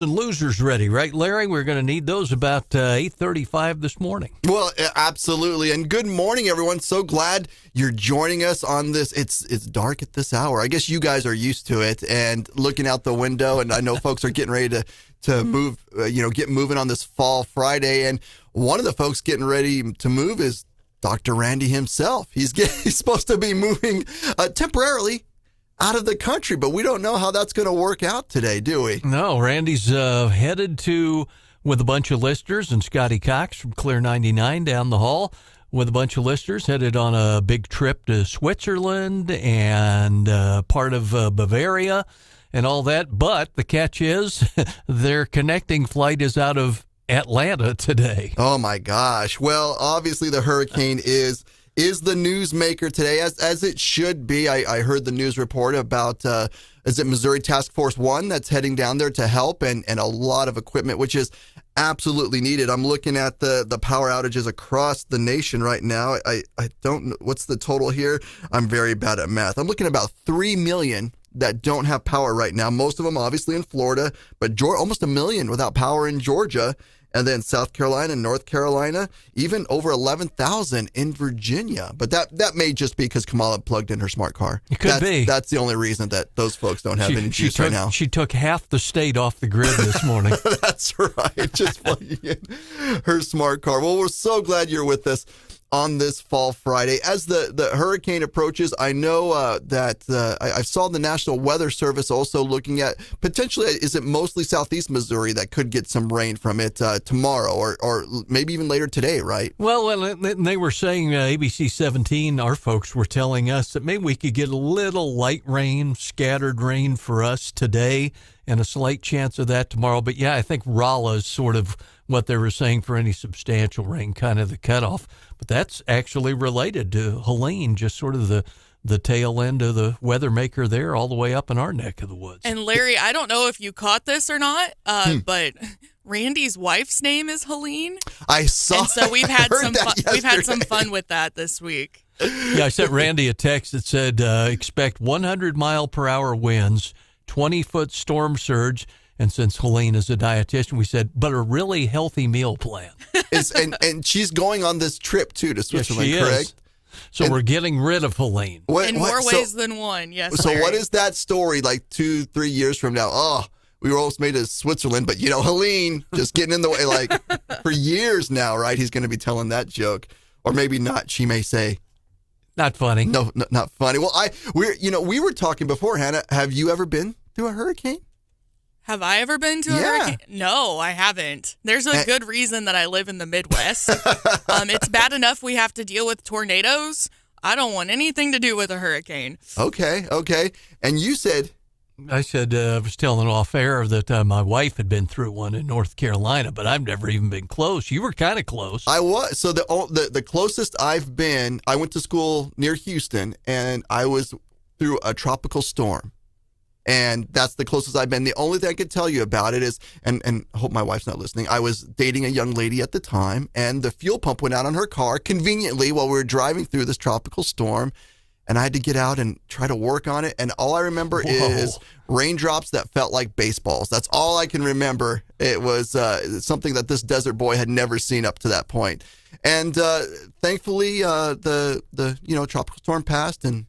and losers ready, right, Larry? We're going to need those about 8:35 this morning. Well, absolutely. And good morning, everyone. So glad you're joining us on this. It's dark at this hour. I guess you guys are used to it and looking out the window. And I know folks are getting ready to move, get moving on this fall Friday. And one of the folks getting ready to move is Dr. Randy himself. He's supposed to be moving temporarily out of the country, but we don't know how that's going to work out today, do we? No, Randy's headed with a bunch of listeners, and Scotty Cox from Clear 99 down the hall with a bunch of listeners, headed on a big trip to Switzerland and part of Bavaria and all that. But the catch is their connecting flight is out of Atlanta today. Oh, my gosh. Well, obviously the hurricane is the newsmaker today, as it should be. I heard the news report about, is it Missouri Task Force 1 that's heading down there to help, and a lot of equipment, which is absolutely needed. I'm looking at the power outages across the nation right now. I don't know, what's the total here? I'm very bad at math. I'm looking at about 3 million that don't have power right now. Most of them obviously in Florida, but almost 1 million without power in Georgia. And then South Carolina, North Carolina, even over 11,000 in Virginia. But that may just be because Kamala plugged in her smart car. It could be. That's the only reason that those folks don't have any juice right now. She took half the state off the grid this morning. That's right. Just plugging in her smart car. Well, we're so glad you're with us on this fall Friday. As the hurricane approaches, I know that I saw the National Weather Service also looking at potentially, is it mostly southeast Missouri that could get some rain from it tomorrow or maybe even later today, right? Well, they were saying ABC 17, our folks were telling us that maybe we could get a little light rain, scattered rain for us today and a slight chance of that tomorrow. But yeah, I think Rolla is sort of what they were saying for any substantial rain, kind of the cutoff. But that's actually related to Helene, just sort of the tail end of the weather maker there all the way up in our neck of the woods. And Larry, I don't know if you caught this or not, but Randy's wife's name is Helene. I saw. And so we've had some fun. Yesterday. We've had some fun with that this week. Yeah, I sent Randy a text that said expect 100-mile-per-hour winds, 20-foot storm surge. And since Helene is a dietitian, we said, but a really healthy meal plan. And she's going on this trip, too, to Switzerland, yes, she correct? Is. So we're getting rid of Helene. In more ways than one, yes. So Larry. what is that story like 2-3 years from now? Oh, we were almost made to Switzerland, but, Helene just getting in the way, like, for years now, right? He's going to be telling that joke. Or maybe not, she may say. Not funny. No, not funny. Well, we were talking before, Hannah. Have you ever been through a hurricane? Have I ever been to a hurricane? No, I haven't. There's a good reason that I live in the Midwest. It's bad enough we have to deal with tornadoes. I don't want anything to do with a hurricane. Okay. And you said... I was telling off air that my wife had been through one in North Carolina, but I've never even been close. You were kind of close. I was. So the closest I've been, I went to school near Houston, and I was through a tropical storm. And that's the closest I've been. The only thing I could tell you about it is, and I hope my wife's not listening, I was dating a young lady at the time, and the fuel pump went out on her car conveniently while we were driving through this tropical storm. And I had to get out and try to work on it. And all I remember is raindrops that felt like baseballs. That's all I can remember. It was something that this desert boy had never seen up to that point. And thankfully, the tropical storm passed, and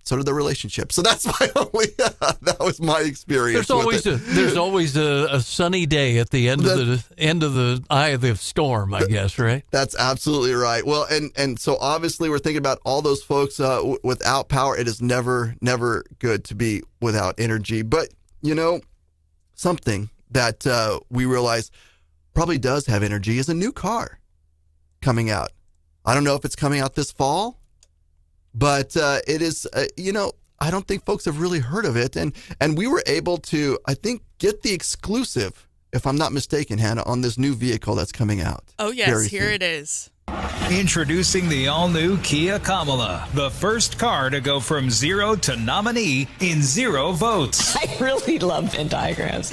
so did the relationship. So that's my only. That was my experience. There's always a sunny day at the end of the eye of the storm, I guess, right? That's absolutely right. Well, and so obviously we're thinking about all those folks without power. It is never good to be without energy. But something that we realize probably does have energy is a new car coming out. I don't know if it's coming out this fall, but it is, I don't think folks have really heard of it. And we were able to, I think, get the exclusive, if I'm not mistaken, Hannah, on this new vehicle that's coming out. Oh, yes, here it is. Introducing the all-new Kia Kamala, the first car to go from zero to nominee in 0 votes. I really love Venn diagrams.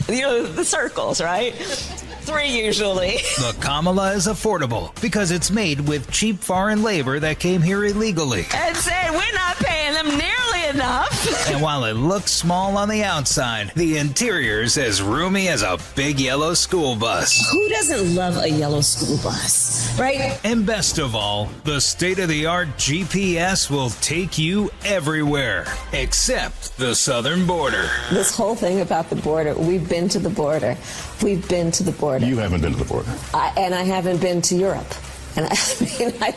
The circles, right? 3 usually. The Kamala is affordable because it's made with cheap foreign labor that came here illegally. And said we're not paying them nearly enough. And while it looks small on the outside, the interior's as roomy as a big yellow school bus. Who doesn't love a yellow school bus, right? And best of all, the state-of-the-art GPS will take you everywhere except the southern border. This whole thing about the border, we've been to the border. We've been to the border. You haven't been to the border. And I haven't been to Europe. And I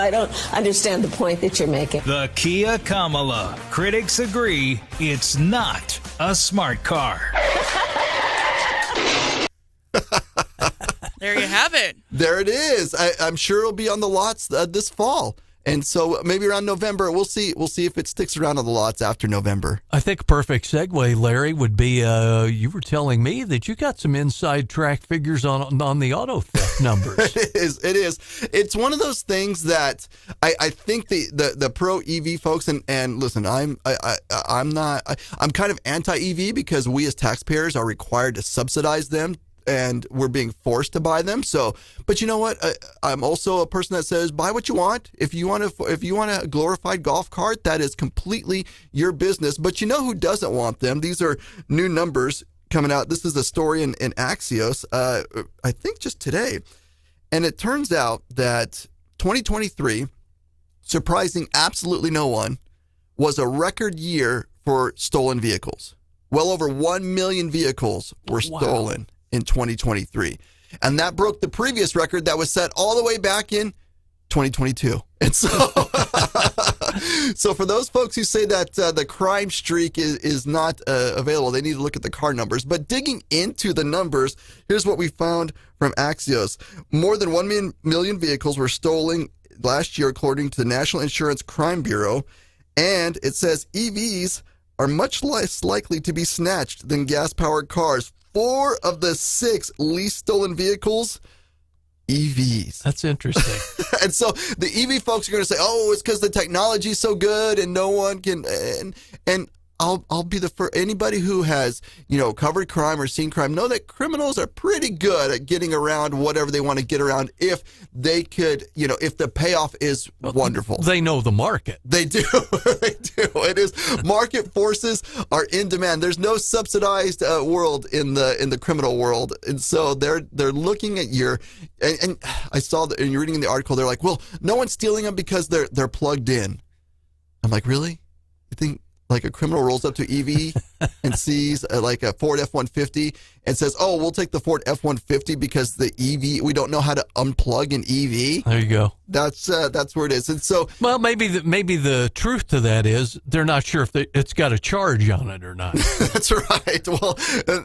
don't understand the point that you're making. The Kia Kamala. Critics agree it's not a smart car. There you have it. There it is. I'm sure it'll be on the lots this fall. And so maybe around November, we'll see if it sticks around on the lots after November. I think a perfect segue, Larry, would be you were telling me that you got some inside track figures on the auto theft numbers. It is. It's one of those things that I think the pro EV folks and listen, I'm kind of anti EV because we as taxpayers are required to subsidize them. And we're being forced to buy them. So, but you know what? I'm also a person that says buy what you want. If you want a glorified golf cart, that is completely your business. But you know who doesn't want them? These are new numbers coming out. This is a story in Axios, I think just today, and it turns out that 2023, surprising absolutely no one, was a record year for stolen vehicles. Well over 1 million vehicles were stolen in 2023. And that broke the previous record that was set all the way back in 2022. And so, so for those folks who say that the crime streak is not available, they need to look at the car numbers. But digging into the numbers, here's what we found from Axios. More than 1 million vehicles were stolen last year, according to the National Insurance Crime Bureau. And it says EVs are much less likely to be snatched than gas-powered cars. 4 of the 6 least stolen vehicles, EVs. That's interesting. And so the EV folks are going to say, oh, it's because the technology's so good and no one can, and I'll be the first. Anybody who has, covered crime or seen crime know that criminals are pretty good at getting around whatever they want to get around if they could, if the payoff is wonderful. They know the market. They do. They do. It is market forces are in demand. There's no subsidized world in the criminal world, and so they're looking at and I saw that, and you're reading the article. They're like, well, no one's stealing them because they're plugged in. I'm like, really? You think? Like a criminal rolls up to EV and sees like a Ford F-150 and says, oh, we'll take the Ford F-150 because the EV, we don't know how to unplug an EV. There you go. That's where it is. And so, well, maybe the truth to that is they're not sure if it's got a charge on it or not. That's right. Well,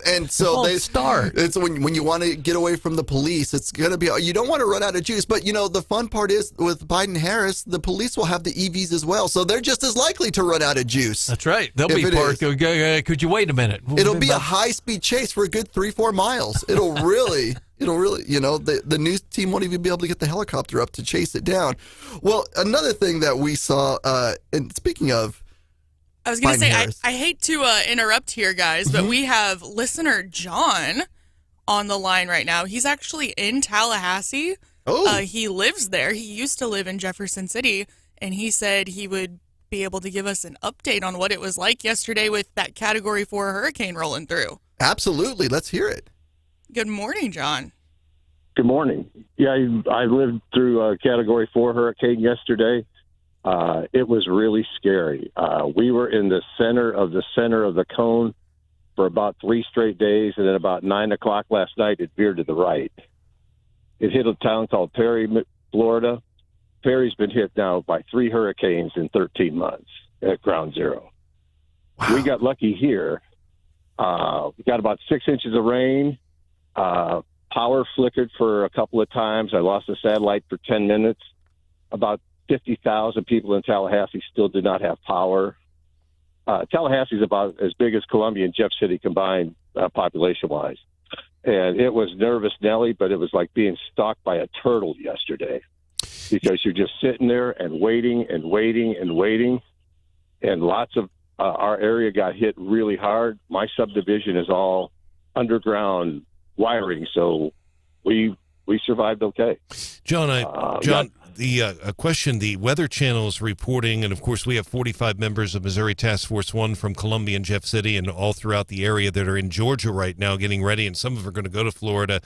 and so they start. It's when you want to get away from the police, it's going to be, you don't want to run out of juice. But, the fun part is with Biden-Harris, the police will have the EVs as well. So they're just as likely to run out of juice. That's right. They'll be parked. Could you wait a minute? It'll be a high-speed chase for a good 3-4 miles. It'll really, the news team won't even be able to get the helicopter up to chase it down. Well, another thing that we saw, and speaking of, I was going to say, I hate to interrupt here, guys, but we have listener John on the line right now. He's actually in Tallahassee. Oh. He lives there. He used to live in Jefferson City, and he said he would be able to give us an update on what it was like yesterday with that Category 4 hurricane rolling through. Absolutely. Let's hear it. Good morning, John. Good morning. Yeah, I lived through a Category 4 hurricane yesterday. It was really scary. We were in the center of the cone for about 3 straight days, and then about 9 o'clock last night, it veered to the right. It hit a town called Perry, Florida. Perry's been hit now by 3 hurricanes in 13 months at ground zero. Wow. We got lucky here. We got about 6 inches of rain. Power flickered for a couple of times. I lost a satellite for 10 minutes. About 50,000 people in Tallahassee still did not have power. Tallahassee is about as big as Columbia and Jeff City combined population-wise. And it was nervous Nelly, but it was like being stalked by a turtle yesterday because you're just sitting there and waiting and waiting and waiting. And lots of our area got hit really hard. My subdivision is all underground wiring, so we survived okay. John, a question, the Weather Channel is reporting, and of course we have 45 members of Missouri Task Force 1 from Columbia and Jeff City and all throughout the area that are in Georgia right now getting ready, and some of them are going to go to Florida.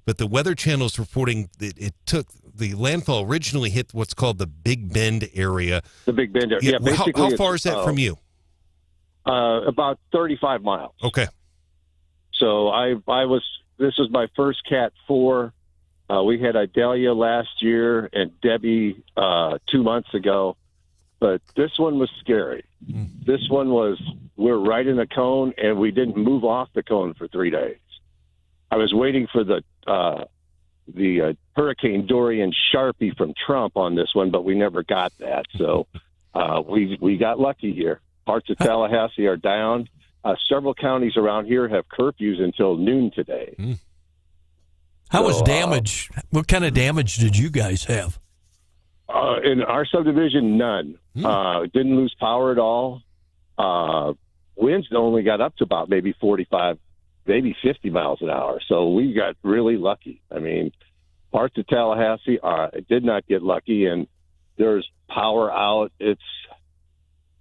But the Weather Channel is reporting that the landfall originally hit what's called the Big Bend area. The Big Bend area. Yeah, basically. How far is that from you? About 35 miles. Okay. So this was my first Cat 4. We had Idalia last year and Debbie 2 months ago, but this one was scary. This one we're right in the cone, and we didn't move off the cone for 3 days. I was waiting for the Hurricane Dorian Sharpie from Trump on this one, but we never got that. So we got lucky here. Parts of Tallahassee are down. Several counties around here have curfews until noon today. How was damage? What kind of damage did you guys have? In our subdivision, none. Didn't lose power at all. Winds only got up to about maybe 45, maybe 50 miles an hour. So we got really lucky. I mean, parts of Tallahassee did not get lucky, and there's power out.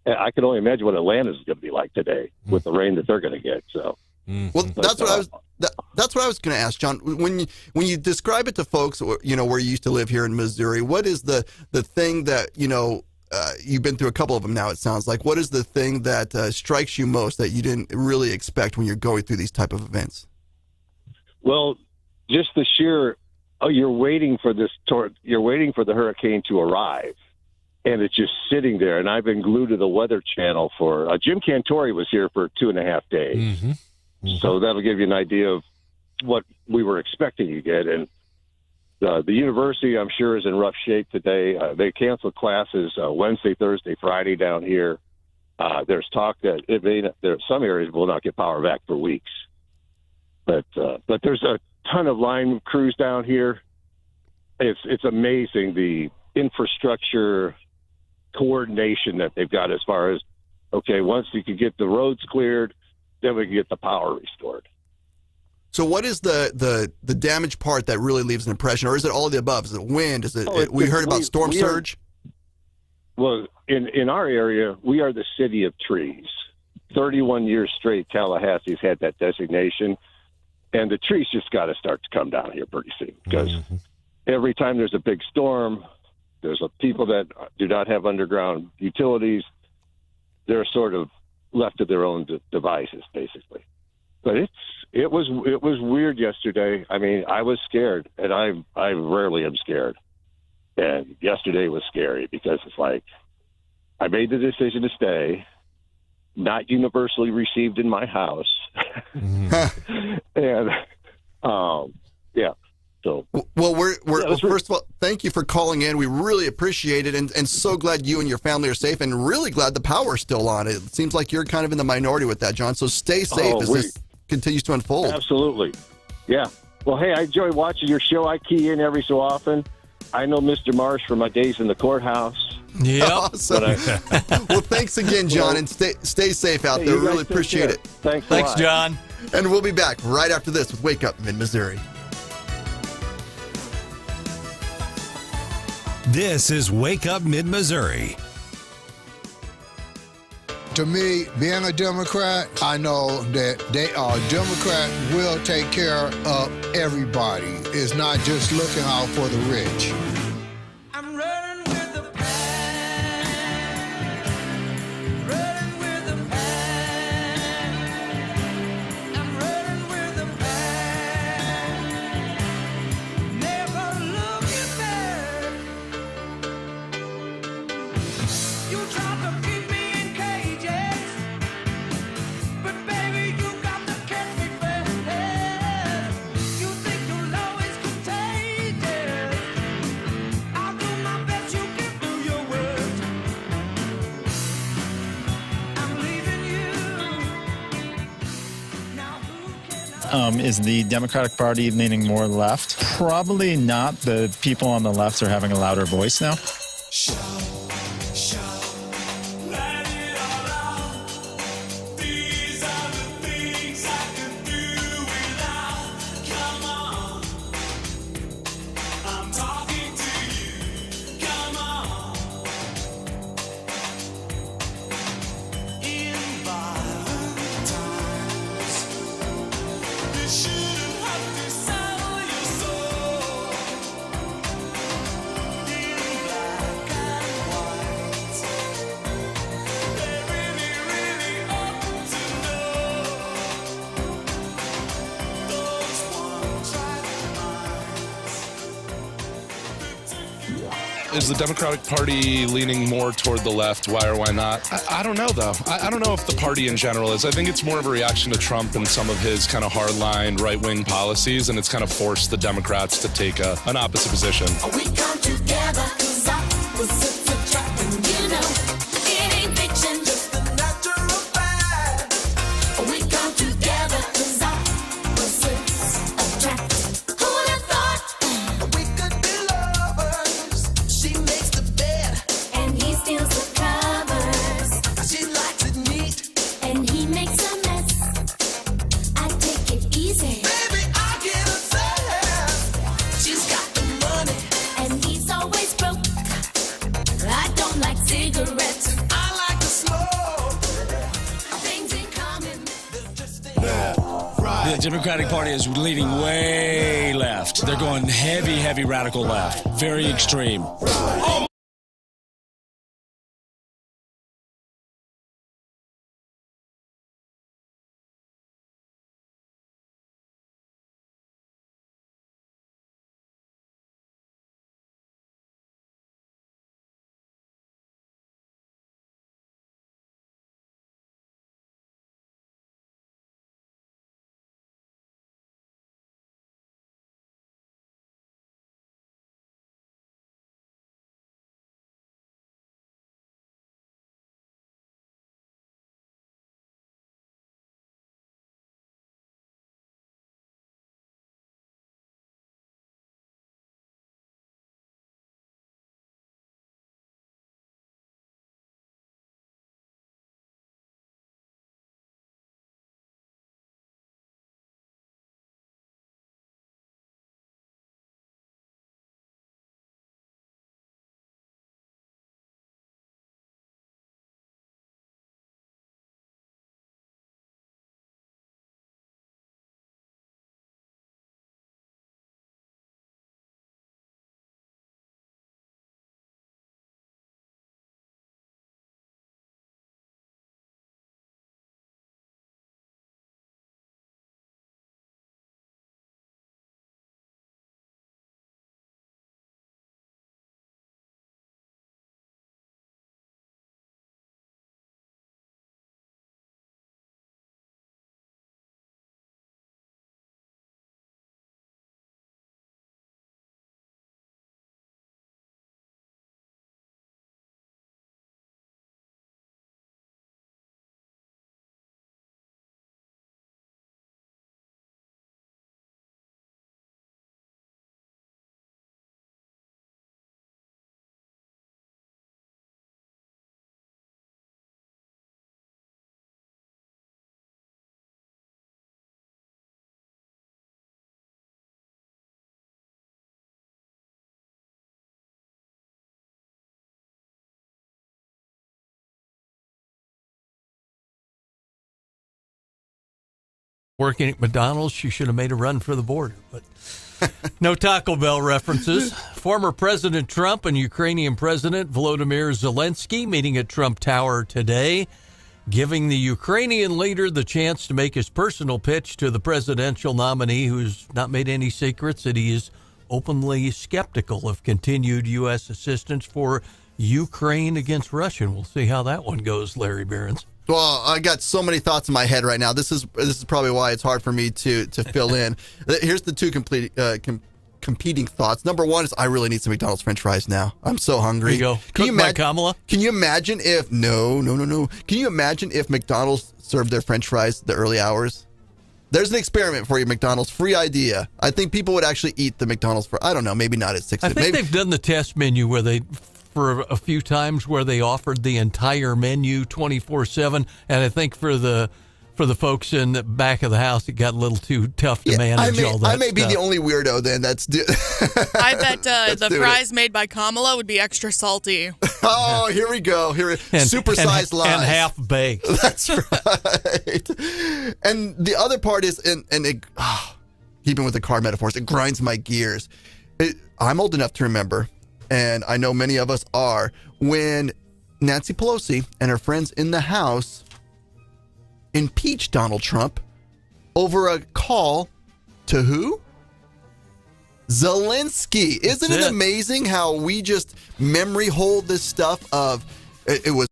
I can only imagine what Atlanta's going to be like today with the rain that they're going to get. So, well, that's what I was going to ask, John. When you describe it to folks, where you used to live here in Missouri, what is the thing that you've been through a couple of them now? It sounds like. What is the thing that strikes you most that you didn't really expect when you're going through these type of events? Well, just the sheer you're waiting for you're waiting for the hurricane to arrive. And it's just sitting there. And I've been glued to the Weather Channel for Jim Cantori was here for 2.5 days. So that'll give you an idea of what we were expecting to get. And the university, I'm sure, is in rough shape today. They canceled classes Wednesday, Thursday, Friday down here. There's talk that some areas will not get power back for weeks. But there's a ton of line crews down here. It's amazing the infrastructure coordination that they've got as far as, okay, once you can get the roads cleared, then we can get the power restored. So what is the damage part that really leaves an impression, or is it all of the above? Is it wind? Is it? We heard about storm surge. Well, in our area, we are the city of trees. 31 years straight, Tallahassee's had that designation, and the trees just got to start to come down here pretty soon because every time there's a big storm, there's people that do not have underground utilities. They're sort of left to their own devices, basically. But it was weird yesterday. I mean, I was scared, and I rarely am scared. And yesterday was scary because it's like I made the decision to stay, not universally received in my house, and yeah. So, well, first of all, thank you for calling in. We really appreciate it, and so glad you and your family are safe, and really glad the power's still on. It seems like you're kind of in the minority with that, John. So stay safe as this continues to unfold. Absolutely, yeah. Well, hey, I enjoy watching your show. I key in every so often. I know Mr. Marsh from my days in the courthouse. Yeah. Awesome. Well, thanks again, John, and stay safe out there. Really appreciate it. Thanks a lot. John. And we'll be back right after this with Wake Up Mid-Missouri. This is Wake Up Mid-Missouri. To me, being a Democrat, I know that Democrat will take care of everybody. It's not just looking out for the rich. I'm running with the pack, running with the pack. I'm running with the pack, never looking back. You tried to keep me in cages, but baby, you got to catch me fast. You think your love is contagious. I'll do my best, you can do your worst. I'm leaving you. Now who can I... Is the Democratic Party leaning more left? Probably not. The people on the left are having a louder voice now. let it all out? These are the things I can do without. Come on, I'm talking to you. Is the Democratic Party leaning more toward the left? Why or why not? I don't know, though. I don't know if the party in general is. I think it's more of a reaction to Trump and some of his kind of hardline right-wing policies, and it's kind of forced the Democrats to take an opposite position. We come together 'cause opposites attract, and you know it ain't fiction, just the natural fact. We come together 'cause opposites attract. Who'd have thought we could be lovers? She makes the bed and he steals the covers. She likes it neat and he makes a mess. I take it easy. Baby, I get obsessed. She's got the money and he's always broke. I don't like cigarettes. I like to smoke. Things in common. The Democratic Party is leaning way left. They're going heavy radical left. Very extreme. Working at McDonald's, she should have made a run for the border, but no Taco Bell references. Former President Trump and Ukrainian President Volodymyr Zelensky meeting at Trump Tower today, giving the Ukrainian leader the chance to make his personal pitch to the presidential nominee, who's not made any secrets that he is openly skeptical of continued U.S. assistance for Ukraine against Russia. We'll see how that one goes, Larry Behrens. Well, I got so many thoughts in my head right now. This is probably why it's hard for me to fill in. Here's the two competing thoughts. Number one is I really need some McDonald's French fries now. I'm so hungry. There you go. Cooked by Kamala. Can you imagine if no? Can you imagine if McDonald's served their French fries the early hours? There's an experiment for you, McDonald's. Free idea. I think people would actually eat the McDonald's for, I don't know, maybe not at 6. I think they've done the test menu where they, for a few times, where they offered the entire menu 24/7, and I think for the folks in the back of the house, it got a little too tough to manage all that. I may be the only weirdo then. I bet the fries made by Kamala would be extra salty. Oh, here we go. Supersized lies. And half baked. That's right. And the other part is, keeping with the car metaphors, it grinds my gears. I'm old enough to remember, and I know many of us are, when Nancy Pelosi and her friends in the House impeached Donald Trump over a call to who? Zelensky. Isn't it amazing how we just memory hold this stuff of it was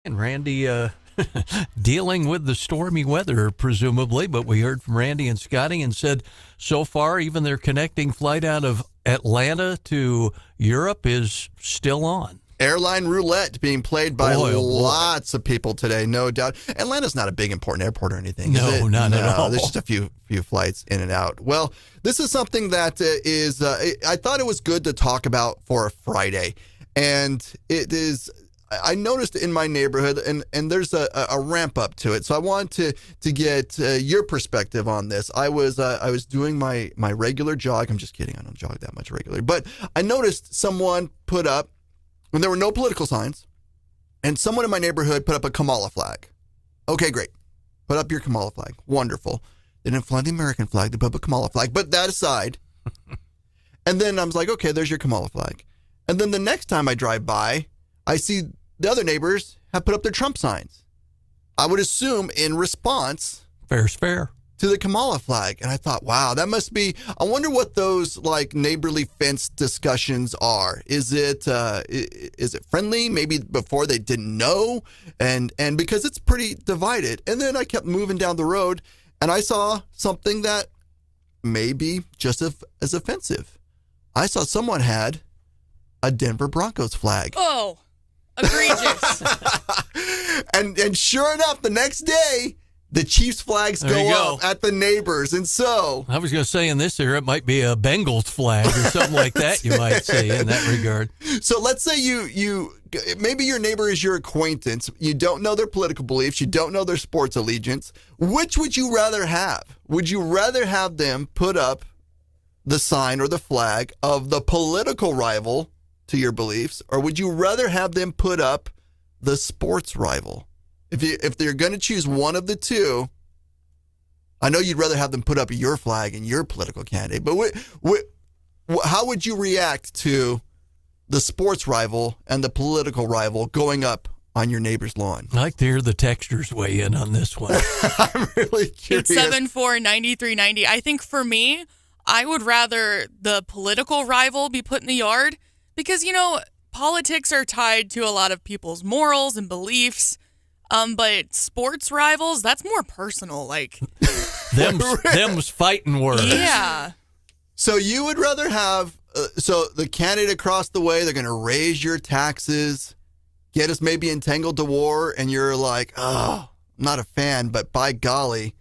and Randy dealing with the stormy weather, presumably. But we heard from Randy and Scotty and said so far, even their connecting flight out of Atlanta to Europe is still on. Airline roulette being played by lots of people today, no doubt. Atlanta's not a big, important airport or anything, is it? No, not at all. There's just a few flights in and out. Well, this is something that is, I thought it was good to talk about for a Friday. And it is, I noticed in my neighborhood, and there's a ramp up to it. So I wanted to get your perspective on this. I was doing my regular jog. I'm just kidding. I don't jog that much regularly. But I noticed someone put up, when there were no political signs, and someone in my neighborhood put up a Kamala flag. Okay, great. Put up your Kamala flag. Wonderful. They didn't fly the American flag. They put up a Kamala flag. But that aside, and then I was like, okay, there's your Kamala flag. And then the next time I drive by, I see the other neighbors have put up their Trump signs. I would assume in response. Fair's fair. To the Kamala flag. And I thought, wow, that must be, I wonder what those like neighborly fence discussions are. Is it friendly? Maybe before they didn't know, and because it's pretty divided. And then I kept moving down the road and I saw something that may be just as offensive. I saw someone had a Denver Broncos flag. Oh, egregious. and sure enough, the next day, the Chiefs flags go up at the neighbors. And so I was going to say in this era, it might be a Bengals flag or something like that, you might say in that regard. So let's say you maybe your neighbor is your acquaintance. You don't know their political beliefs. You don't know their sports allegiance. Which would you rather have? Would you rather have them put up the sign or the flag of the political rival to your beliefs, or would you rather have them put up the sports rival? If they're going to choose one of the two, I know you'd rather have them put up your flag and your political candidate, but how would you react to the sports rival and the political rival going up on your neighbor's lawn? I'd like to hear the texters weigh in on this one. I'm really curious. 874-9390. I think for me, I would rather the political rival be put in the yard because, politics are tied to a lot of people's morals and beliefs. But sports rivals, that's more personal. Like them's fighting words. Yeah. So you would rather have so the candidate across the way, they're going to raise your taxes, get us maybe entangled to war, and you're like, oh, I'm not a fan, but by golly,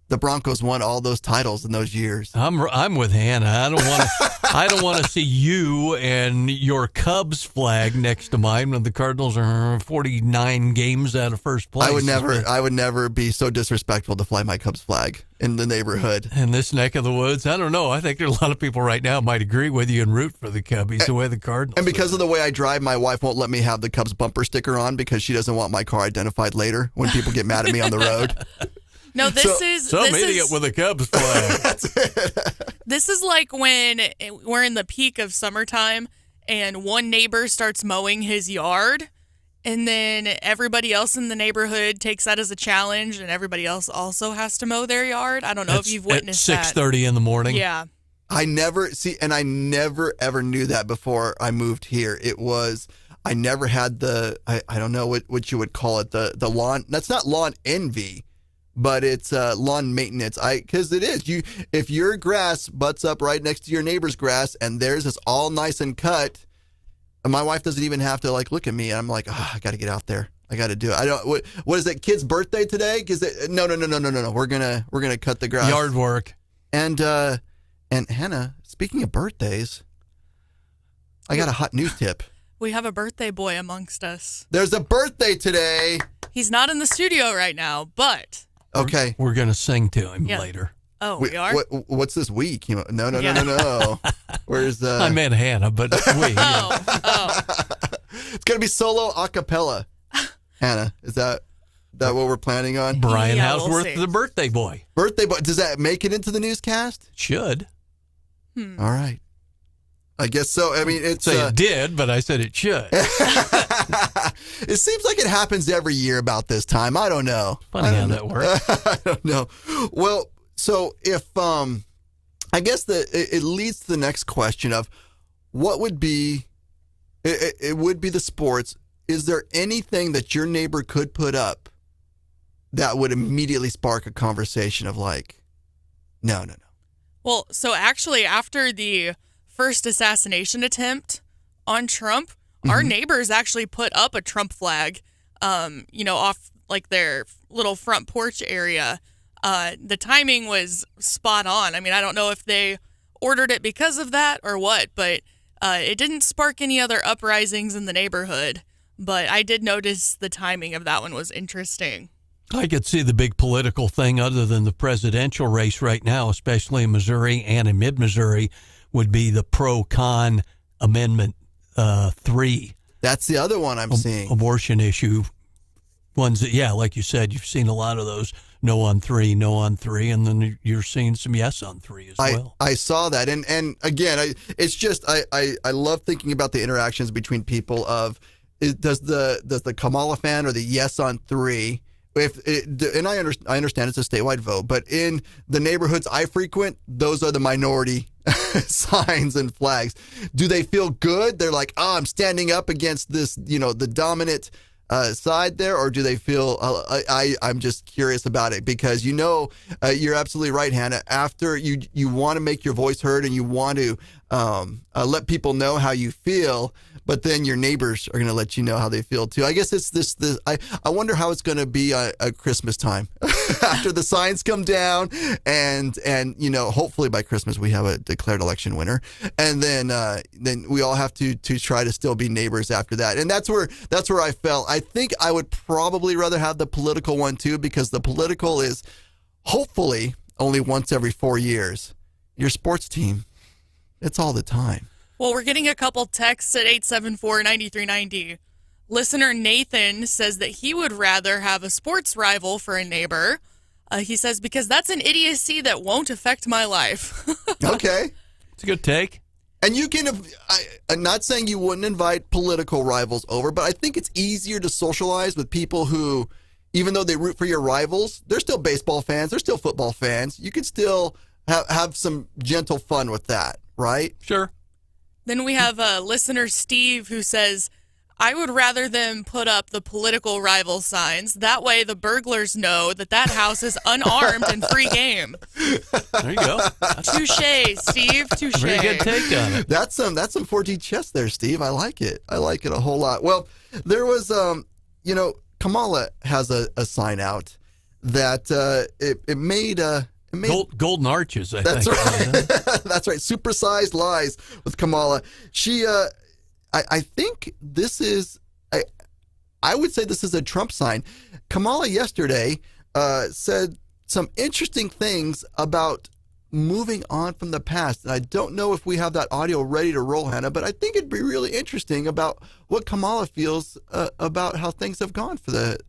the Broncos won all those titles in those years. I'm with Hannah. I don't want to see you and your Cubs flag next to mine when the Cardinals are 49 games out of first place. I would never be so disrespectful to fly my Cubs flag in the neighborhood. In this neck of the woods, I don't know. I think there's a lot of people right now might agree with you and root for the Cubbies the way the Cardinals. And because of the way I drive, my wife won't let me have the Cubs bumper sticker on because she doesn't want my car identified later when people get mad at me on the road. No, this is some idiot with a Cubs flag. This is like when we're in the peak of summertime and one neighbor starts mowing his yard, and then everybody else in the neighborhood takes that as a challenge, and everybody else also has to mow their yard. I don't know if you've witnessed that. At 6:30 in the morning. Yeah. I never ever knew that before I moved here. I never had I don't know what you would call it, the lawn. That's not lawn envy. But it's lawn maintenance. Because it is. If your grass butts up right next to your neighbor's grass and theirs is all nice and cut, and my wife doesn't even have to look at me. And I'm like, I got to get out there. I got to do it. I don't. What is that kid's birthday today? No. We're gonna cut the grass. Yard work. And Hannah, speaking of birthdays, I got a hot news tip. We have a birthday boy amongst us. There's a birthday today. He's not in the studio right now, but. Okay. We're going to sing to him later. Oh, we are? What's this week? No. Where's the... I meant Hannah, but we. Oh. It's going to be solo a cappella. Hannah, is that what we're planning on? Brian Hauswirth, the birthday boy. Birthday boy. Does that make it into the newscast? Should. All right. I guess so. I mean, it did, but I said it should. It seems like it happens every year about this time. I don't know. Funny how that works. I don't know. Well, so if I guess it leads to the next question of what would be. It would be the sports. is there anything that your neighbor could put up that would immediately spark a conversation of like, no. Well, so actually, after the first assassination attempt on Trump, our neighbors actually put up a Trump flag, off like their little front porch area. The timing was spot on. I mean, I don't know if they ordered it because of that or what, but it didn't spark any other uprisings in the neighborhood. But I did notice the timing of that one was interesting. I could see the big political thing other than the presidential race right now, especially in Missouri and in mid-Missouri, would be the pro-con Amendment 3. That's the other one I'm seeing. Abortion issue. Ones that, yeah, like you said, you've seen a lot of those. No on 3, and then you're seeing some yes on 3 as well. I saw that. And again, it's just, I love thinking about the interactions between people of, does the Kamala fan or the yes on 3, and I understand it's a statewide vote, but in the neighborhoods I frequent, those are the minority signs and flags. Do they feel good? They're like, I'm standing up against this, the dominant side there, or do they feel? I'm just curious about it because you're absolutely right, Hannah. After you want to make your voice heard and you want to let people know how you feel. But then your neighbors are going to let you know how they feel too. I guess it's this. I wonder how it's going to be at Christmas time after the signs come down, and hopefully by Christmas we have a declared election winner, and then we all have to try to still be neighbors after that. And that's where I felt. I think I would probably rather have the political one too, because the political is hopefully only once every 4 years. Your sports team, it's all the time. Well, we're getting a couple texts at 874-9390. Listener Nathan says that he would rather have a sports rival for a neighbor. He says, because that's an idiocy that won't affect my life. Okay. It's a good take. And you can, I'm not saying you wouldn't invite political rivals over, but I think it's easier to socialize with people who, even though they root for your rivals, they're still baseball fans, they're still football fans. You can still have some gentle fun with that, right? Sure. Then we have listener Steve who says, I would rather them put up the political rival signs. That way the burglars know that house is unarmed and free game. There you go. Touche, Steve. Touche. Very good take on it. That's some 4G chess there, Steve. I like it. I like it a whole lot. Well, there was, Kamala has a sign out that it made Golden Arches, I think. That's right. That's right. Supersized lies with Kamala. She, I think this is, I would say this is a Trump sign. Kamala yesterday said some interesting things about moving on from the past. And I don't know if we have that audio ready to roll, Hannah, but I think it'd be really interesting about what Kamala feels about how things have gone for the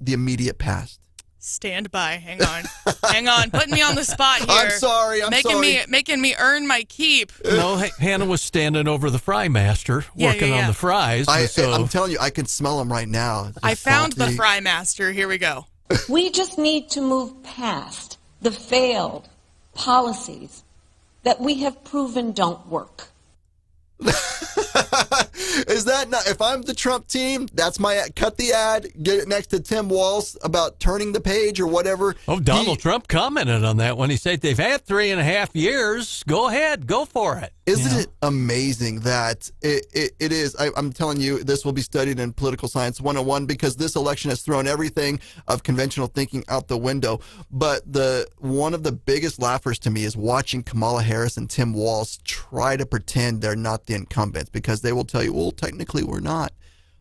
immediate past. Stand by. Hang on. Putting me on the spot here. I'm sorry. Making me earn my keep. No, Hannah was standing over the fry master, working on the fries. I'm telling you, I can smell them right now. I found the fry master. Here we go. We just need to move past the failed policies that we have proven don't work. Is that not, if I'm the Trump team, that's my cut the ad, get it next to Tim Walz about turning the page or whatever. Oh, Donald Trump commented on that when he said they've had 3.5 years. Go ahead, go for it. Isn't it amazing that it is? I'm telling you, this will be studied in Political Science 101 because this election has thrown everything of conventional thinking out the window. But one of the biggest laughers to me is watching Kamala Harris and Tim Walz try to pretend they're not the incumbents because they will tell you, well, technically we're not.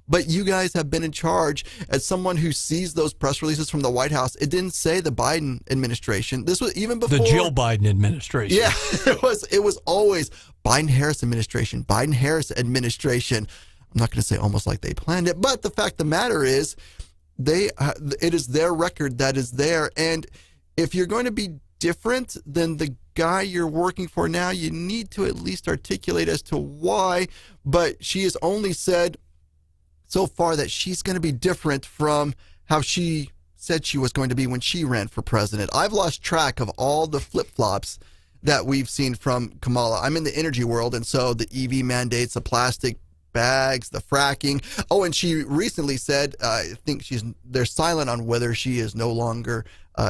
But you guys have been in charge. As someone who sees those press releases from the White House, it didn't say the Biden administration. This was even before the Jill Biden administration. Yeah, it was always Biden-Harris administration, Biden-Harris administration. I'm not going to say almost like they planned it, but the fact of the matter is, it is their record that is there. And if you're going to be different than the guy you're working for now, you need to at least articulate as to why. But she has only said so far that she's going to be different from how she said she was going to be when she ran for president. I've lost track of all the flip-flops that we've seen from Kamala. I'm in the energy world, and so the EV mandates, the plastic bags, the fracking. Oh, and she recently said, I think they're silent on whether she is no longer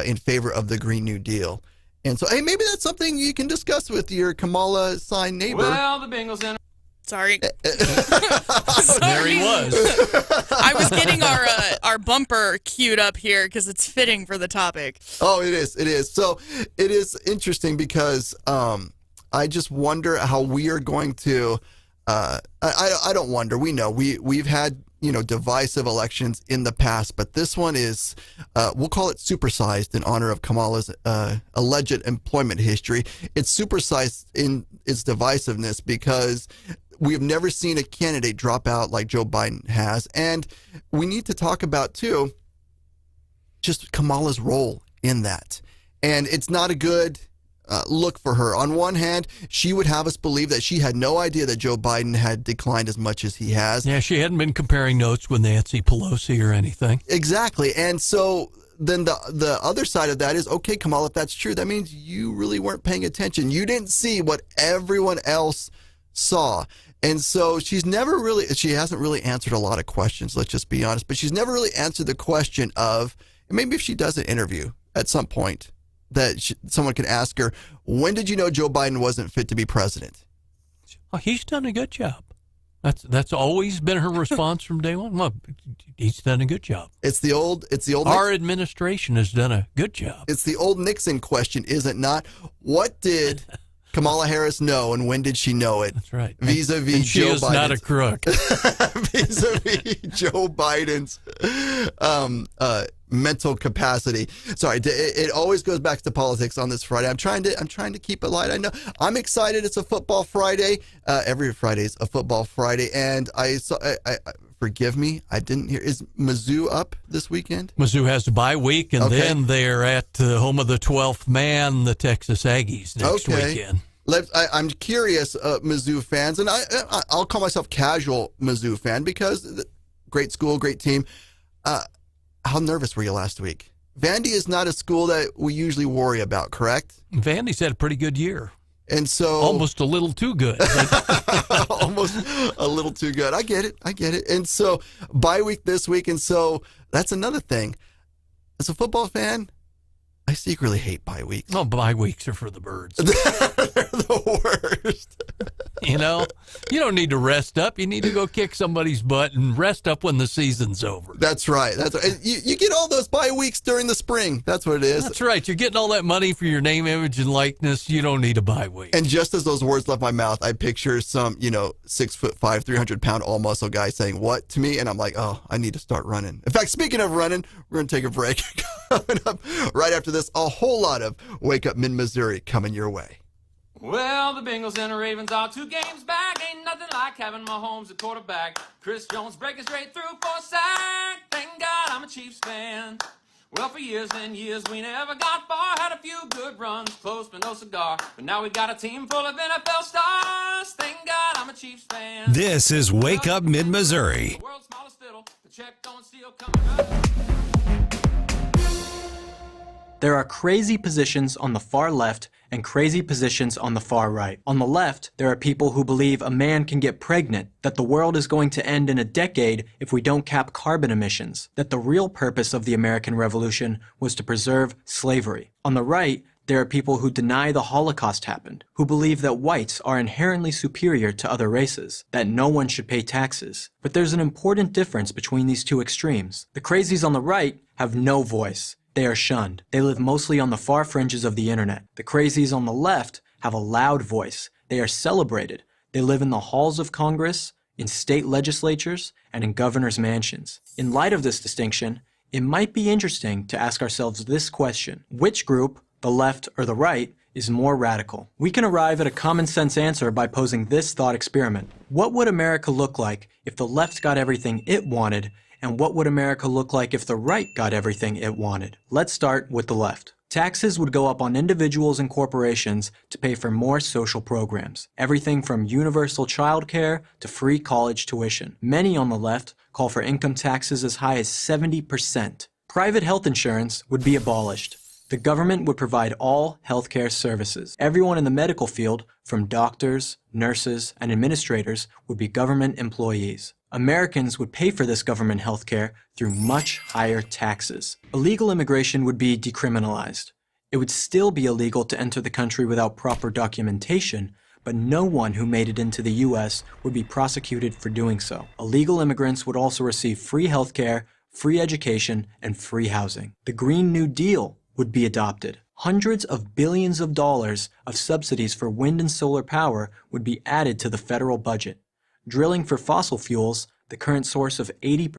in favor of the Green New Deal. And so, hey, maybe that's something you can discuss with your Kamala sign neighbor. Well, the Bengals in. Sorry. There he was. I was getting our bumper queued up here because it's fitting for the topic. Oh, it is. It is. So it is interesting because I just wonder how we are going to. I don't wonder. We know we've had divisive elections in the past, but this one is we'll call it supersized in honor of Kamala's alleged employment history. It's supersized in its divisiveness because we have never seen a candidate drop out like Joe Biden has, and we need to talk about too just Kamala's role in that. And it's not a good look for her. On one hand, she would have us believe that she had no idea that Joe Biden had declined as much as he has. Yeah, she hadn't been comparing notes with Nancy Pelosi or anything. Exactly. And so then the other side of that is, okay, Kamala, if that's true, that means you really weren't paying attention. You didn't see what everyone else saw. And so she hasn't really answered a lot of questions, let's just be honest, but she's never really answered the question of, maybe if she does an interview at some point, that someone can ask her, when did you know Joe Biden wasn't fit to be president? Oh, he's done a good job. That's always been her response from day one. Well, he's done a good job. It's the old. Our administration has done a good job. It's the old Nixon question, is it not? What did Kamala Harris know, and when did she know it? That's right. Vis-a-vis she Joe is Biden. not a crook. Vis-a-vis Joe Biden's mental capacity. Sorry, it always goes back to politics on this Friday. I'm trying to keep it light. I know I'm excited. It's a football Friday. Every Friday is a football Friday, and I saw. Forgive me, I didn't hear. Is Mizzou up this weekend? Mizzou has a bye week, and then they're at the home of the 12th man, the Texas Aggies, next weekend. I'm curious, Mizzou fans, and I'll call myself casual Mizzou fan because great school, great team. How nervous were you last week? Vandy is not a school that we usually worry about, correct? Vandy's had a pretty good year. And so almost a little too good. Almost a little too good. I get it. And so bye week this week. And so that's another thing. As a football fan, I secretly hate bye weeks. No, bye weeks are for the birds. They're the worst. You don't need to rest up. You need to go kick somebody's butt and rest up when the season's over. That's right. You get all ththose bye weeks during the spring. That's what it is. That's right. You're getting all that money for your name, image, and likeness. You don't need a bye week. And just as those words left my mouth, I picture some, 6'5", 300-pound all muscle guy saying what to me, and I'm like, oh, I need to start running. In fact, speaking of running, we're going to take a break. Coming up right after this, a whole lot of Wake Up Mid-Missouri coming your way. Well, the Bengals and the Ravens are 2 games back. Ain't nothing like having Mahomes at quarterback. Chris Jones breaking straight through for a sack. Thank God I'm a Chiefs fan. Well, for years and years we never got far. Had a few good runs, close but no cigar. But now we got a team full of NFL stars. Thank God I'm a Chiefs fan. This is Wake Up Mid-Missouri. The world's smallest fiddle, the check don't steal coming up. There are crazy positions on the far left and crazy positions on the far right. On the left, there are people who believe a man can get pregnant, that the world is going to end in a decade if we don't cap carbon emissions, that the real purpose of the American Revolution was to preserve slavery. On the right, there are people who deny the Holocaust happened, who believe that whites are inherently superior to other races, that no one should pay taxes. But there's an important difference between these two extremes. The crazies on the right have no voice. They are shunned. They live mostly on the far fringes of the internet. The crazies on the left have a loud voice. They are celebrated. They live in the halls of Congress, in state legislatures, and in governors' mansions. In light of this distinction, it might be interesting to ask ourselves this question: which group, the left or the right, is more radical? We can arrive at a common sense answer by posing this thought experiment. What would America look like if the left got everything it wanted, and what would America look like if the right got everything it wanted? Let's start with the left. Taxes would go up on individuals and corporations to pay for more social programs. Everything from universal child care to free college tuition. Many on the left call for income taxes as high as 70%. Private health insurance would be abolished. The government would provide all healthcare services. Everyone in the medical field, from doctors, nurses, and administrators, would be government employees. Americans would pay for this government healthcare through much higher taxes. Illegal immigration would be decriminalized. It would still be illegal to enter the country without proper documentation, but no one who made it into the U.S. would be prosecuted for doing so. Illegal immigrants would also receive free healthcare, free education, and free housing. The Green New Deal would be adopted. Hundreds of billions of dollars of subsidies for wind and solar power would be added to the federal budget. Drilling for fossil fuels, the current source of 80%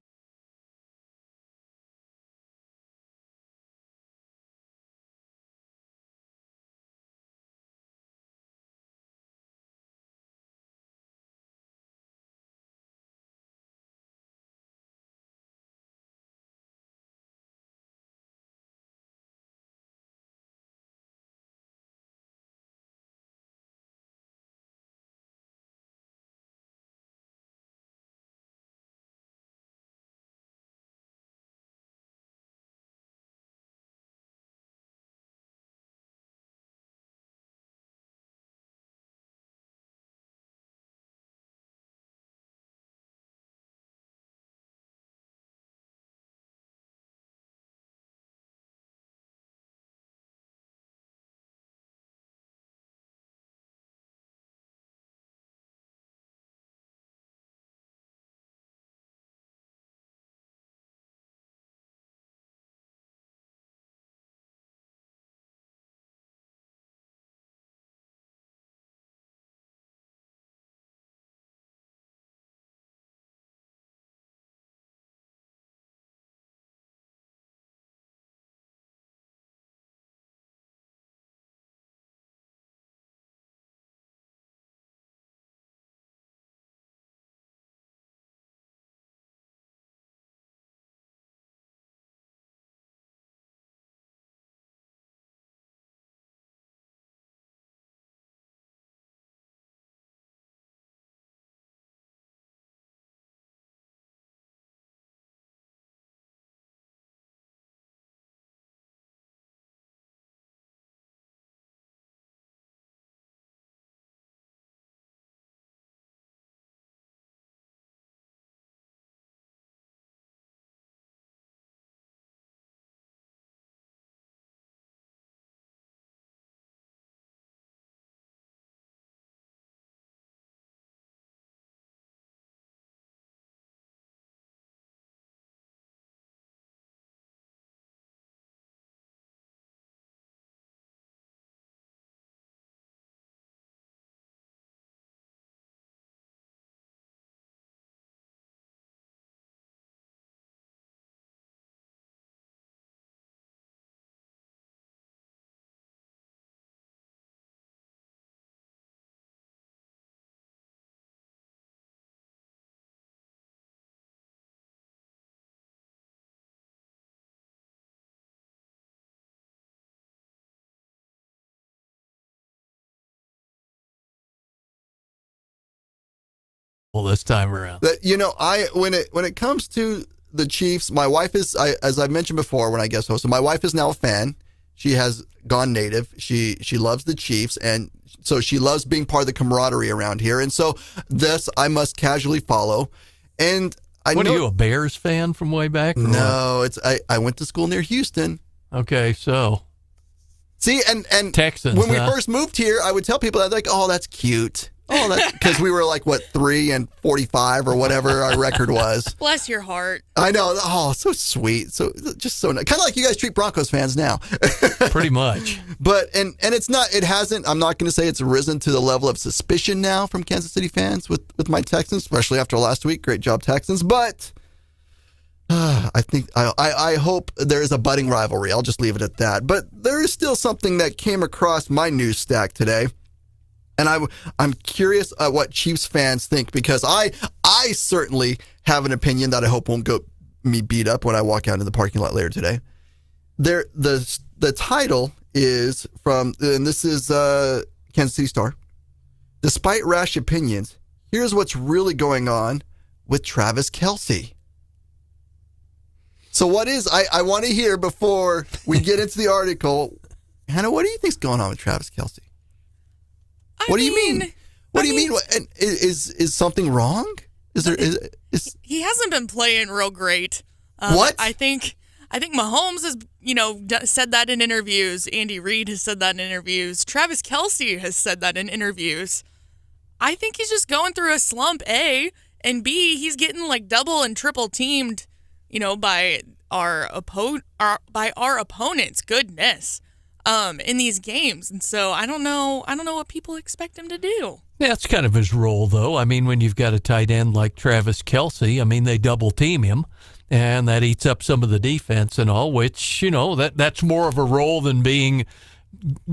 this time around. When it comes to the Chiefs, my wife is, as I mentioned before when I guest hosted, my wife is now a fan. She has gone native. She loves the Chiefs, and so she loves being part of the camaraderie around here. And so this I must casually follow. And Are you, a Bears fan from way back? No, I went to school near Houston. Okay, so see, and Texans. When we first moved here, I would tell people, I'd like, oh, that's cute. Oh, that's because we were like 3-45 or whatever our record was. Bless your heart. I know. Oh, so sweet. So just so nice. Kind of like you guys treat Broncos fans now. Pretty much. But and it's not. It hasn't. I'm not going to say it's risen to the level of suspicion now from Kansas City fans with my Texans, especially after last week. Great job, Texans. But I think I hope there is a budding rivalry. I'll just leave it at that. But there is still something that came across my news stack today. And I'm curious what Chiefs fans think, because I certainly have an opinion that I hope won't go me beat up when I walk out into the parking lot later today. The title is from, and this is Kansas City Star. Despite rash opinions, here's what's really going on with Travis Kelce. So what is, I want to hear before we get into the article, Hannah, what do you think's going on with Travis Kelce? What do you mean? What do you mean? And is something wrong? He hasn't been playing real great. What? I think Mahomes has, said that in interviews. Andy Reid has said that in interviews. Travis Kelce has said that in interviews. I think he's just going through a slump, A, and B, he's getting like double and triple teamed, by our opponents. Goodness. In these games. And so I don't know what people expect him to do. That's kind of his role, though. I mean, when you've got a tight end like Travis Kelce, I mean, they double team him, and that eats up some of the defense and all, which, that's more of a role than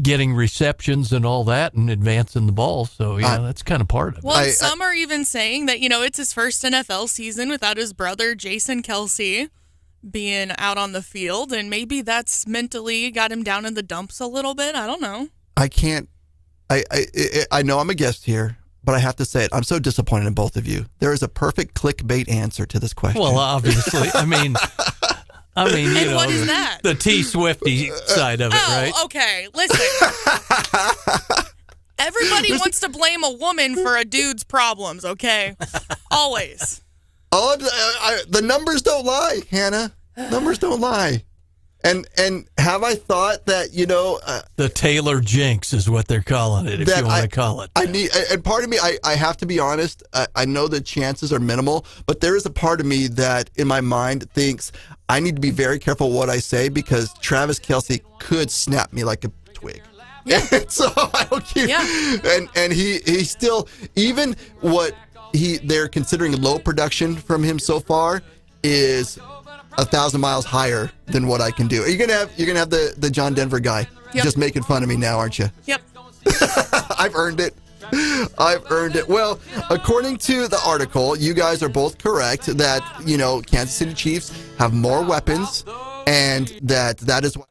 getting receptions and all that and advancing the ball. So, that's kind of part of it. Well, some are even saying that, it's his first NFL season without his brother, Jason Kelce, being out on the field, and maybe that's mentally got him down in the dumps a little bit. I don't know. I know I'm a guest here, but I have to say it. I'm so disappointed in both of you. There is a perfect clickbait answer to this question. Well, obviously. I mean, and what is that? The T Swifty side of it, right? Okay. Listen. Everybody wants to blame a woman for a dude's problems, okay? Always. The numbers don't lie, Hannah. Numbers don't lie. And have I thought that, the Taylor Jinx is what they're calling it, if you want to call it. And part of me, I have to be honest, I know the chances are minimal, but there is a part of me that in my mind thinks I need to be very careful what I say because Travis Kelce could snap me like a twig. Yeah. So I don't keep, and he still, even what they're considering low production from him so far is 1,000 miles higher than what I can do. You're gonna have the John Denver guy just making fun of me now, aren't you? Yep. I've earned it. Well, according to the article, you guys are both correct that Kansas City Chiefs have more weapons, and that is why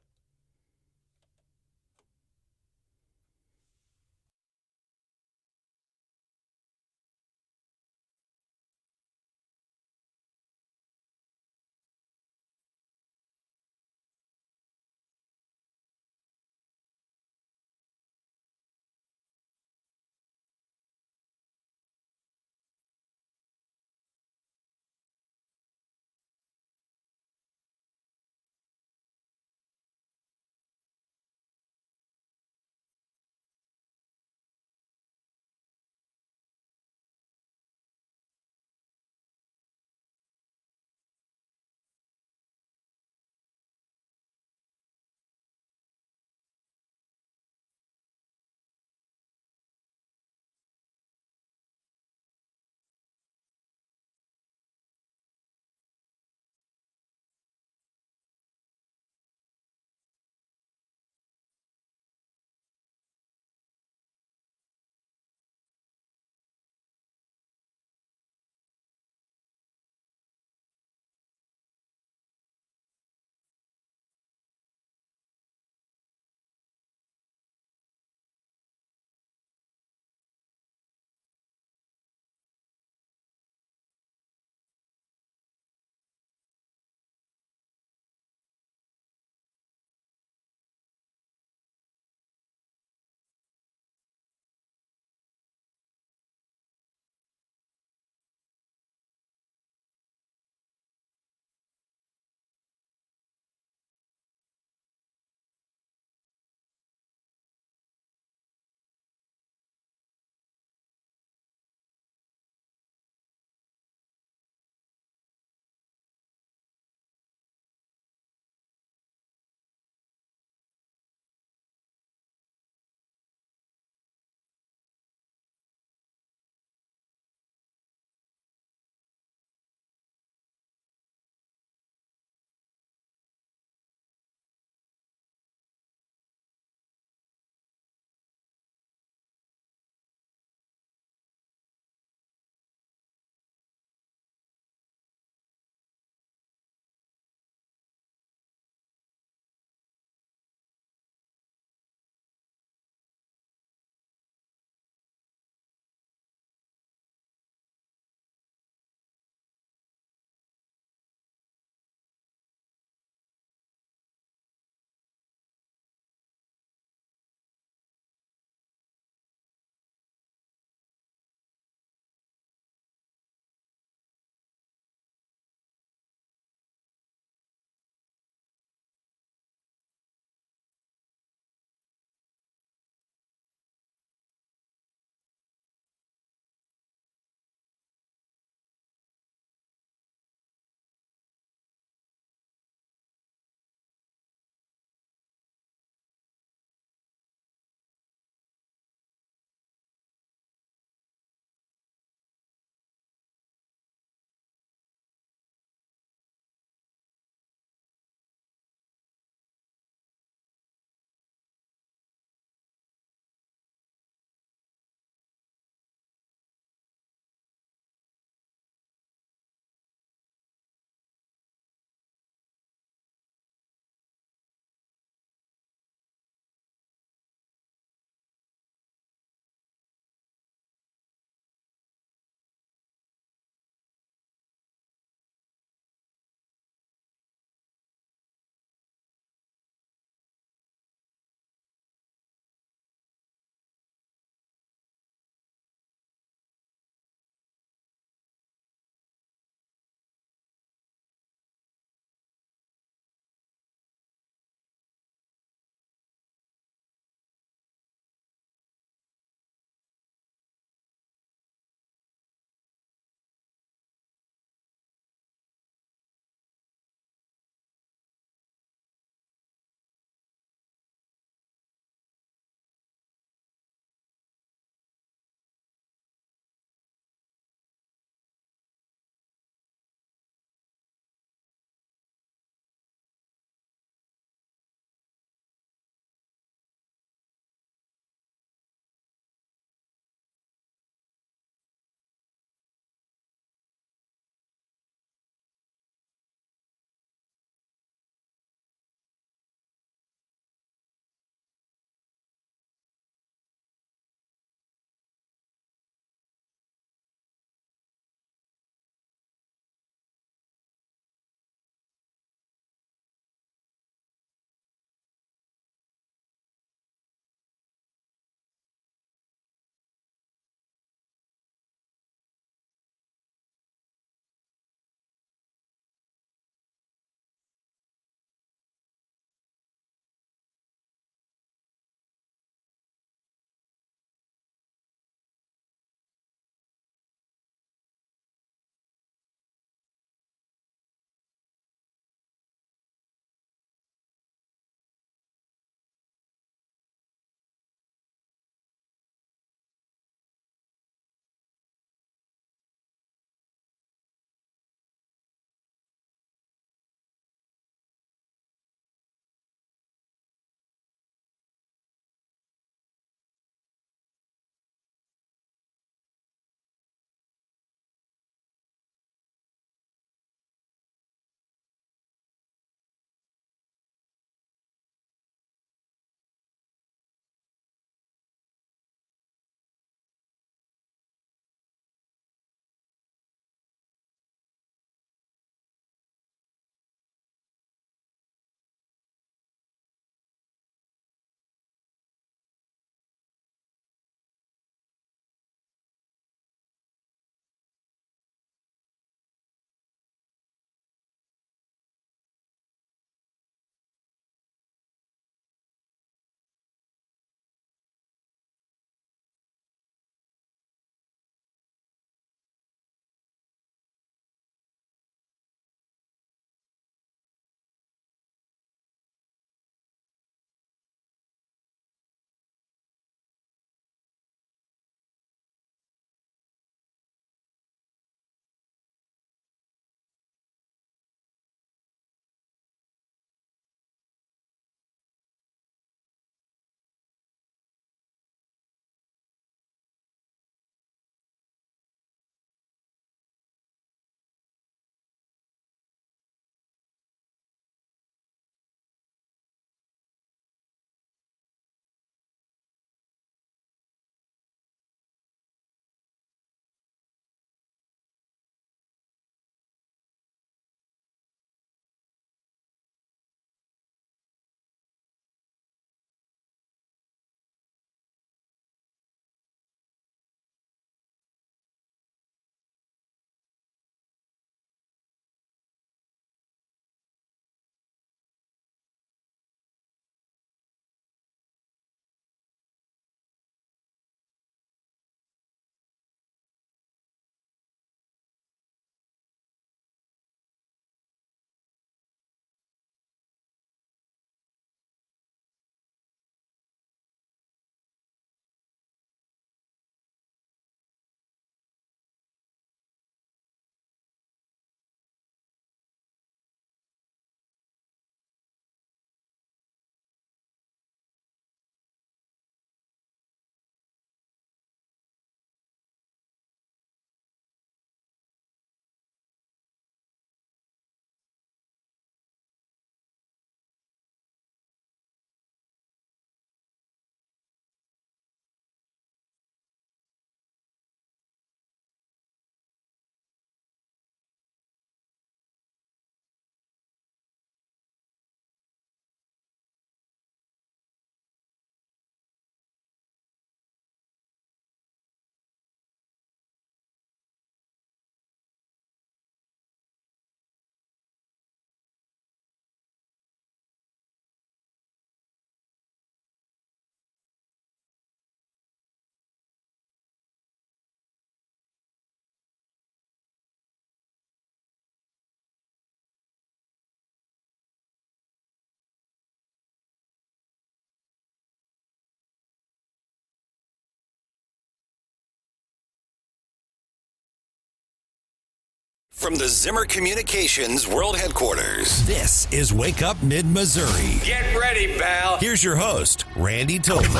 From the Zimmer Communications World Headquarters, this is Wake Up Mid-Missouri. Get ready, pal. Here's your host, Randy Tobler.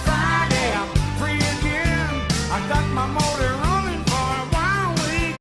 Friday, I'm free again. I got my motor running for a while week.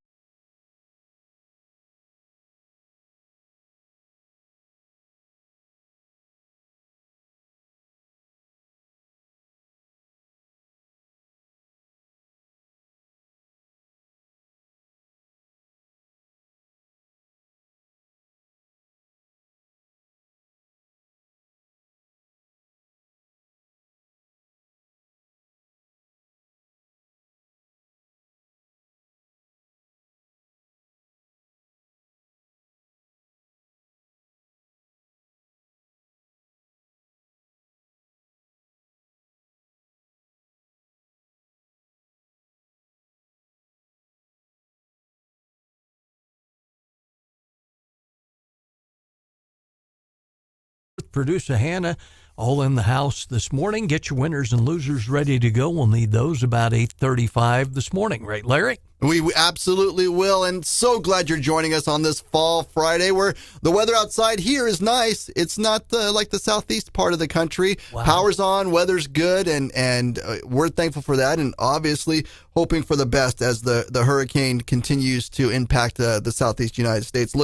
Producer Hannah, all in the house this morning. Get your winners and losers ready to go. We'll need those about 8:35 this morning, right, Larry? We absolutely will, and so glad you're joining us on this fall Friday where the weather outside here is nice. It's not like the southeast part of the country. Wow. Power's on, weather's good, and we're thankful for that, and obviously hoping for the best as the hurricane continues to impact the southeast United States.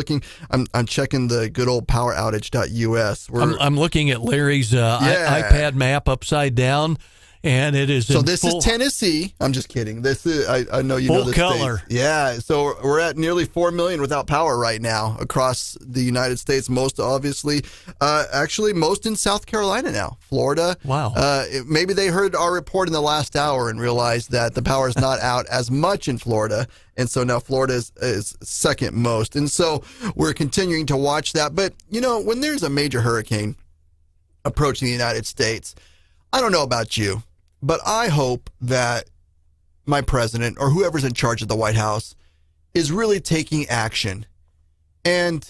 I'm checking the good old poweroutage.us. I'm looking at Larry's iPad map upside down. And it is so. This is Tennessee. I'm just kidding. This is I know you know this color. State. Yeah. So we're at nearly 4 million without power right now across the United States. Most obviously, actually, most in South Carolina now. Florida. Wow. Maybe they heard our report in the last hour and realized that the power is not out as much in Florida, and so now Florida is second most. And so we're continuing to watch that. But you know, when there's a major hurricane approaching the United States, I don't know about you, but I hope that my president or whoever's in charge of the White House is really taking action. And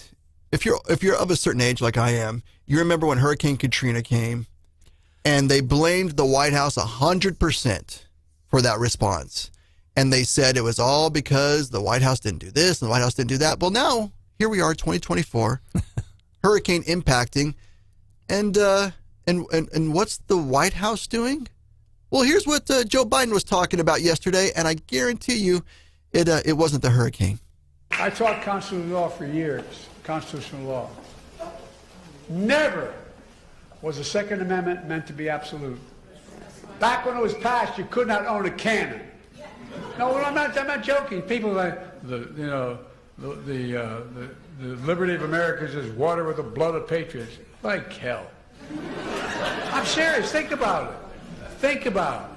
if you're of a certain age like I am, you remember when Hurricane Katrina came and they blamed the White House 100% for that response. And they said it was all because the White House didn't do this and the White House didn't do that. Well, now here we are, 2024, hurricane impacting, and what's the White House doing? Well, here's what Joe Biden was talking about yesterday, and I guarantee you it wasn't the hurricane. I taught constitutional law for years, constitutional law. Never was the Second Amendment meant to be absolute. Back when it was passed, you could not own a cannon. No, I'm not joking. People like the liberty of America is just water with the blood of patriots. Like hell. I'm serious. Think about it. Think about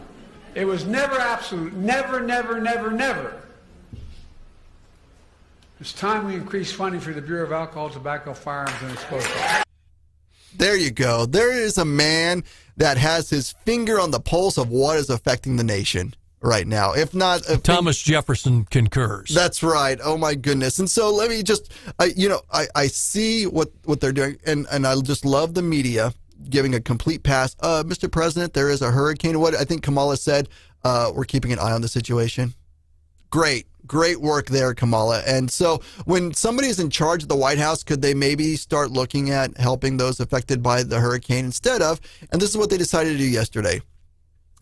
it. It was never absolute. Never, never, never, never. It's time we increase funding for the Bureau of Alcohol, Tobacco, Firearms, and Explosives. There you go. There is a man that has his finger on the pulse of what is affecting the nation right now. If not, Thomas Jefferson concurs. That's right. Oh my goodness. And so let me just, I see what they're doing, and I just love the media giving a complete pass. Mr. President, there is a hurricane. What I think Kamala said, we're keeping an eye on the situation. Great work there, Kamala. And so when somebody is in charge of the White House, could they maybe start looking at helping those affected by the hurricane instead of, and this is what they decided to do yesterday.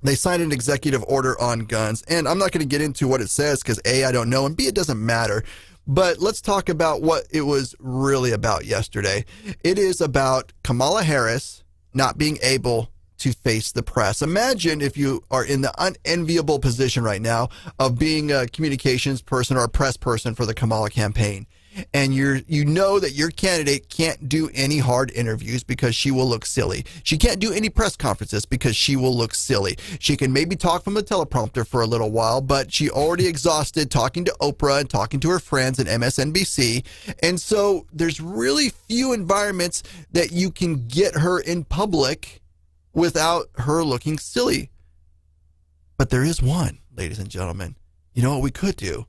They signed an executive order on guns. And I'm not going to get into what it says because A, I don't know, and B, it doesn't matter. But let's talk about what it was really about yesterday. It is about Kamala Harris not being able to face the press. Imagine if you are in the unenviable position right now of being a communications person or a press person for the Kamala campaign. And you know that your candidate can't do any hard interviews because she will look silly. She can't do any press conferences because she will look silly. She can maybe talk from the teleprompter for a little while, but she already exhausted talking to Oprah and talking to her friends at MSNBC. And so there's really few environments that you can get her in public without her looking silly. But there is one, ladies and gentlemen. You know what we could do?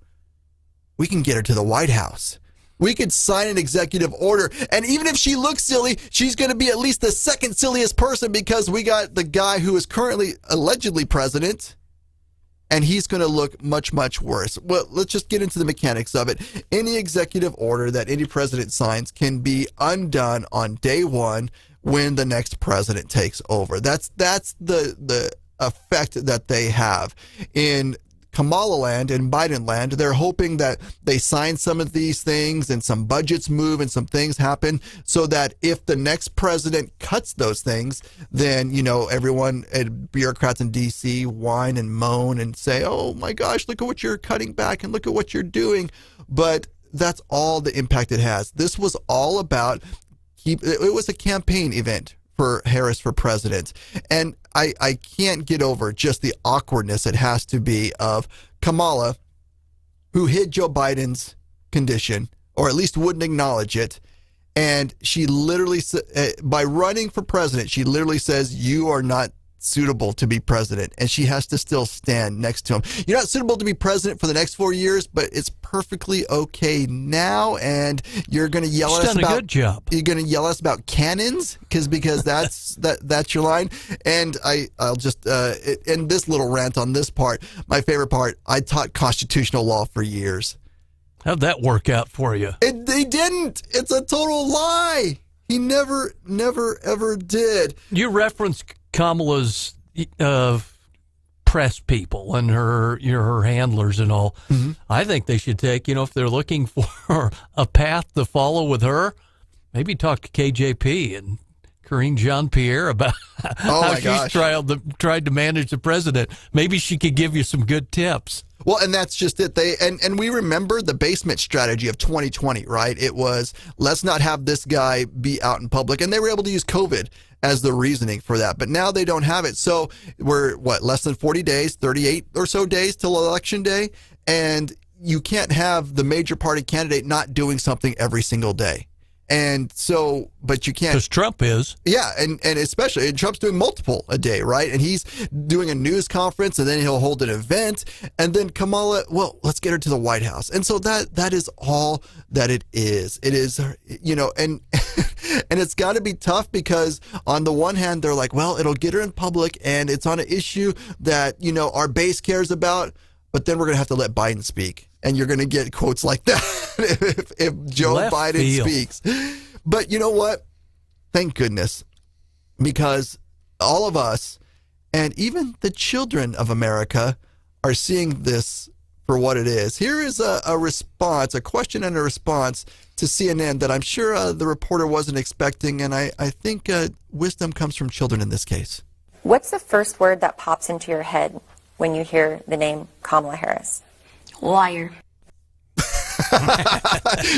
We can get her to the White House. We could sign an executive order. And even if she looks silly, she's going to be at least the second silliest person because we got the guy who is currently allegedly president and he's going to look much, much worse. Well, let's just get into the mechanics of it. Any executive order that any president signs can be undone on day one when the next president takes over. That's the effect that they have. In Kamala land and Biden land, they're hoping that they sign some of these things and some budgets move and some things happen so that if the next president cuts those things, then, everyone, bureaucrats in D.C. whine and moan and say, oh my gosh, look at what you're cutting back and look at what you're doing. But that's all the impact it has. This was all about, it was a campaign event for Harris for president. And I can't get over just the awkwardness it has to be of Kamala, who hid Joe Biden's condition, or at least wouldn't acknowledge it. And she literally, by running for president, she literally says, you are not suitable to be president. And she has to still stand next to him. You're not suitable to be president for the next 4 years, but it's perfectly okay now. And you're going to yell at us about, a good job. You're going to yell at us about cannons because that's your line. And I'll just end this little rant on this part. My favorite part, I taught constitutional law for years. How'd that work out for you? They didn't. It's a total lie. He never, ever did. You referenced Kamala's press people and her handlers and all. Mm-hmm. I think they should take, if they're looking for a path to follow with her, maybe talk to KJP and Karine Jean-Pierre about how she's tried to manage the president. Maybe she could give you some good tips. Well, and that's just it. And we remember the basement strategy of 2020, right? It was, let's not have this guy be out in public. And they were able to use COVID as the reasoning for that. But now they don't have it. So we're, less than 40 days, 38 or so days till Election Day. And you can't have the major party candidate not doing something every single day. And so, but you can't. Because Trump is. Yeah, and especially, and Trump's doing multiple a day, right? And he's doing a news conference, and then he'll hold an event, and then Kamala, well, let's get her to the White House. And so that is all that it is. It is, and and it's got to be tough because on the one hand, they're like, well, it'll get her in public, and it's on an issue that, our base cares about, but then we're going to have to let Biden speak. And you're going to get quotes like that if Joe Biden speaks. But you know what? Thank goodness. Because all of us, and even the children of America, are seeing this for what it is. Here is a response, a question and a response to CNN that I'm sure the reporter wasn't expecting. And I think wisdom comes from children in this case. What's the first word that pops into your head when you hear the name Kamala Harris? Liar.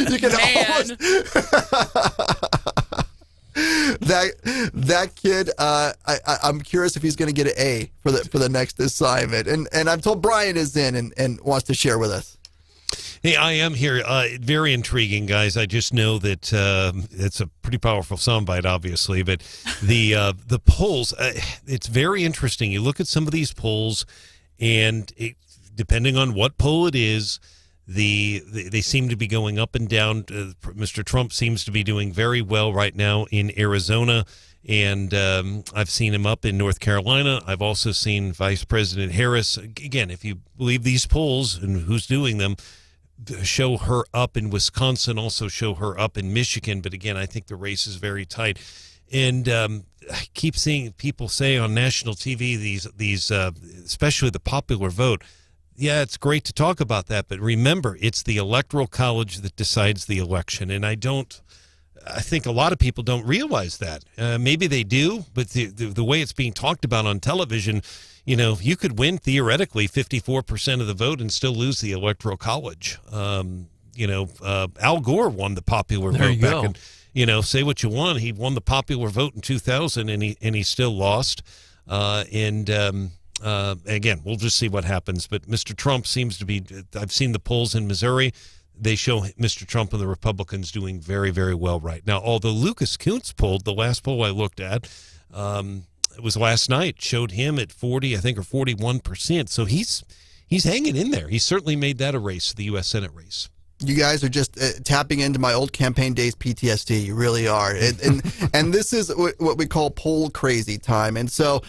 You can almost that kid. I'm curious if he's going to get an A for the next assignment. And I'm told Brian is in and wants to share with us. Hey, I am here. Very intriguing, guys. I just know that it's a pretty powerful soundbite, obviously. But the polls, it's very interesting. You look at some of these polls, and depending on what poll it is, they seem to be going up and down. Mr. Trump seems to be doing very well right now in Arizona, and I've seen him up in North Carolina. I've also seen Vice President Harris. Again, if you believe these polls and who's doing them, show her up in Wisconsin, also show her up in Michigan. But again, I think the race is very tight. And I keep seeing people say on national TV, these especially the popular vote, yeah, it's great to talk about that, but remember, it's the Electoral College that decides the election, and I think a lot of people don't realize that. Maybe they do, but the way it's being talked about on television, you could win theoretically 54% of the vote and still lose the Electoral College. Al Gore won the popular vote back in, say what you want, he won the popular vote in 2000, and he still lost. Again, we'll just see what happens. But Mr. Trump seems to be, I've seen the polls in Missouri. They show Mr. Trump and the Republicans doing very, very well right now. Although Lucas Kuntz polled, the last poll I looked at, it was last night, showed him at 40, I think, or 41%. So he's hanging in there. He certainly made that a race, the U.S. Senate race. You guys are just tapping into my old campaign days PTSD. You really are, and this is what we call poll crazy time. And so,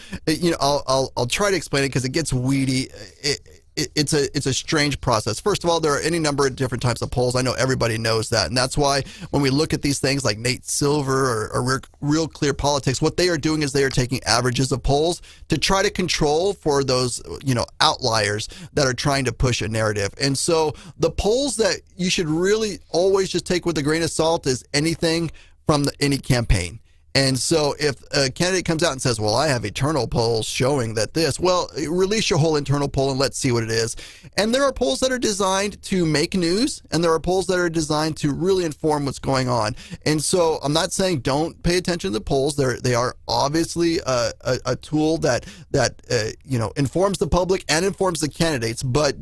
I'll try to explain it because it gets weedy. It's a strange process. First of all, there are any number of different types of polls. I know everybody knows that, and that's why when we look at these things like Nate Silver or Real Clear Politics, what they are doing is they are taking averages of polls to try to control for those outliers that are trying to push a narrative. And so the polls that you should really always just take with a grain of salt is anything from any campaign. And so if a candidate comes out and says, well, I have internal polls showing that this, well, release your whole internal poll and let's see what it is. And there are polls that are designed to make news, and there are polls that are designed to really inform what's going on. And so I'm not saying don't pay attention to the polls. They are obviously a tool that informs the public and informs the candidates, but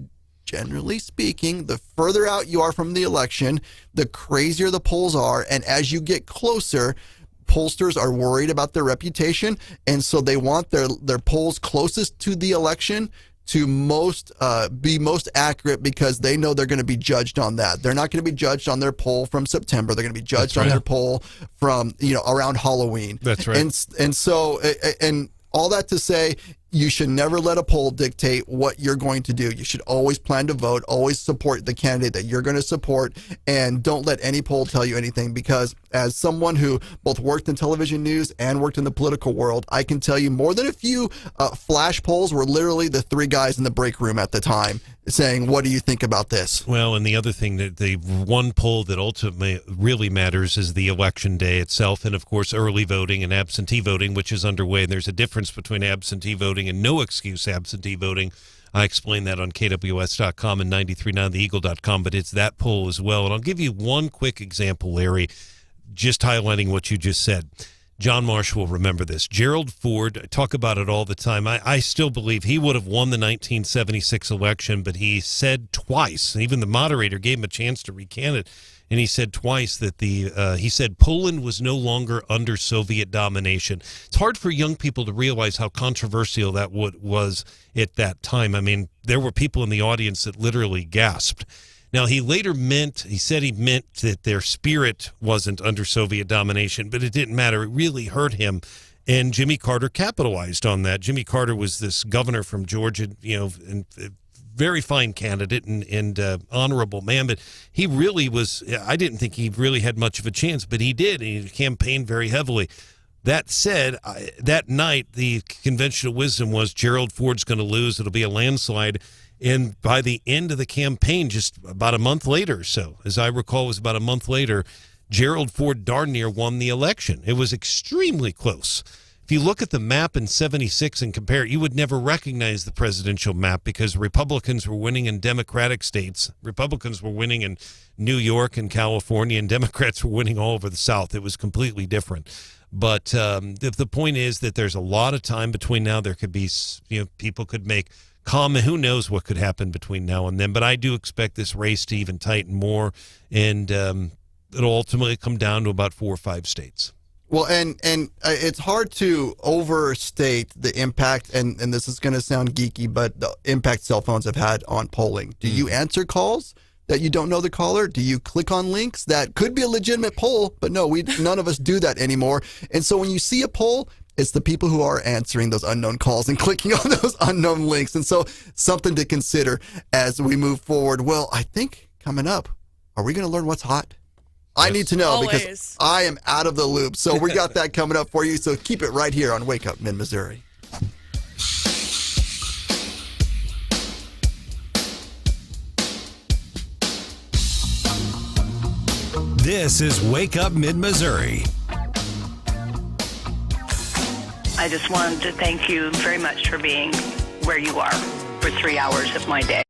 generally speaking, the further out you are from the election, the crazier the polls are. And as you get closer, pollsters are worried about their reputation, and so they want their polls closest to the election to be most accurate, because they know they're going to be judged on that. They're not going to be judged on their poll from September. They're going to be judged on their poll from around Halloween. That's right. And so all that to say, you should never let a poll dictate what you're going to do. You should always plan to vote, always support the candidate that you're going to support, and don't let any poll tell you anything, because as someone who both worked in television news and worked in the political world, I can tell you more than a few flash polls were literally the three guys in the break room at the time saying, what do you think about this? Well, and the other thing, that the one poll that ultimately really matters is the election day itself, and of course early voting and absentee voting, which is underway. And there's a difference between absentee voting and no excuse absentee voting. I explained that on KWS.com and 939theeagle.com, but it's that poll as well. And I'll give you one quick example, Larry, just highlighting what you just said. John Marsh will remember this. Gerald Ford, I talk about it all the time. I still believe he would have won the 1976 election, but he said twice, and even the moderator gave him a chance to recant it, and he said twice that he said Poland was no longer under Soviet domination. It's hard for young people to realize how controversial that was at that time. I mean, there were people in the audience that literally gasped. Now, he said he meant that their spirit wasn't under Soviet domination, but it didn't matter. It really hurt him. And Jimmy Carter capitalized on that. Jimmy Carter was this governor from Georgia, and very fine candidate and honorable man, but he really was, I didn't think he really had much of a chance, but he did. He campaigned very heavily. That said, that night, the conventional wisdom was Gerald Ford's going to lose. It'll be a landslide. And by the end of the campaign, just about a month later or so, as I recall, it was about a month later, Gerald Ford darn near won the election. It was extremely close. If you look at the map in 76 and compare it, you would never recognize the presidential map, because Republicans were winning in Democratic states. Republicans were winning in New York and California, and Democrats were winning all over the South. It was completely different. But the point is that there's a lot of time between now. There could be, people could make comment. Who knows what could happen between now and then? But I do expect this race to even tighten more, and it'll ultimately come down to about 4 or 5 states. Well, and it's hard to overstate the impact, and this is going to sound geeky, but the impact cell phones have had on polling. Do you answer calls that you don't know the caller? Do you click on links that could be a legitimate poll? But no, none of us do that anymore. And so when you see a poll, it's the people who are answering those unknown calls and clicking on those unknown links. And so something to consider as we move forward. Well, I think coming up, are we going to learn what's hot? I need to know, because I am out of the loop. So we got that coming up for you. So keep it right here on Wake Up Mid-Missouri. This is Wake Up Mid-Missouri. I just wanted to thank you very much for being where you are for 3 hours of my day.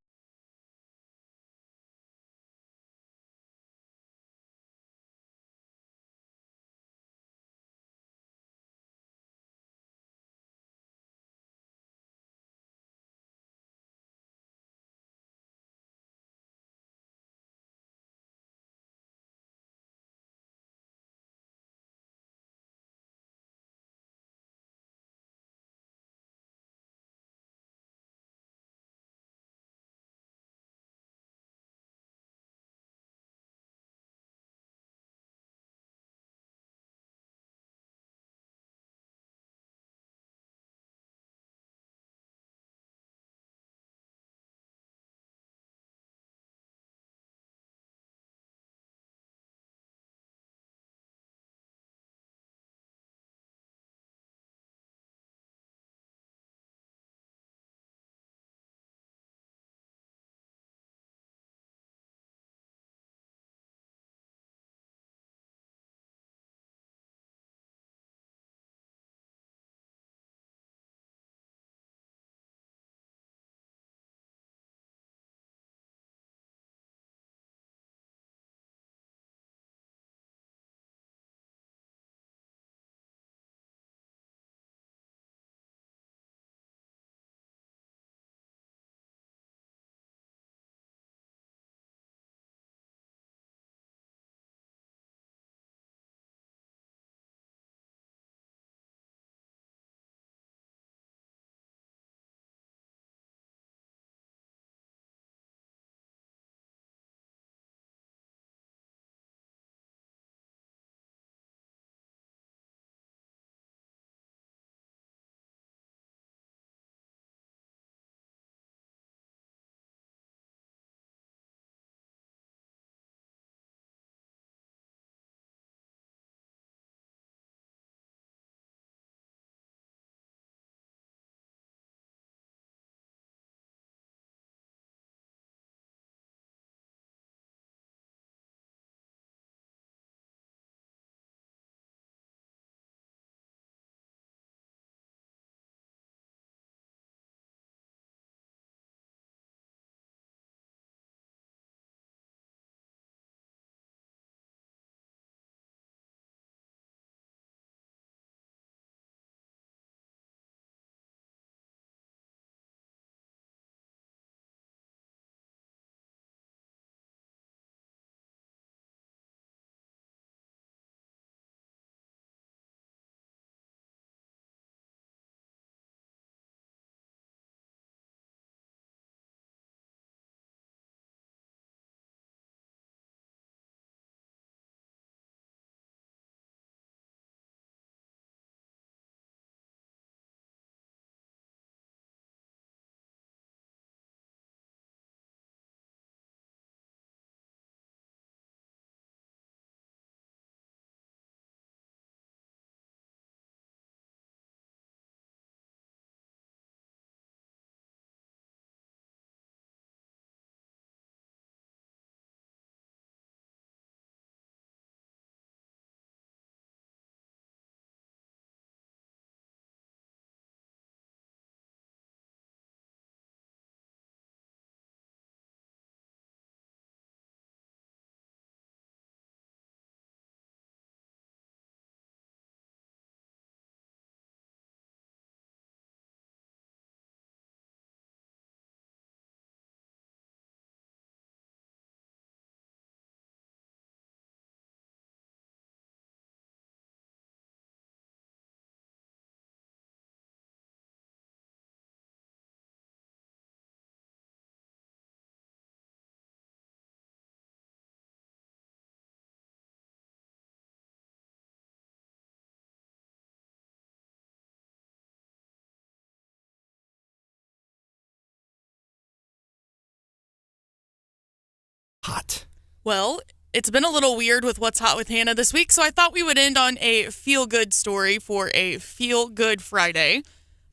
Hot. Well, it's been a little weird with What's Hot with Hannah this week, so I thought we would end on a feel-good story for a Feel-Good Friday,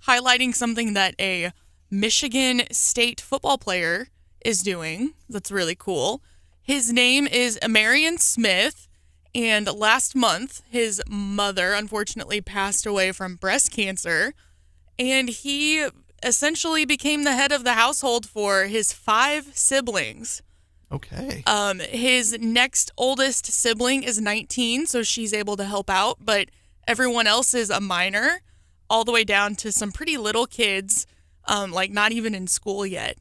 highlighting something that a Michigan State football player is doing that's really cool. His name is Amarian Smith, and last month, his mother unfortunately passed away from breast cancer, and he essentially became the head of the household for his 5 siblings. Okay. His next oldest sibling is 19, so she's able to help out, but everyone else is a minor, all the way down to some pretty little kids, like not even in school yet.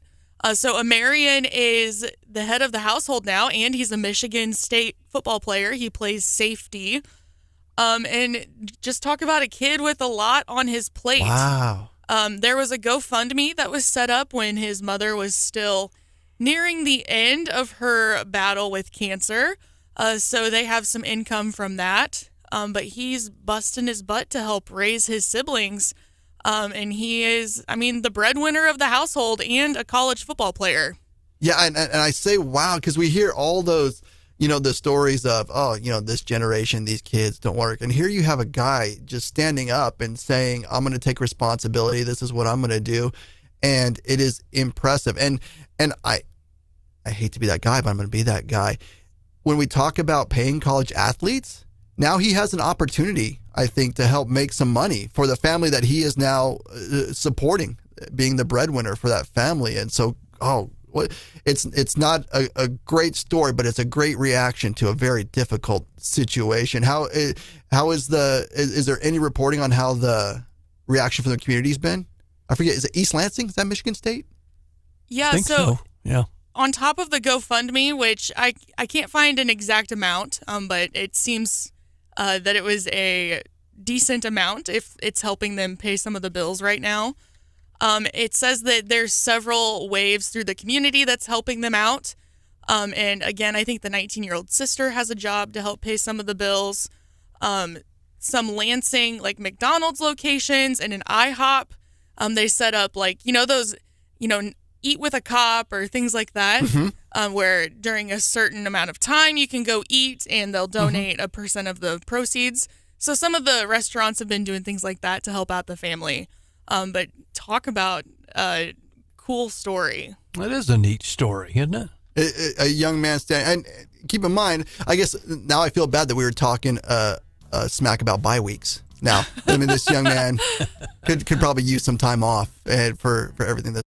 So Amarian is the head of the household now, and he's a Michigan State football player. He plays safety. And just talk about a kid with a lot on his plate. Wow. There was a GoFundMe that was set up when his mother was still nearing the end of her battle with cancer. So they have some income from that. But he's busting his butt to help raise his siblings. And he is, the breadwinner of the household and a college football player. Yeah, and I say wow because we hear all those, the stories of, this generation, these kids don't work. And here you have a guy just standing up and saying, I'm going to take responsibility. This is what I'm going to do. And it is impressive. And I hate to be that guy, but I'm going to be that guy. When we talk about paying college athletes, now he has an opportunity, I think, to help make some money for the family that he is now supporting, being the breadwinner for that family. And so, it's not a great story, but it's a great reaction to a very difficult situation. How is there any reporting on how the reaction from the community's been? I forget, is it East Lansing? Is that Michigan State? Yeah, I think so. Yeah. On top of the GoFundMe, which I can't find an exact amount, but it seems that it was a decent amount if it's helping them pay some of the bills right now. It says that there's several waves through the community that's helping them out. And again, I think the 19-year-old sister has a job to help pay some of the bills. Some Lansing, like McDonald's locations and an IHOP, they set up those, eat with a cop or things like that, where during a certain amount of time you can go eat and they'll donate a % of the proceeds. So some of the restaurants have been doing things like that to help out the family. But talk about a cool story. That is a neat story, isn't it? A young man standing. And keep in mind, I guess now I feel bad that we were talking smack about bye weeks. Now, this young man could probably use some time off for everything that.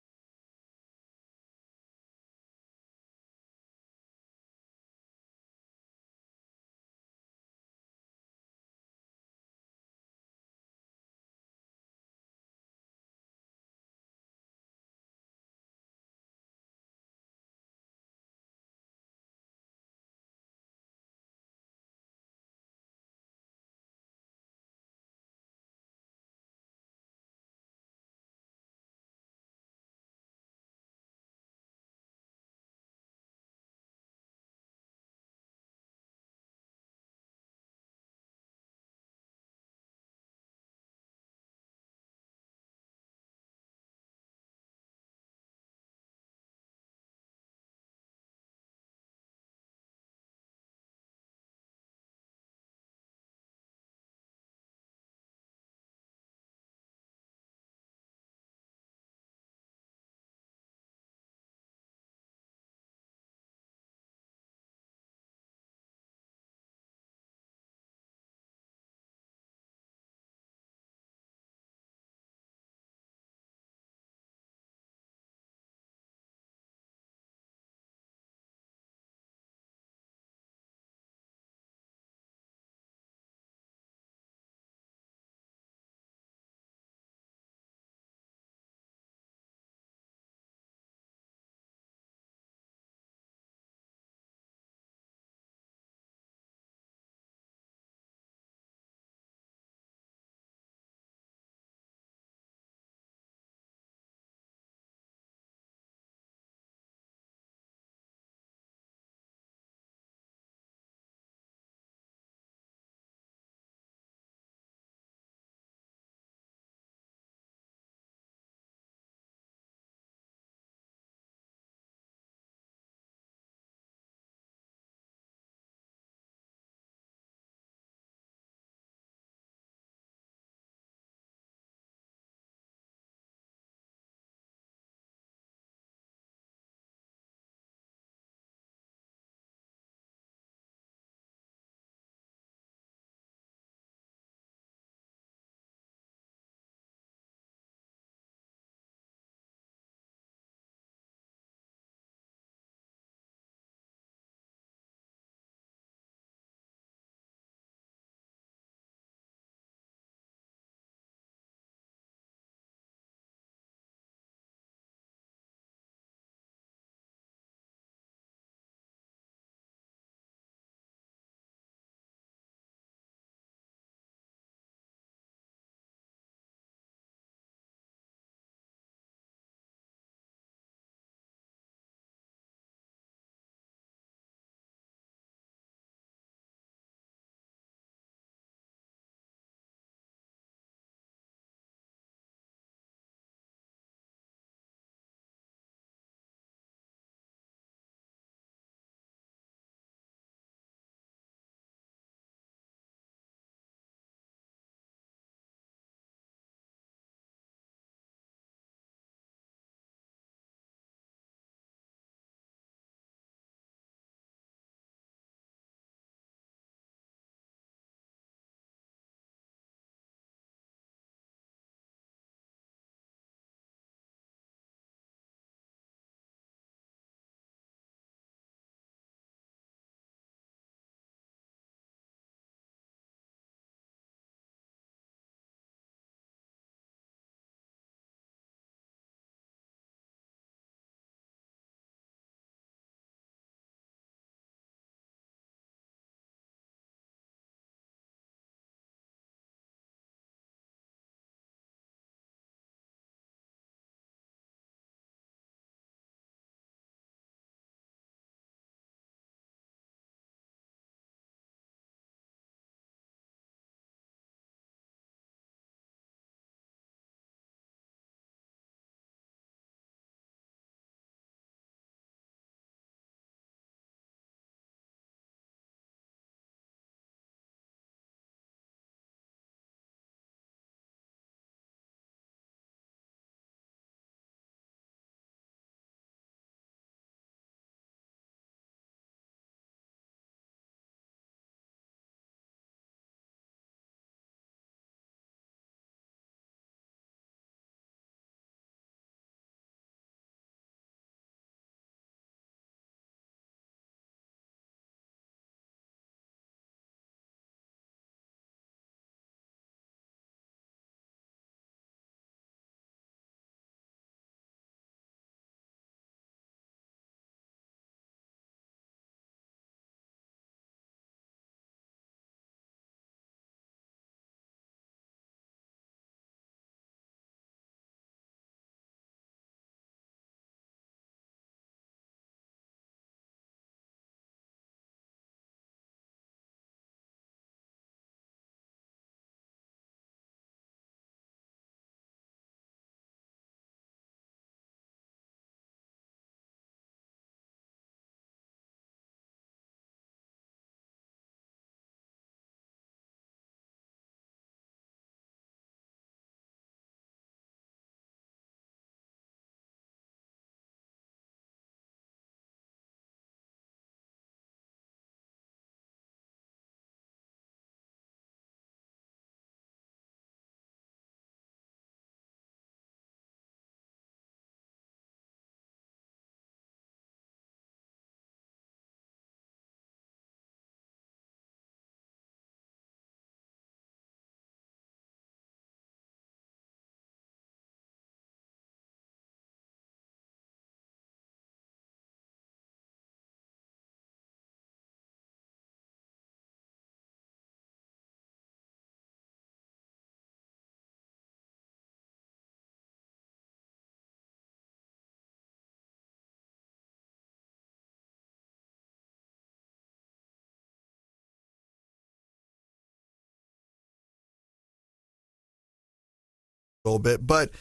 little bit, but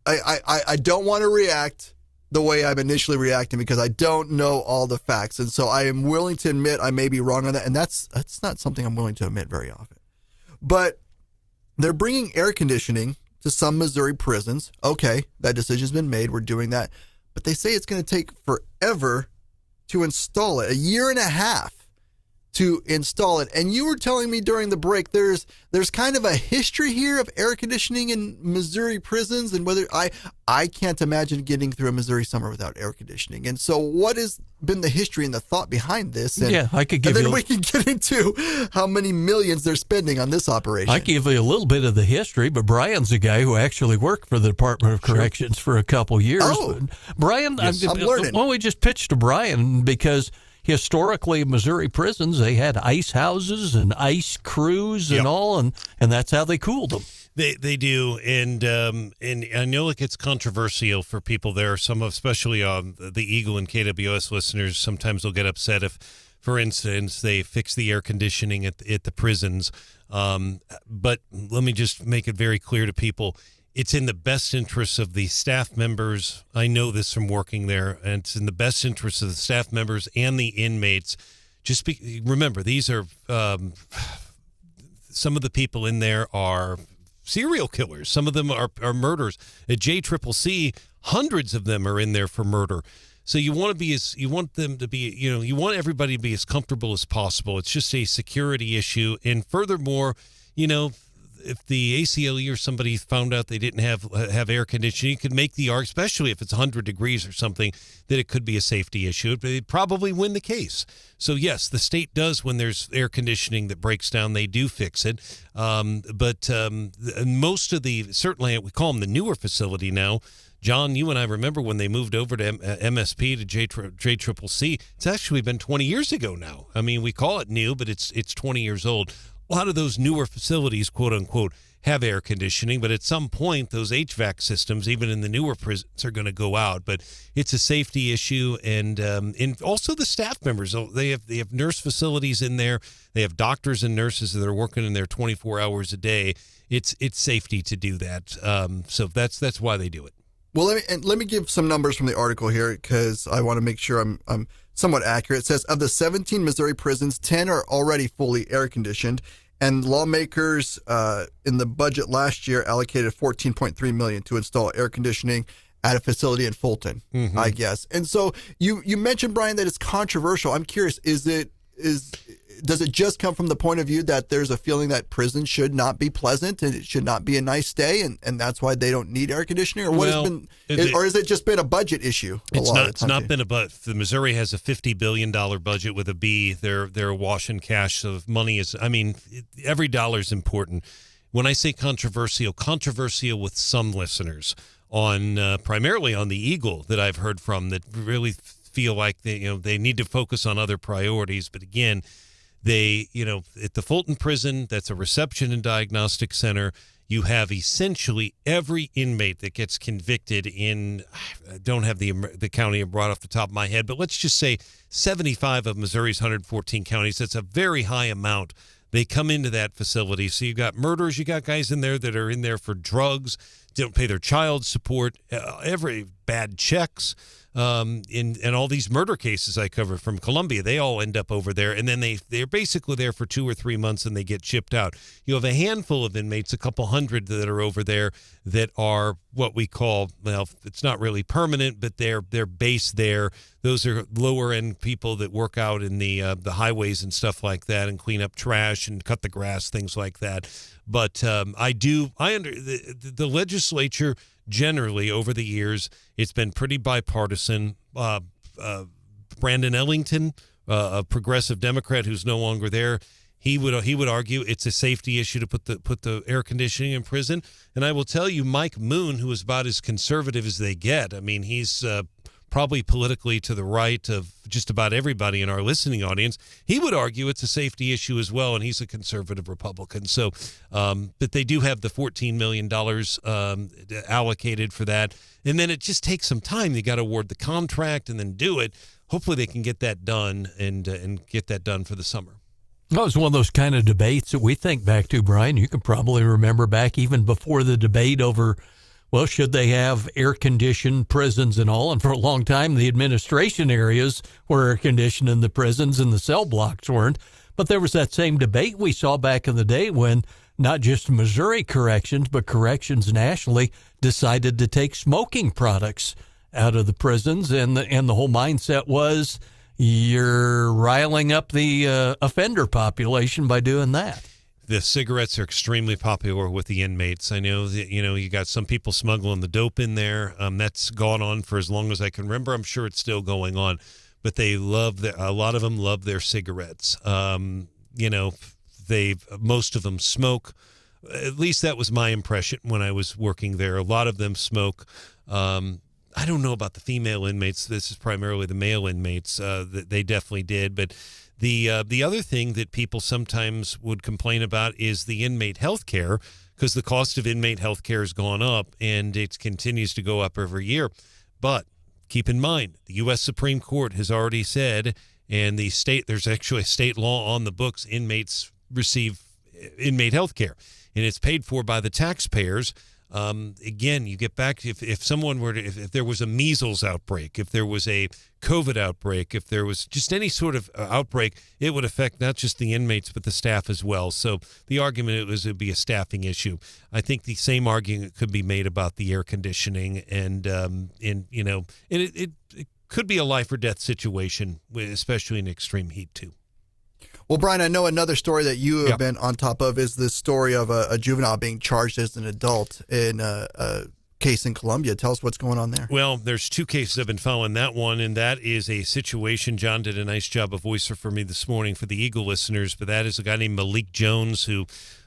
I don't want to react the way I'm initially reacting because I don't know all the facts. And so I am willing to admit I may be wrong on that. And that's not something I'm willing to admit very often. But they're bringing air conditioning to some Missouri prisons. Okay, that decision's been made. We're doing that. But they say it's going to take forever to install it, 1.5 years to install it. And you were telling me during the break there's kind of a history here of air conditioning in Missouri prisons, and whether I can't imagine getting through a Missouri summer without air conditioning. And so what has been the history and the thought behind this? And, yeah, I could give and then you we can get into how many millions they're spending on this operation. I give you a little bit of the history, but Brian's a guy who actually worked for the Department of Corrections for a couple years. Oh, Brian, yes, I'm learning. Why don't we just pitch to Brian, because historically, Missouri prisons, they had ice houses and ice crews and all, and that's how they cooled them. They do, and I know it gets controversial for people there. Some, especially the Eagle and KWS listeners, sometimes will get upset if, for instance, they fix the air conditioning at the prisons. But let me just make it very clear to people. It's in the best interest of the staff members. I know this from working there, and it's in the best interest of the staff members and the inmates. Remember, these are some of the people in there are serial killers. Some of them are murderers. At JCCC, hundreds of them are in there for murder. So you want everybody to be as comfortable as possible. It's just a security issue, and furthermore, if the ACLU or somebody found out they didn't have air conditioning, you could make the argument, especially if it's 100 degrees or something, that it could be a safety issue. But they'd probably win the case. So yes, the state does, when there's air conditioning that breaks down, they do fix it. But most of certainly we call them the newer facility now. John, you and I remember when they moved over to MSP to JCCC. It's actually been 20 years ago now. I mean, we call it new, but it's 20 years old. A lot of those newer facilities, quote unquote, have air conditioning, but at some point those HVAC systems, even in the newer prisons, are going to go out. But it's a safety issue, and also the staff members. They have nurse facilities in there. They have doctors and nurses that are working in there 24 hours a day. It's safety to do that. So that's why they do it. Well, let me give some numbers from the article here, because I want to make sure I'm somewhat accurate. It says of the 17 Missouri prisons, 10 are already fully air conditioned, and lawmakers in the budget last year allocated $14.3 million to install air conditioning at a facility in Fulton, I guess. And so you mentioned, Brian, that it's controversial. I'm curious, does it just come from the point of view that there's a feeling that prison should not be pleasant and it should not be a nice stay, and that's why they don't need air conditioning? Or or has it just been a budget issue? It's not been a budget. The Missouri has a $50 billion budget with a B. They're awash in cash, so money is. I mean, every dollar is important. When I say controversial with some listeners on primarily on the Eagle that I've heard from, that really feel like they need to focus on other priorities. But again, at the Fulton prison, that's a reception and diagnostic center. You have essentially every inmate that gets convicted in, I don't have the county brought off the top of my head, but let's just say 75 of Missouri's 114 counties. That's a very high amount. They come into that facility. So you got murderers, you got guys in there that are in there for drugs, don't pay their child support, every bad checks. And all these murder cases I covered from Columbia, they all end up over there, and then they're basically there for 2 or 3 months and they get shipped out. You have a handful of inmates, a couple hundred that are over there that are what we call, well, it's not really permanent, but they're based there. Those are lower end people that work out in the highways and stuff like that, and clean up trash and cut the grass, things like that. But the legislature generally over the years, it's been pretty bipartisan. Brandon Ellington, a progressive Democrat who's no longer there, he would argue it's a safety issue to put the air conditioning in prison. And I will tell you, Mike Moon, who is about as conservative as they get, I mean, he's probably politically to the right of just about everybody in our listening audience, he would argue it's a safety issue as well, and he's a conservative Republican. So, but they do have the $14 million allocated for that. And then it just takes some time. You got to award the contract and then do it. Hopefully they can get that done and get that done for the summer. That was one of those kind of debates that we think back to, Brian. You can probably remember back even before the debate over, well, should they have air-conditioned prisons and all? And for a long time, the administration areas were air-conditioned and the prisons and the cell blocks weren't. But there was that same debate we saw back in the day when not just Missouri corrections, but corrections nationally decided to take smoking products out of the prisons. And the whole mindset was you're riling up the offender population by doing that. The cigarettes are extremely popular with the inmates. I know that, you got some people smuggling the dope in there. That's gone on for as long as I can remember. I'm sure it's still going on, but a lot of them love their cigarettes. Most of them smoke. At least that was my impression when I was working there. A lot of them smoke. I don't know about the female inmates. This is primarily the male inmates. They definitely did. But the other thing that people sometimes would complain about is the inmate health care, because the cost of inmate health care has gone up, and it continues to go up every year. But keep in mind, the U.S. Supreme Court has already said, and there's actually a state law on the books, inmates receive inmate health care, and it's paid for by the taxpayers. Again, you get back, if there was a measles outbreak, if there was a COVID outbreak, if there was just any sort of outbreak, it would affect not just the inmates, but the staff as well. So the argument it would be a staffing issue. I think the same argument could be made about the air conditioning and it could be a life or death situation, especially in extreme heat too. Well, Brian, I know another story that you have been on top of is the story of a juvenile being charged as an adult in a case in Columbia. Tell us what's going on there. Well, there's two cases I've been following that one, and that is a situation. John did a nice job of voiceover for me this morning for the Eagle listeners, but that is a guy named Malik Jones who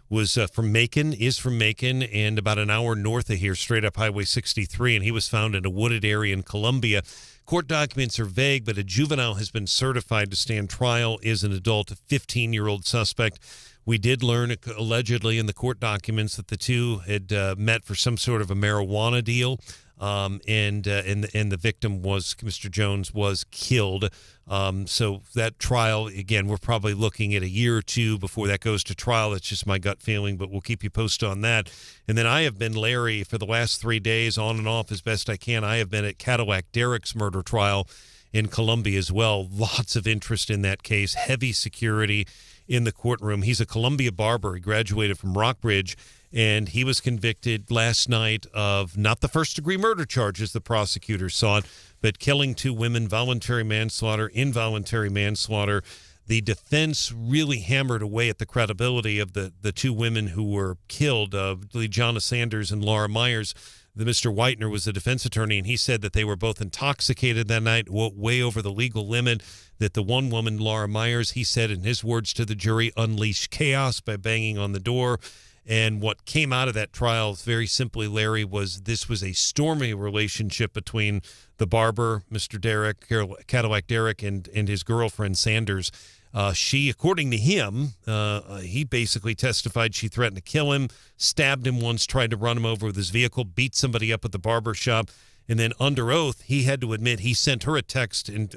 was from Macon, and about an hour north of here, straight up Highway 63, and he was found in a wooded area in Columbia. Court documents are vague, but a juvenile has been certified to stand trial as an adult, a 15-year-old suspect. We did learn, allegedly, in the court documents that the two had met for some sort of a marijuana deal, and the victim was, Mr. Jones, was killed. So that trial, again, we're probably looking at a year or two before that goes to trial. That's just my gut feeling, but we'll keep you posted on that. And then I have been, Larry, for the last 3 days, on and off as best I can. I have been at Cadillac Derrick's murder trial in Columbia as well. Lots of interest in that case, heavy security in the courtroom. He's a Columbia barber. He graduated from Rockbridge, and he was convicted last night of not the first-degree murder charges the prosecutors sought, but killing 2 women, voluntary manslaughter, involuntary manslaughter. The defense really hammered away at the credibility of the 2 women who were killed, Legiana Sanders and Laura Myers. Mr. Whitener was the defense attorney, and he said that they were both intoxicated that night, way over the legal limit, that the one woman, Laura Myers, he said in his words to the jury, unleashed chaos by banging on the door. And what came out of that trial, very simply, Larry, was this was a stormy relationship between the barber, Mr. Derrick, Cadillac Derrick, and his girlfriend, Sanders. She, according to him, he basically testified she threatened to kill him, stabbed him once, tried to run him over with his vehicle, beat somebody up at the barber shop, and then under oath, he had to admit he sent her a text and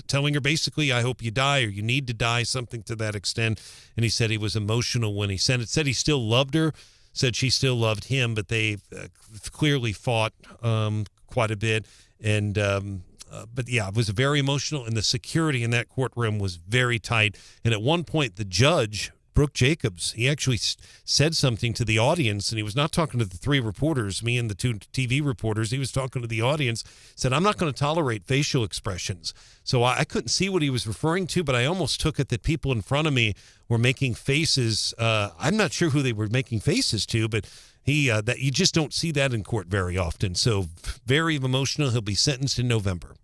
telling her basically, I hope you die or you need to die, something to that extent. And he said he was emotional when he sent it, said he still loved her, said she still loved him, but they clearly fought quite a bit. And but yeah, it was very emotional, and the security in that courtroom was very tight. And at one point, the judge, Brooke Jacobs, he actually said something to the audience, and he was not talking to the 3 reporters, me and the 2 TV reporters. He was talking to the audience, said, I'm not going to tolerate facial expressions. So I couldn't see what he was referring to, but I almost took it that people in front of me were making faces. I'm not sure who they were making faces to, but that you just don't see that in court very often. So very emotional. He'll be sentenced in November.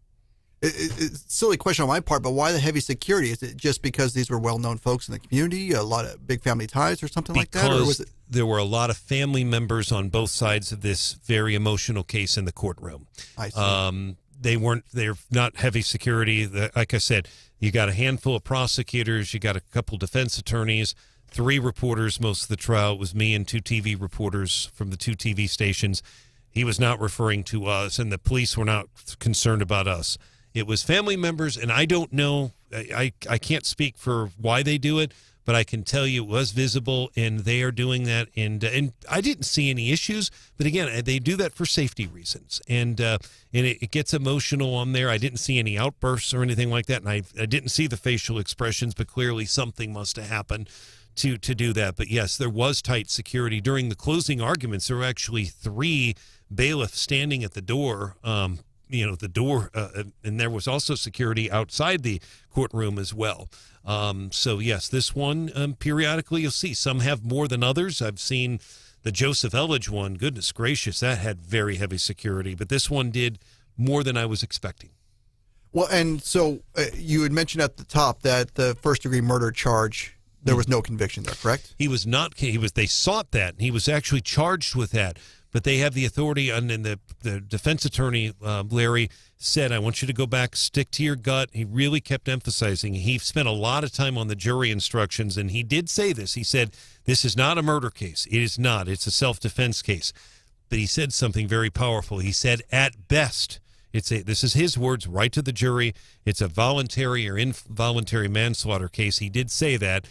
It's a silly question on my part, but why the heavy security? Is it just because these were well-known folks in the community, a lot of big family ties or something like that? Or was it? There were a lot of family members on both sides of this very emotional case in the courtroom. I see. They're not heavy security. Like I said, you got a handful of prosecutors, you got a couple defense attorneys, 3 reporters most of the trial. It was me and 2 TV reporters from the 2 TV stations. He was not referring to us, and the police were not concerned about us. It was family members, and I don't know. I can't speak for why they do it, but I can tell you it was visible, and they are doing that. And I didn't see any issues, but again, they do that for safety reasons, and it gets emotional on there. I didn't see any outbursts or anything like that, and I didn't see the facial expressions, but clearly something must have happened to do that. But yes, there was tight security during the closing arguments. There were actually 3 bailiffs standing at the door. The door, and there was also security outside the courtroom as well. So yes, this one, periodically you'll see some have more than others. I've seen the Joseph Elledge one, goodness gracious, that had very heavy security, but this one did more than I was expecting. Well, and so you had mentioned at the top that the first-degree murder charge, there was no conviction there, correct? He was not. They sought that, and he was actually charged with that. But they have the authority, and the defense attorney, Larry, said, I want you to go back, stick to your gut. He really kept emphasizing. He spent a lot of time on the jury instructions, and he did say this. He said, this is not a murder case. It is not. It's a self-defense case. But he said something very powerful. He said, at best, this is his words right to the jury, it's a voluntary or involuntary manslaughter case. He did say that.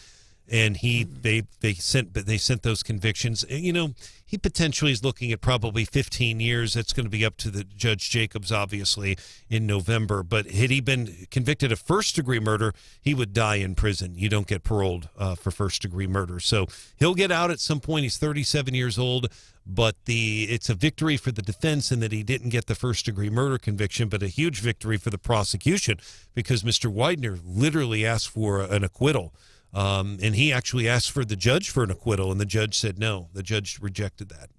And they sent those convictions. He potentially is looking at probably 15 years. That's going to be up to the Judge Jacobs, obviously, in November. But had he been convicted of first-degree murder, he would die in prison. You don't get paroled for first-degree murder. So he'll get out at some point. He's 37 years old. But it's a victory for the defense in that he didn't get the first-degree murder conviction, but a huge victory for the prosecution because Mr. Widener literally asked for an acquittal. And he actually asked for the judge for an acquittal, and the judge said no. The judge rejected that.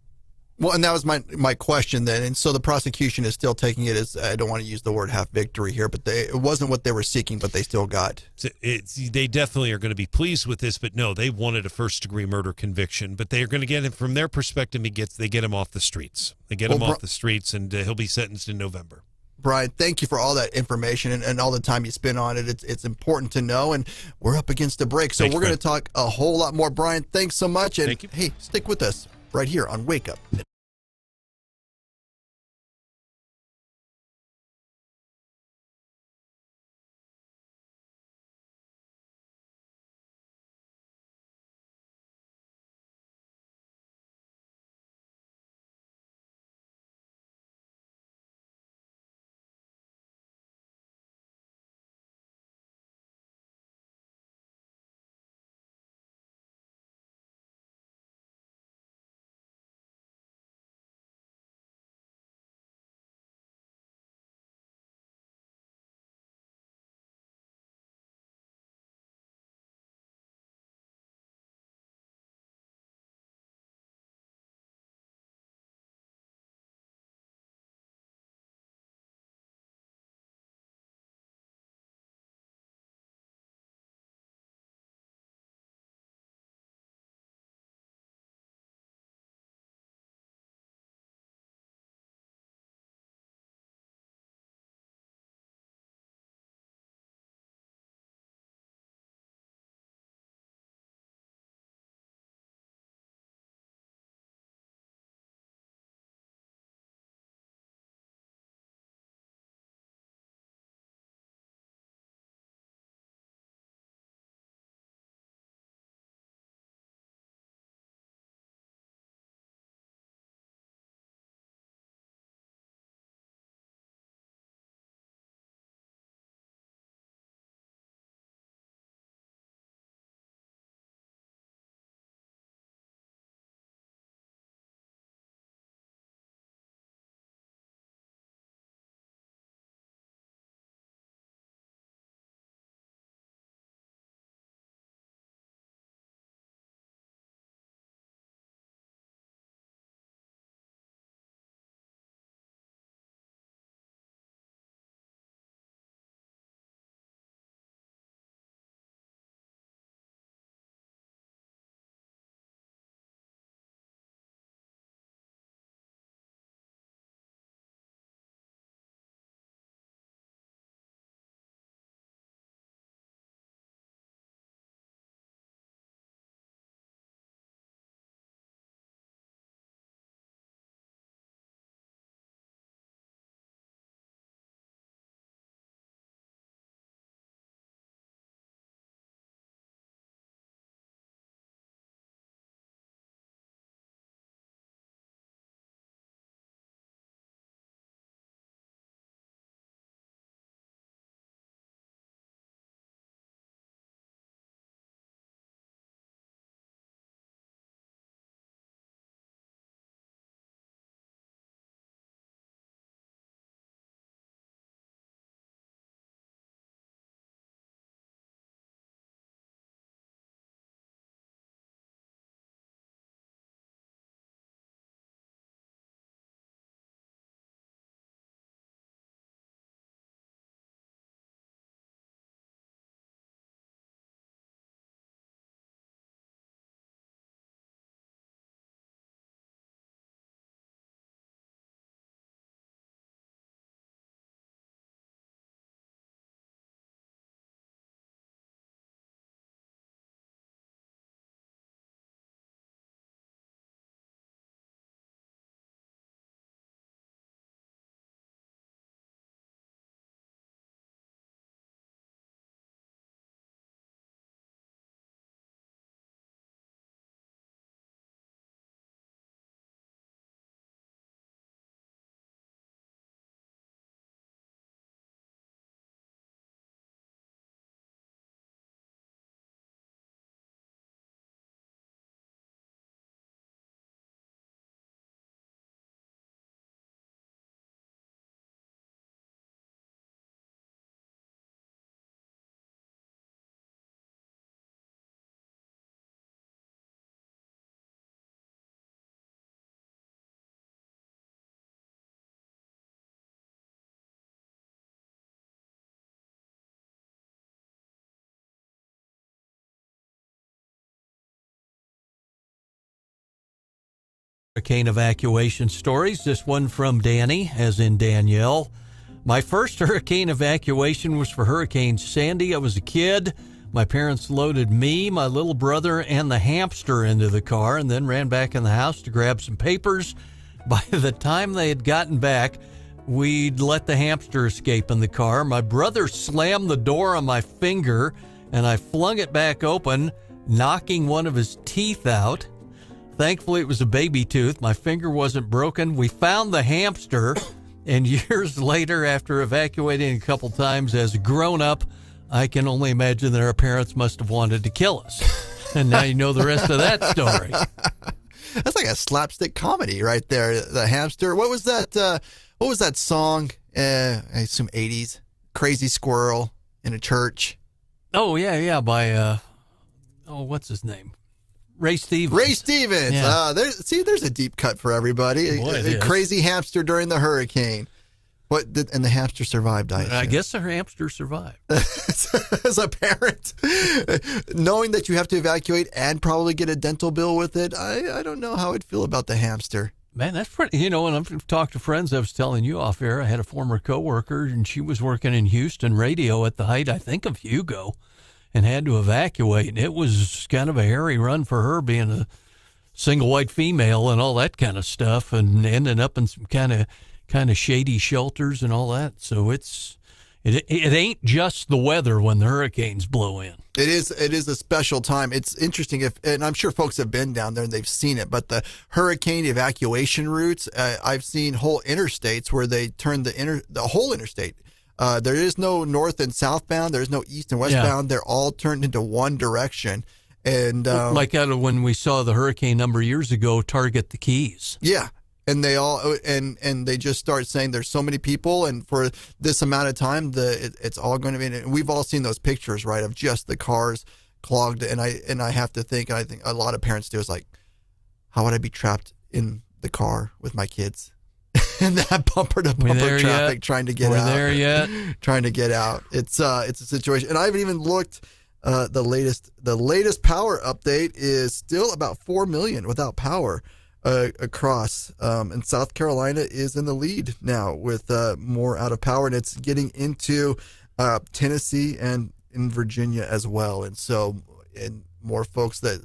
Well, and that was my question then. And so the prosecution is still taking it as, I don't want to use the word half victory here, but it wasn't what they were seeking, but they still got. They definitely are going to be pleased with this, but no, they wanted a first-degree murder conviction. But they are going to get him, from their perspective, they get him off the streets. They get him off the streets, and he'll be sentenced in November. Brian, thank you for all that information and all the time you spend on it. It's important to know, and we're up against a break, so we're going to talk a whole lot more. Brian, thanks so much, and hey, stick with us right here on Wake Up. Hurricane evacuation stories. This one from Danny, as in Danielle. My first hurricane evacuation was for Hurricane Sandy. I was a kid. My parents loaded me, my little brother, and the hamster into the car and then ran back in the house to grab some papers. By the time they had gotten back, we'd let the hamster escape in the car. My brother slammed the door on my finger, and I flung it back open, knocking one of his teeth out. Thankfully, it was a baby tooth. My finger wasn't broken. We found the hamster, and years later, after evacuating a couple times as a grown-up, I can only imagine that our parents must have wanted to kill us. And now you know the rest of that story. That's like a slapstick comedy right there. The hamster. What was that? What was that song? I assume 80s. Crazy Squirrel in a Church. Oh, yeah, by, what's his name? Ray Stevens. Ray Stevens. Yeah. There's a deep cut for everybody. Boy, a crazy hamster during the hurricane. And the hamster survived, I guess the hamster survived. As a parent, knowing that you have to evacuate and probably get a dental bill with it, I don't know how I'd feel about the hamster. Man, that's pretty, when I've talked to friends, I was telling you off air, I had a former coworker, and she was working in Houston radio at the height, I think, of Hugo, and had to evacuate. And it was kind of a hairy run for her, being a single white female and all that kind of stuff, and ending up in some kind of shady shelters and all that. So it ain't just the weather when the hurricanes blow in. It is a special time. It's interesting, and I'm sure folks have been down there and they've seen it, but the hurricane evacuation routes, I've seen whole interstates where they turn the whole interstate. There is no north and southbound. There's no east and westbound. Yeah. They're all turned into one direction. And like out of when we saw the hurricane number of years ago target the Keys. Yeah. And they all and they just start saying there's so many people, and for this amount of time, it's all going to be. And we've all seen those pictures, right, of just the cars clogged. And I have to think, and I think a lot of parents do, is like, how would I be trapped in the car with my kids and that bumper to bumper traffic trying to get out? There yet? Trying to get out. It's a situation, and I haven't even looked. The latest power update is still about 4 million without power. Across, and South Carolina is in the lead now with more out of power, and it's getting into Tennessee and in Virginia as well. And so, and more folks at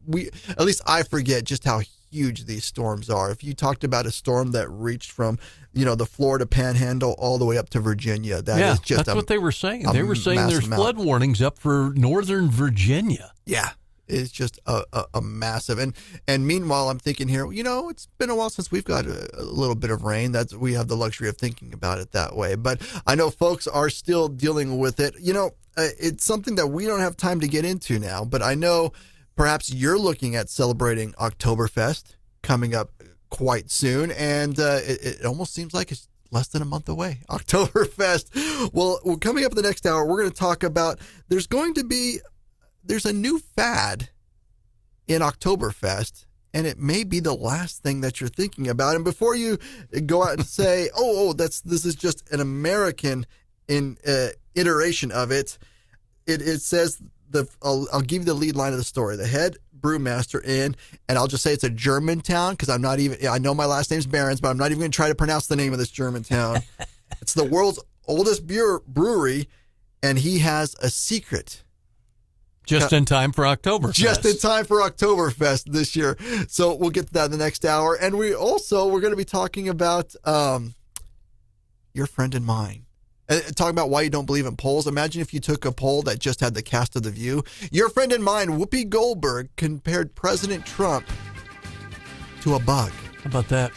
least I forget just how huge these storms are. If you talked about a storm that reached from, the Florida Panhandle all the way up to Virginia, that is just that's what they were saying. They were saying there's flood warnings up for northern Virginia. Yeah. It's just a massive, and meanwhile, I'm thinking here, it's been a while since we've got a little bit of rain. We have the luxury of thinking about it that way. But I know folks are still dealing with it. It's something that we don't have time to get into now, but I know perhaps you're looking at celebrating Oktoberfest coming up quite soon, and it almost seems like it's less than a month away. Oktoberfest. Well, coming up in the next hour, we're going to talk about there's a new fad in Oktoberfest, and it may be the last thing that you're thinking about. And before you go out and say, this is just an American iteration of it, it says I'll give you the lead line of the story. The head brewmaster and I'll just say it's a German town because I know my last name's Behrens, but I'm not even going to try to pronounce the name of this German town. It's the world's oldest brewery, and he has a secret. Just in time for Oktoberfest. Just in time for Oktoberfest this year. So we'll get to that in the next hour. And we're going to be talking about your friend and mine. Talking about why you don't believe in polls. Imagine if you took a poll that just had the cast of The View. Your friend and mine, Whoopi Goldberg, compared President Trump to a bug. How about that?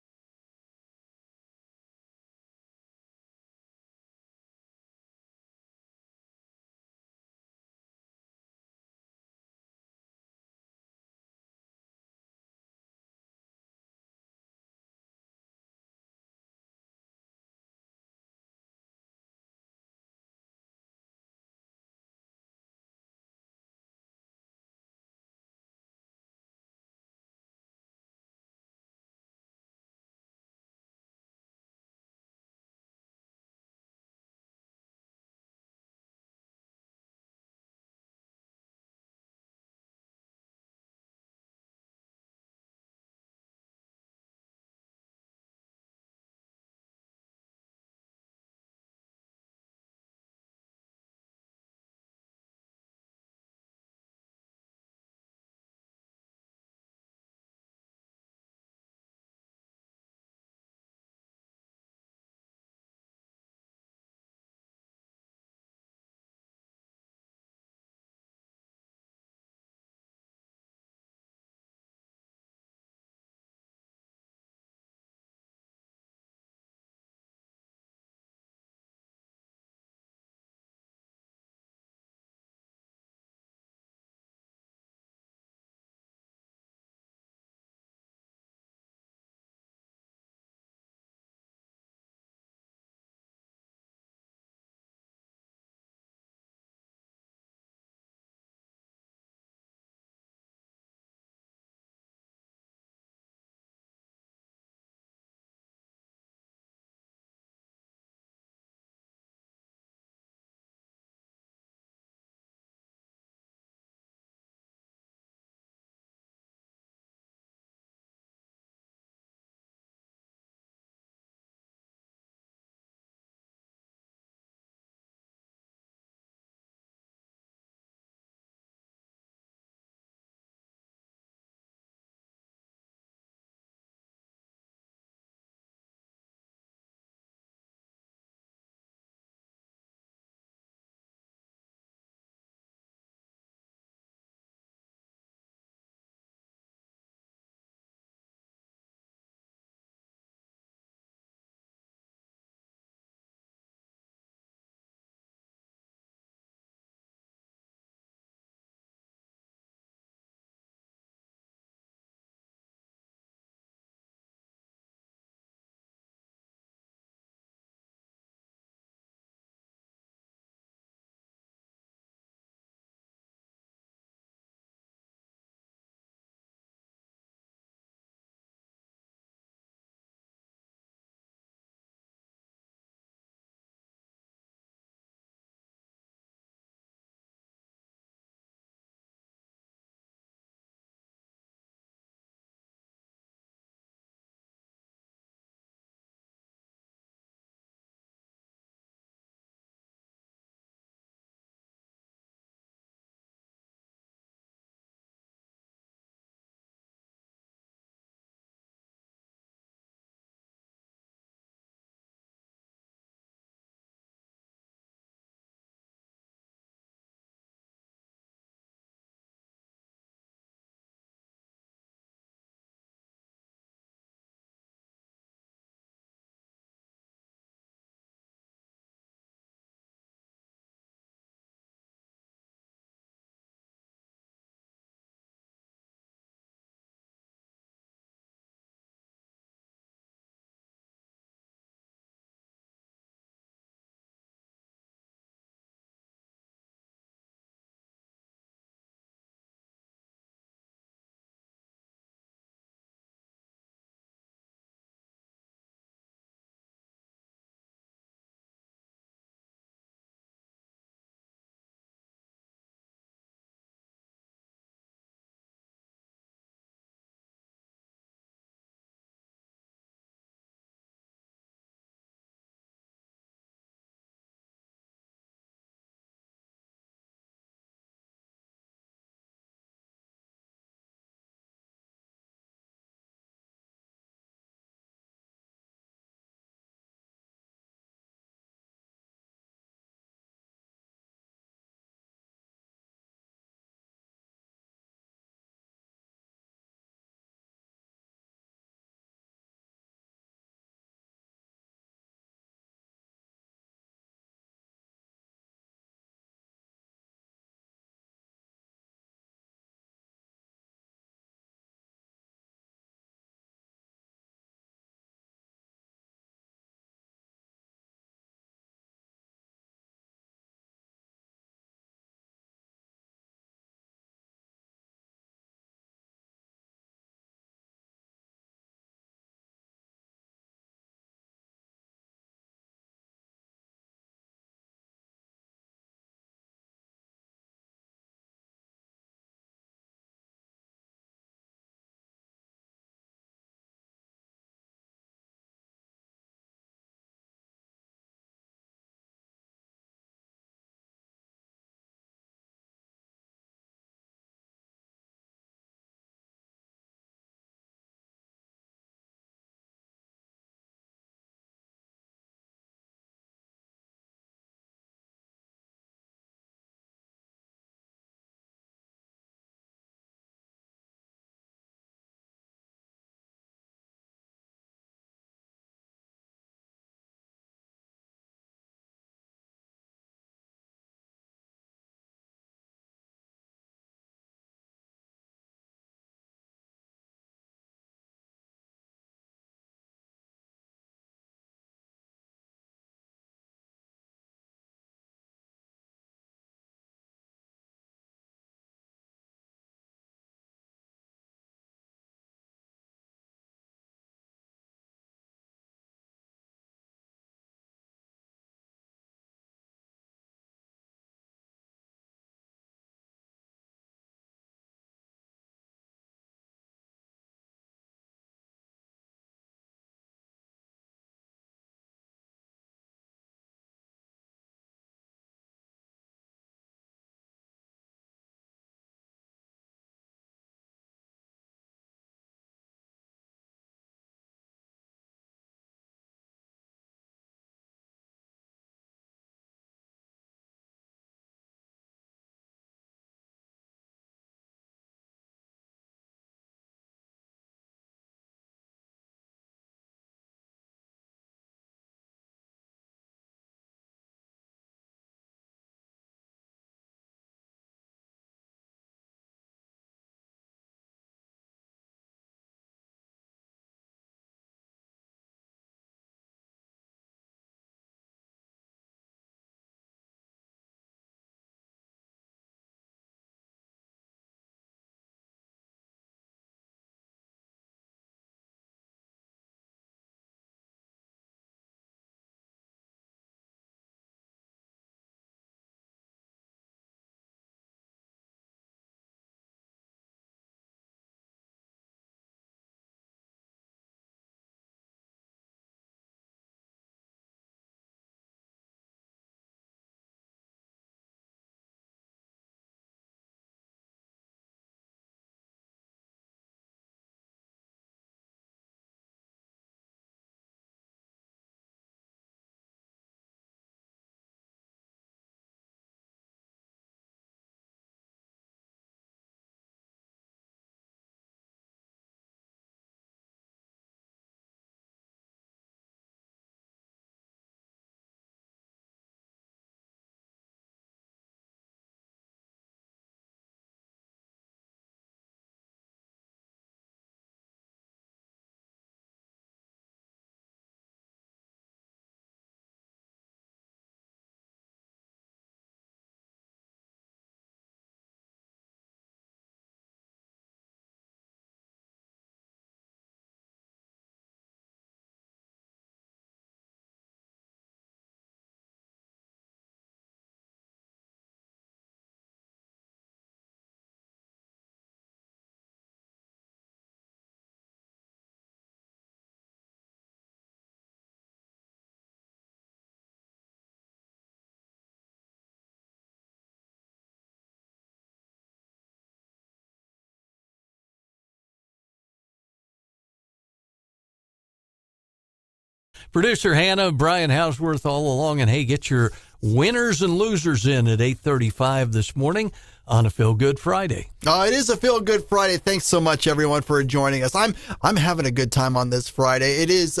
Producer Hannah, Brian Hauswirth all along. And, hey, get your winners and losers in at 8:35 this morning on a Feel Good Friday. It is a Feel Good Friday. Thanks so much, everyone, for joining us. I'm having a good time on this Friday. It is,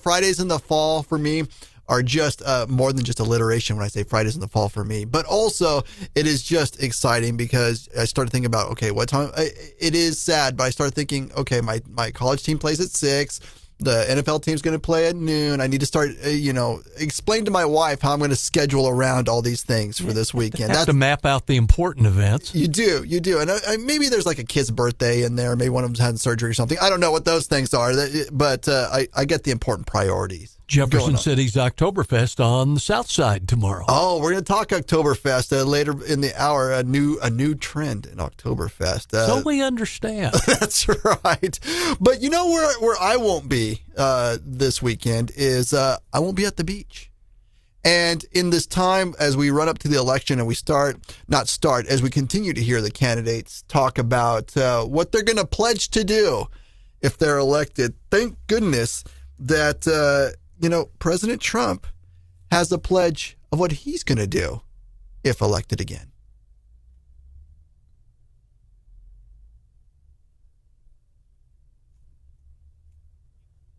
Fridays in the fall for me are just more than just alliteration when I say Fridays in the fall for me. But also, it is just exciting because I started thinking about, okay, what time? It is sad, but I started thinking, okay, my college team plays at 6. The NFL team's going to play at noon. I need to start, explain to my wife how I'm going to schedule around all these things for this weekend. Have to map out the important events. You do. And maybe there's like a kid's birthday in there. Maybe one of them's had surgery or something. I don't know what those things are, but I get the important priorities. Jefferson City's Oktoberfest on the south side tomorrow. Oh, we're going to talk Oktoberfest later in the hour. A new trend in Oktoberfest. So we understand. That's right. But you know where I won't be this weekend is I won't be at the beach. And in this time, as we run up to the election and we as we continue to hear the candidates talk about what they're going to pledge to do if they're elected, thank goodness that President Trump has a pledge of what he's going to do if elected again.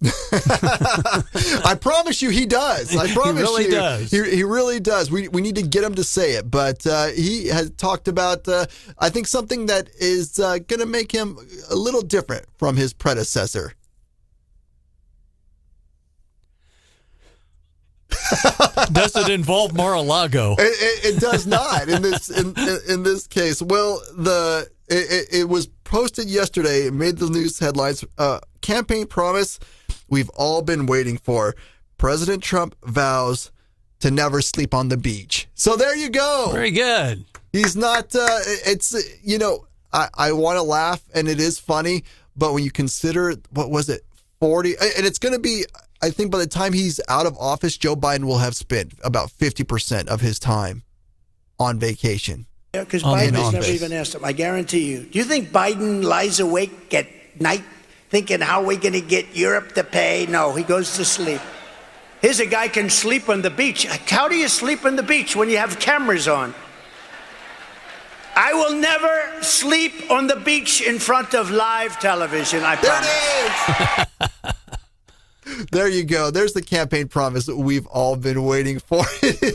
I promise you he does. I promise he really you. Does. He really does. We need to get him to say it. But he has talked about, I think, something that is going to make him a little different from his predecessor. Does it involve Mar-a-Lago? It does not in this case. Well, it was posted yesterday. It made the news headlines. Campaign promise we've all been waiting for. President Trump vows to never sleep on the beach. So there you go. Very good. He's not. I want to laugh, and it is funny. But when you consider, what was it, 40, and it's going to be. I think by the time he's out of office, Joe Biden will have spent about 50% of his time on vacation. Yeah, because Biden has never even asked him. I guarantee you. Do you think Biden lies awake at night thinking how we're going to get Europe to pay? No, he goes to sleep. Here's a guy can sleep on the beach. How do you sleep on the beach when you have cameras on? I will never sleep on the beach in front of live television, I promise. There you go. There's the campaign promise that we've all been waiting for.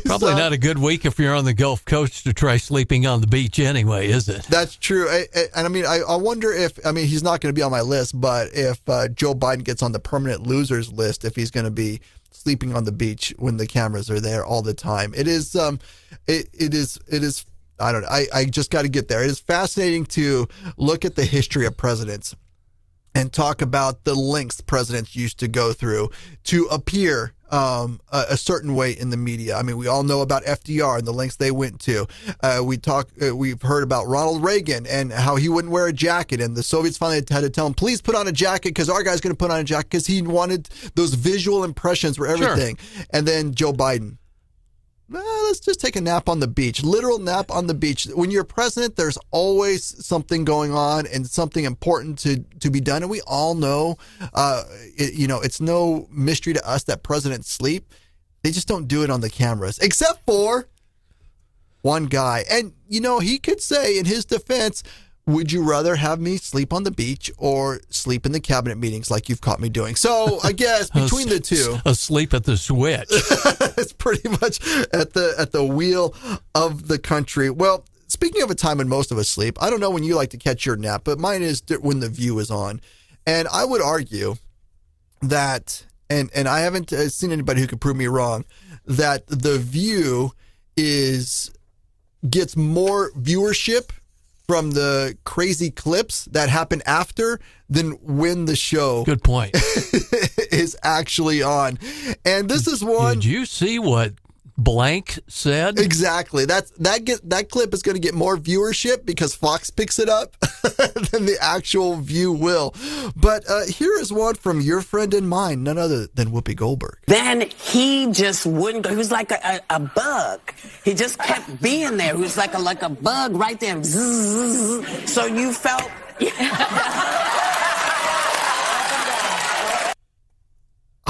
Probably not a good week if you're on the Gulf Coast to try sleeping on the beach anyway, is it? That's true. And I wonder if, he's not going to be on my list, but if Joe Biden gets on the permanent losers list, if he's going to be sleeping on the beach when the cameras are there all the time. It is, I don't know. I just got to get there. It is fascinating to look at the history of presidents and talk about the lengths presidents used to go through to appear a certain way in the media. I mean, we all know about FDR and the lengths they went to. We've heard about Ronald Reagan and how he wouldn't wear a jacket, and the Soviets finally had to tell him, please put on a jacket because our guy's going to put on a jacket because he wanted those visual impressions for everything. Sure. And then Joe Biden. Let's just take a nap on the beach. Literal nap on the beach. When you're president, there's always something going on and something important to be done. And we all know, it's no mystery to us that presidents sleep. They just don't do it on the cameras, except for one guy. And, he could say in his defense, would you rather have me sleep on the beach or sleep in the cabinet meetings like you've caught me doing? So I guess between the two, asleep at the switch. It's pretty much at the wheel of the country. Well, speaking of a time when most of us sleep, I don't know when you like to catch your nap, but mine is when The View is on. And I would argue that, and I haven't seen anybody who could prove me wrong, that The View gets more viewership from the crazy clips that happen after than when the show good point is actually on. And this is one. Did you see what blank said? Exactly. That clip is going to get more viewership because Fox picks it up than the actual View will. But here is one from your friend and mine, none other than Whoopi Goldberg. Then he just wouldn't go. He was like a bug. He just kept being there. He was like a bug right there. So you felt...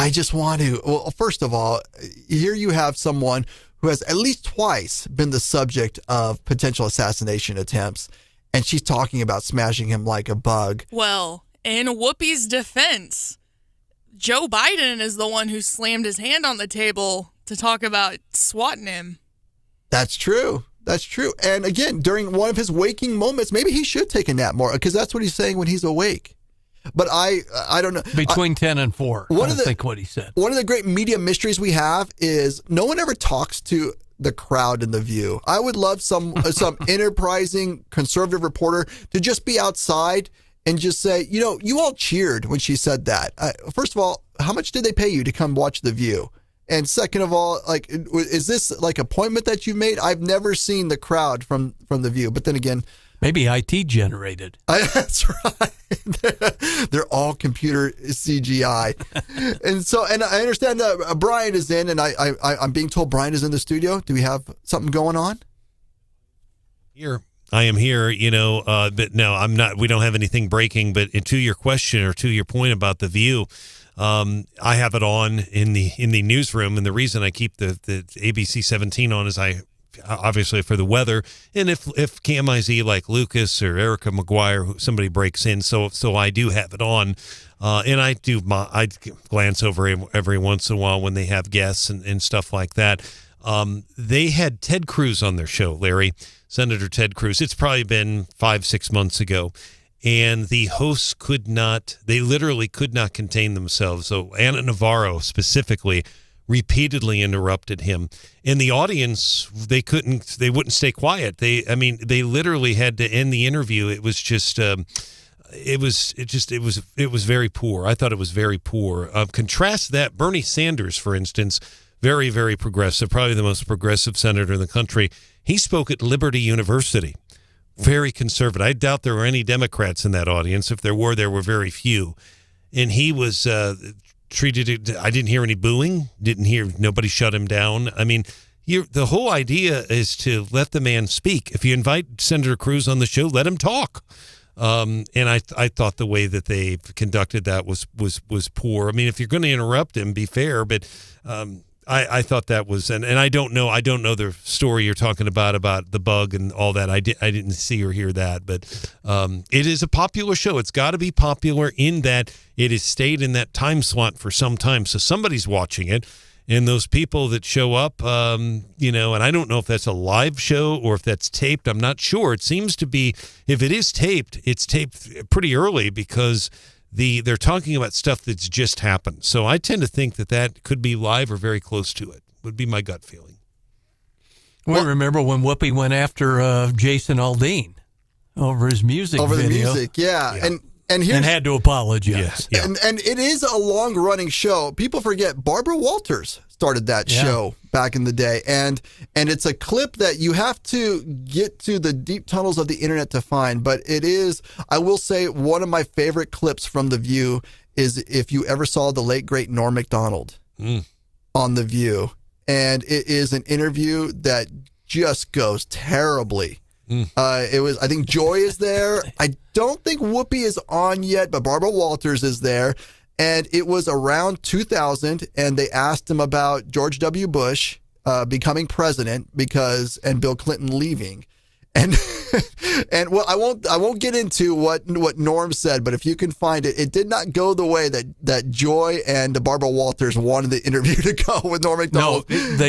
I just want to, well, first of all, here you have someone who has at least twice been the subject of potential assassination attempts, and she's talking about smashing him like a bug. Well, in Whoopi's defense, Joe Biden is the one who slammed his hand on the table to talk about swatting him. That's true. That's true. And again, during one of his waking moments, maybe he should take a nap more, because that's what he's saying when he's awake. But I don't know. Between 10 and 4, I think what he said. One of the great media mysteries we have is no one ever talks to the crowd in The View. I would love some enterprising conservative reporter to just be outside and just say, you all cheered when she said that. First of all, how much did they pay you to come watch The View? And second of all, like, is this like appointment that you made? I've never seen the crowd from The View. But then again, maybe IT generated. That's right. They're all computer CGI. And I understand that Brian is in, and I'm being told Brian is in the studio. Do we have something going on? Here. I am here, but no, I'm not. We don't have anything breaking. But to your question, or to your point about The View, I have it on in the newsroom, and the reason I keep the ABC 17 on is obviously for the weather, and if KMIZ like Lucas or Erica McGuire, somebody breaks in, so I do have it on, and I glance over every once in a while when they have guests and stuff like that. They had Ted Cruz on their show, Larry, Senator Ted Cruz. It's probably been 5-6 months ago. And the hosts they literally could not contain themselves. So Ana Navarro specifically repeatedly interrupted him. In the audience, they wouldn't stay quiet. They literally had to end the interview. It was just, it was very poor. I thought it was very poor. Contrast that, Bernie Sanders, for instance, very, very progressive, probably the most progressive senator in the country. He spoke at Liberty University. Very conservative. I doubt there were any Democrats in that audience. If there were very few. And he was treated. I didn't hear any booing. Nobody shut him down. I mean, the whole idea is to let the man speak. If you invite Senator Cruz on the show, let him talk. And I thought the way that they conducted that was poor. I mean, if you're going to interrupt him, be fair. But I thought that was, and I don't know the story you're talking about the bug and all that. I didn't see or hear that, but it is a popular show. It's got to be popular in that it has stayed in that time slot for some time. So somebody's watching it, and those people that show up, and I don't know if that's a live show or if that's taped. I'm not sure. It seems to be, if it is taped, it's taped pretty early because they're talking about stuff that's just happened. So I tend to think that could be live or very close to it, would be my gut feeling. Well, remember when Whoopi went after Jason Aldean over his music video? Over the music, yeah. And had to apologize. Yeah. And it is a long-running show. People forget Barbara Walters started that show back in the day. And it's a clip that you have to get to the deep tunnels of the internet to find. But it is, I will say, one of my favorite clips from The View is if you ever saw the late, great Norm Macdonald on The View. And it is an interview that just goes terribly. I think Joy is there. I don't think Whoopi is on yet, but Barbara Walters is there. And it was around 2000, and they asked him about George W. Bush becoming president and Bill Clinton leaving. And well, I won't get into what Norm said, but if you can find it, it did not go the way that Joy and Barbara Walters wanted the interview to go with Norm Macdonald. No,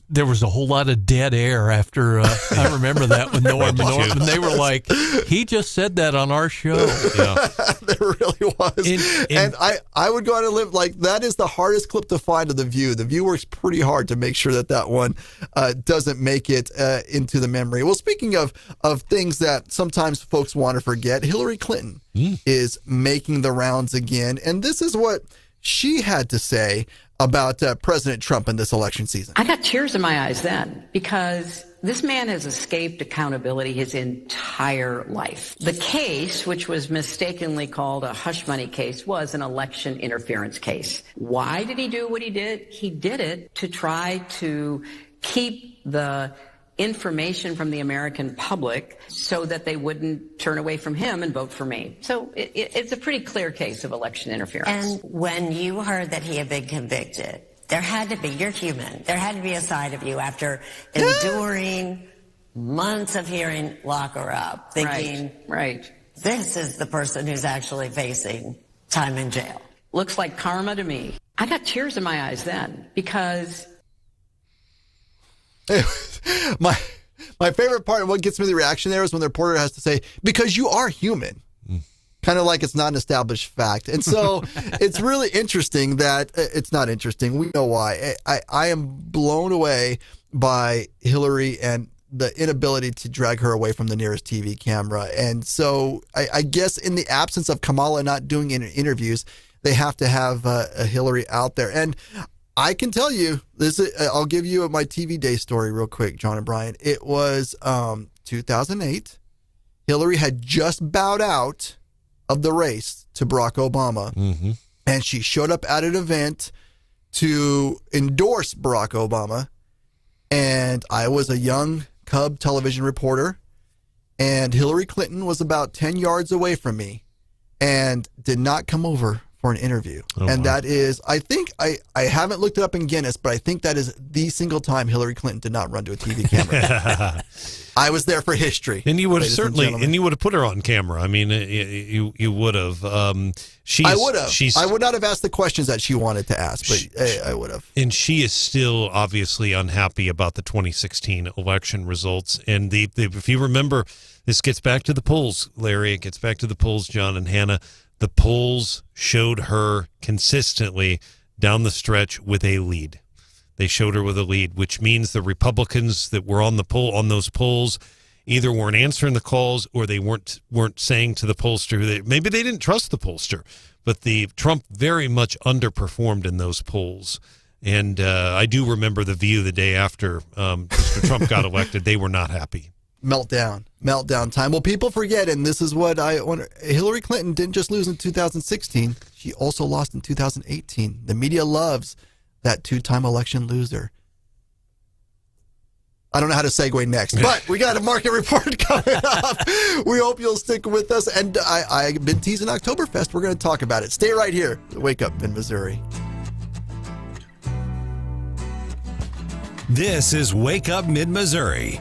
there was a whole lot of dead air after. I remember that with Norm. And they were like, he just said that on our show. Yeah. There really was. And I would go out and live like that is the hardest clip to find of The View. The View works pretty hard to make sure that one doesn't make it into the memory. Well, speaking of things that sometimes folks want to forget, Hillary Clinton is making the rounds again. And this is what she had to say about President Trump in this election season. I got tears in my eyes then because this man has escaped accountability his entire life. The case, which was mistakenly called a hush money case, was an election interference case. Why did he do what he did? He did it to try to keep the information from the American public so that they wouldn't turn away from him and vote for me. So it's a pretty clear case of election interference. And when you heard that he had been convicted, there had to be, you're human, there had to be a side of you after enduring months of hearing lock her up, thinking, right. This is the person who's actually facing time in jail. Looks like karma to me. I got tears in my eyes then because... My favorite part and what gets me the reaction there is when the reporter has to say, because you are human. Kind of like it's not an established fact. And so it's really interesting that it's not interesting. We know why. I am blown away by Hillary and the inability to drag her away from the nearest TV camera. And so I guess in the absence of Kamala not doing interviews, they have to have a Hillary out there. And I can tell you, I'll give you my TV day story real quick, John and Brian. It was 2008. Hillary had just bowed out of the race to Barack Obama. Mm-hmm. And she showed up at an event to endorse Barack Obama. And I was a young Cub television reporter. And Hillary Clinton was about 10 yards away from me and did not come over for an interview. That is, I think, I haven't looked it up in Guinness, but I think that is the single time Hillary Clinton did not run to a TV camera. I was there for history. And you would have certainly, and you would have put her on camera. I mean, you would have. I would have. I would not have asked the questions that she wanted to ask, but I would have. And she is still obviously unhappy about the 2016 election results. And if you remember, this gets back to the polls, Larry. It gets back to the polls, John and Hannah. The polls showed her consistently down the stretch with a lead. They showed her with a lead, which means the Republicans that were on those polls either weren't answering the calls or they weren't saying to the pollster that maybe they didn't trust the pollster. But Trump very much underperformed in those polls. And I do remember the View the day after Mr. Trump got elected. They were not happy. Meltdown time. Well, people forget, and this is what I wonder. Hillary Clinton didn't just lose in 2016. She also lost in 2018. The media loves that two-time election loser. I don't know how to segue next, but we got a market report coming up. We hope you'll stick with us. And I've been teasing Oktoberfest. We're going to talk about it. Stay right here. Wake Up in Missouri. This is Wake Up Mid-Missouri.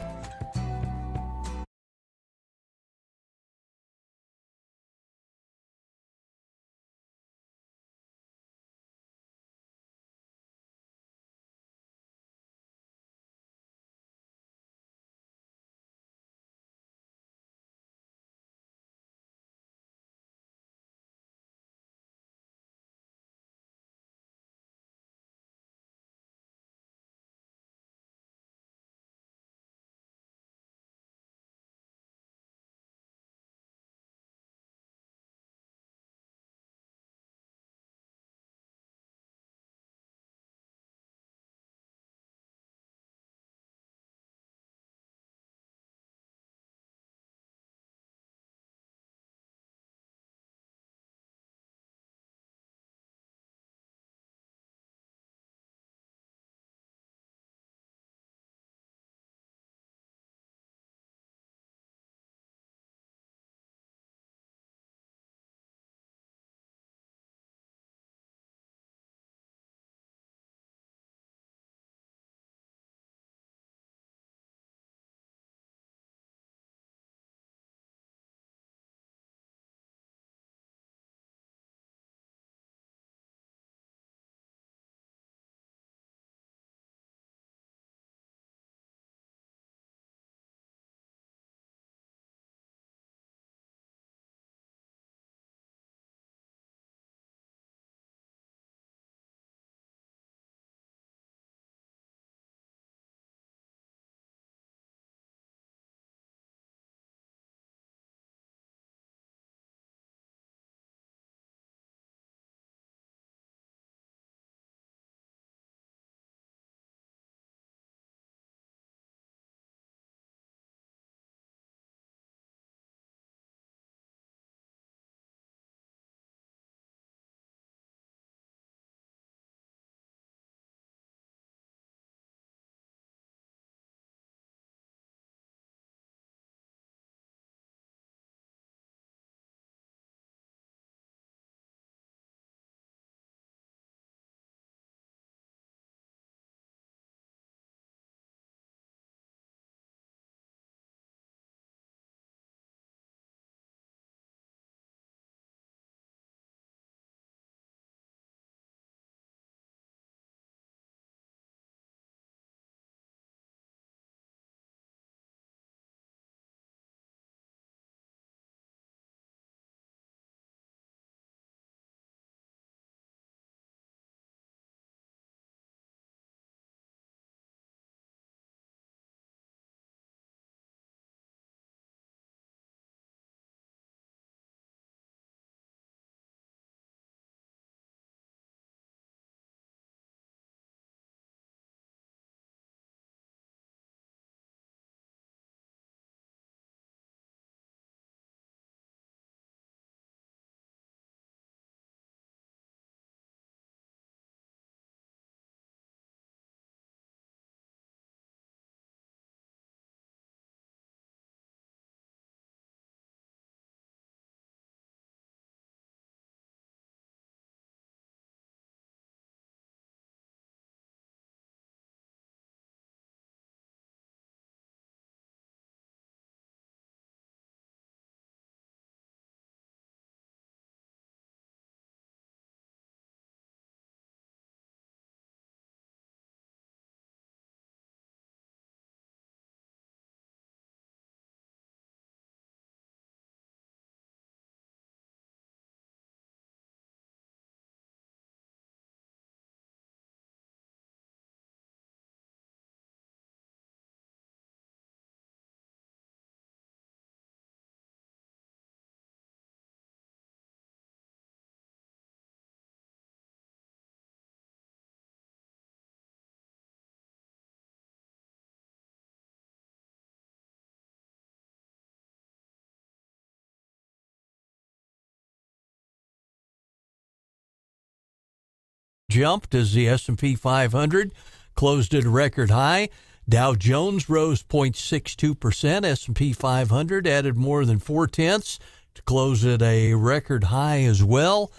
jumped as the S&P 500 closed at a record high. Dow Jones rose 0.62%. S&P 500 added more than 0.4 to close at a record high as well.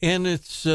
And it's,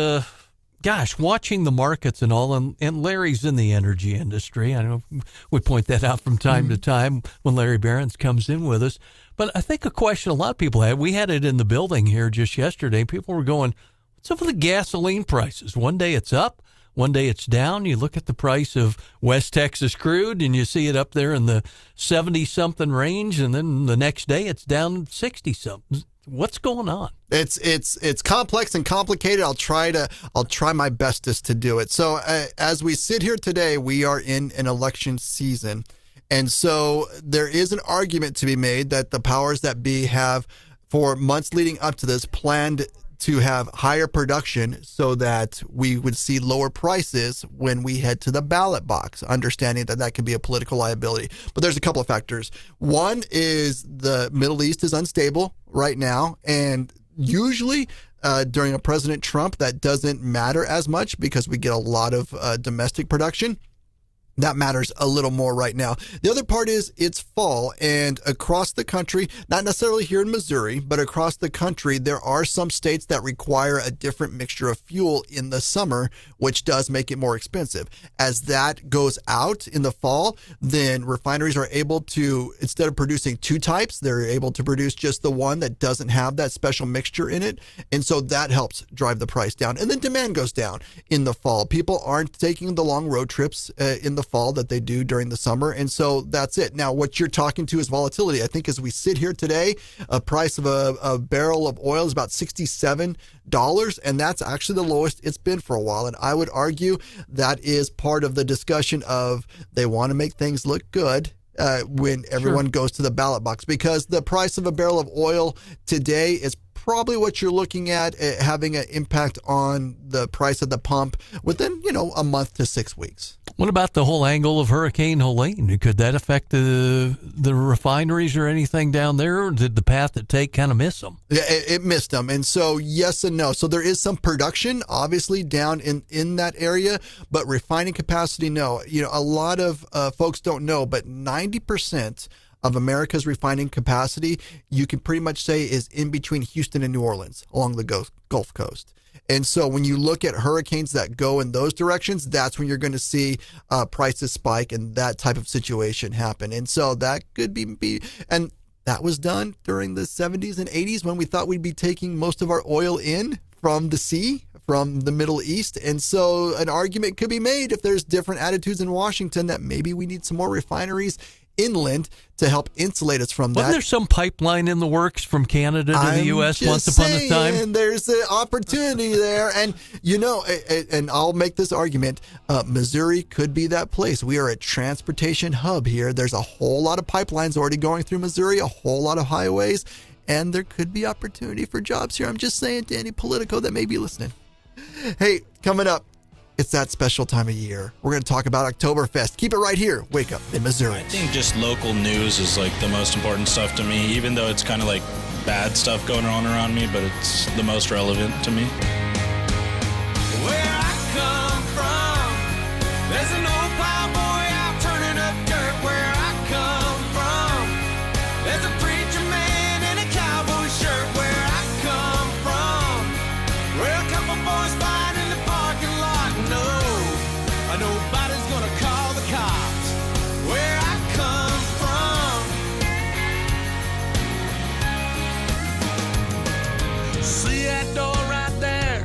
watching the markets and all, and Larry's in the energy industry. I know we point that out from time to time when Larry Behrens comes in with us. But I think a question a lot of people had, we had it in the building here just yesterday. People were going, what's up with the gasoline prices? One day it's up, one day it's down. You look at the price of West Texas crude and you see it up there in the 70-something range, and then the next day it's down 60-something. What's going on? It's complex and complicated. I'll try my bestest to do it. So as we sit here today, we are in an election season. And so there is an argument to be made that the powers that be have, for months leading up to this, planned to have higher production so that we would see lower prices when we head to the ballot box, understanding that that can be a political liability. But there's a couple of factors. One is the Middle East is unstable right now, and usually during a President Trump, that doesn't matter as much because we get a lot of domestic production. That matters a little more right now. The other part is it's fall, and across the country, not necessarily here in Missouri, but across the country, there are some states that require a different mixture of fuel in the summer, which does make it more expensive. As that goes out in the fall, then refineries are able to, instead of producing two types, they're able to produce just the one that doesn't have that special mixture in it. And so that helps drive the price down. And then demand goes down in the fall. People aren't taking the long road trips in the fall that they do during the summer, and so that's it. Now, what you're talking to is volatility. I think as we sit here today, a price of a barrel of oil is about $67, and that's actually the lowest it's been for a while. And I would argue that is part of the discussion of they want to make things look good when everyone goes to the ballot box, because the price of a barrel of oil today is probably what you're looking at having an impact on the price at the pump within, a month to 6 weeks. What about the whole angle of Hurricane Helene? Could that affect the refineries or anything down there, or did the path it take kind of miss them? Yeah, it missed them. And so yes and no. So there is some production, obviously, down in that area, but refining capacity, no. A lot of folks don't know, but 90% of America's refining capacity, you can pretty much say, is in between Houston and New Orleans along the Gulf Coast. And so when you look at hurricanes that go in those directions, that's when you're going to see prices spike and that type of situation happen. And so that could be and that was done during the 70s and 80s when we thought we'd be taking most of our oil in from the sea, from the Middle East. And so an argument could be made, if there's different attitudes in Washington, that maybe we need some more refineries inland to help insulate us from that. Wasn't there some pipeline in the works from Canada to the U.S. once upon a time? And there's an opportunity there. And, and I'll make this argument, Missouri could be that place. We are a transportation hub here. There's a whole lot of pipelines already going through Missouri, a whole lot of highways, and there could be opportunity for jobs here. I'm just saying to any Politico that may be listening. Hey, coming up, it's that special time of year. We're going to talk about Oktoberfest. Keep it right here. Wake Up in Missouri. I think just local news is like the most important stuff to me, even though it's kind of like bad stuff going on around me, but it's the most relevant to me. Where I come from, there's an old plowboy out turning up dirt. Where I come from, there's a preacher man in a cowboy shirt. Where I come from, where a couple boys fight in the parking lot. No, nobody's gonna call the cops. Where I come from. See that door right there?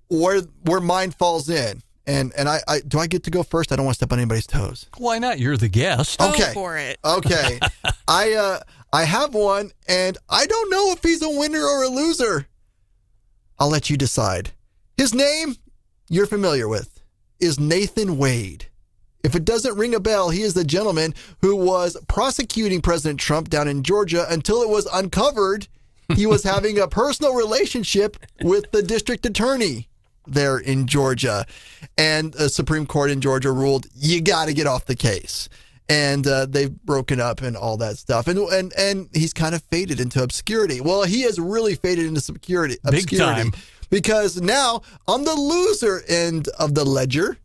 where mine falls in. And I do I get to go first? I don't want to step on anybody's toes. Why not? You're the guest. Go Okay. for it. Okay. I have one, and I don't know if he's a winner or a loser. I'll let you decide. His name, you're familiar with, is Nathan Wade. If it doesn't ring a bell, he is the gentleman who was prosecuting President Trump down in Georgia until it was uncovered he was having a personal relationship with the district attorney there in Georgia. And the Supreme Court in Georgia ruled, you got to get off the case. And they've broken up and all that stuff. And he's kind of faded into obscurity. Well, he has really faded into obscurity. Big time. Because now, on the loser end of the ledger,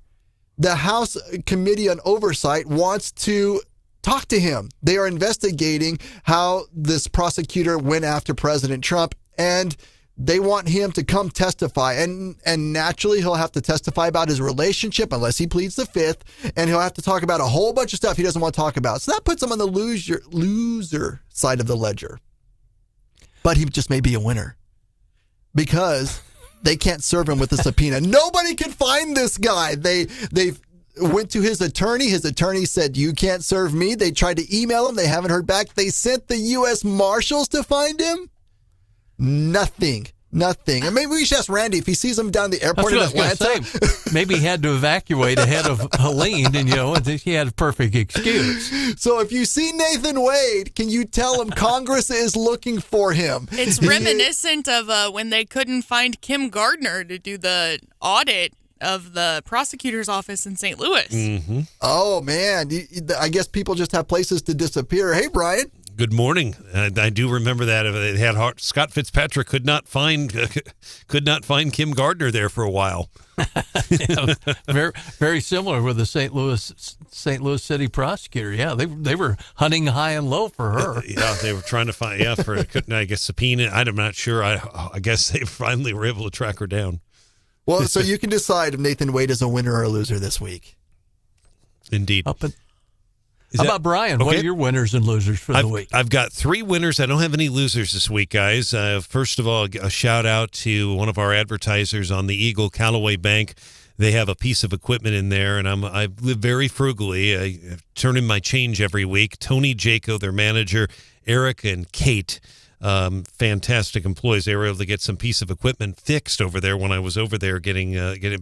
the House Committee on Oversight wants to talk to him. They are investigating how this prosecutor went after President Trump, and they want him to come testify. And naturally, he'll have to testify about his relationship unless he pleads the fifth, and he'll have to talk about a whole bunch of stuff he doesn't want to talk about. So that puts him on the loser side of the ledger. But he just may be a winner because they can't serve him with a subpoena. Nobody can find this guy. They went to his attorney. His attorney said, you can't serve me. They tried to email him. They haven't heard back. They sent the U.S. Marshals to find him. Nothing. And maybe we should ask Randy if he sees him down the airport in Atlanta. Maybe he had to evacuate ahead of Helene, and he had a perfect excuse. So if you see Nathan Wade, can you tell him Congress is looking for him? It's reminiscent of when they couldn't find Kim Gardner to do the audit of the prosecutor's office in St. Louis. Mm-hmm. Oh, man. I guess people just have places to disappear. Hey, Brian. Good morning. I do remember that. It had Scott Fitzpatrick could not find Kim Gardner there for a while. Yeah, very, very similar with the St. Louis City prosecutor. Yeah, they were hunting high and low for her. Yeah, they were trying to find. Yeah, for I guess subpoena. I'm not sure. I guess they finally were able to track her down. Well, so you can decide if Nathan Wade is a winner or a loser this week. Indeed. How about Brian? Okay. What are your winners and losers for the week? I've got 3 winners. I don't have any losers this week, guys. First of all, a shout out to one of our advertisers on the Eagle Callaway Bank. They have a piece of equipment in there, and I live very frugally. I turn in my change every week. Tony Jaco, their manager, Eric and Kate, fantastic employees. They were able to get some piece of equipment fixed over there when I was over there getting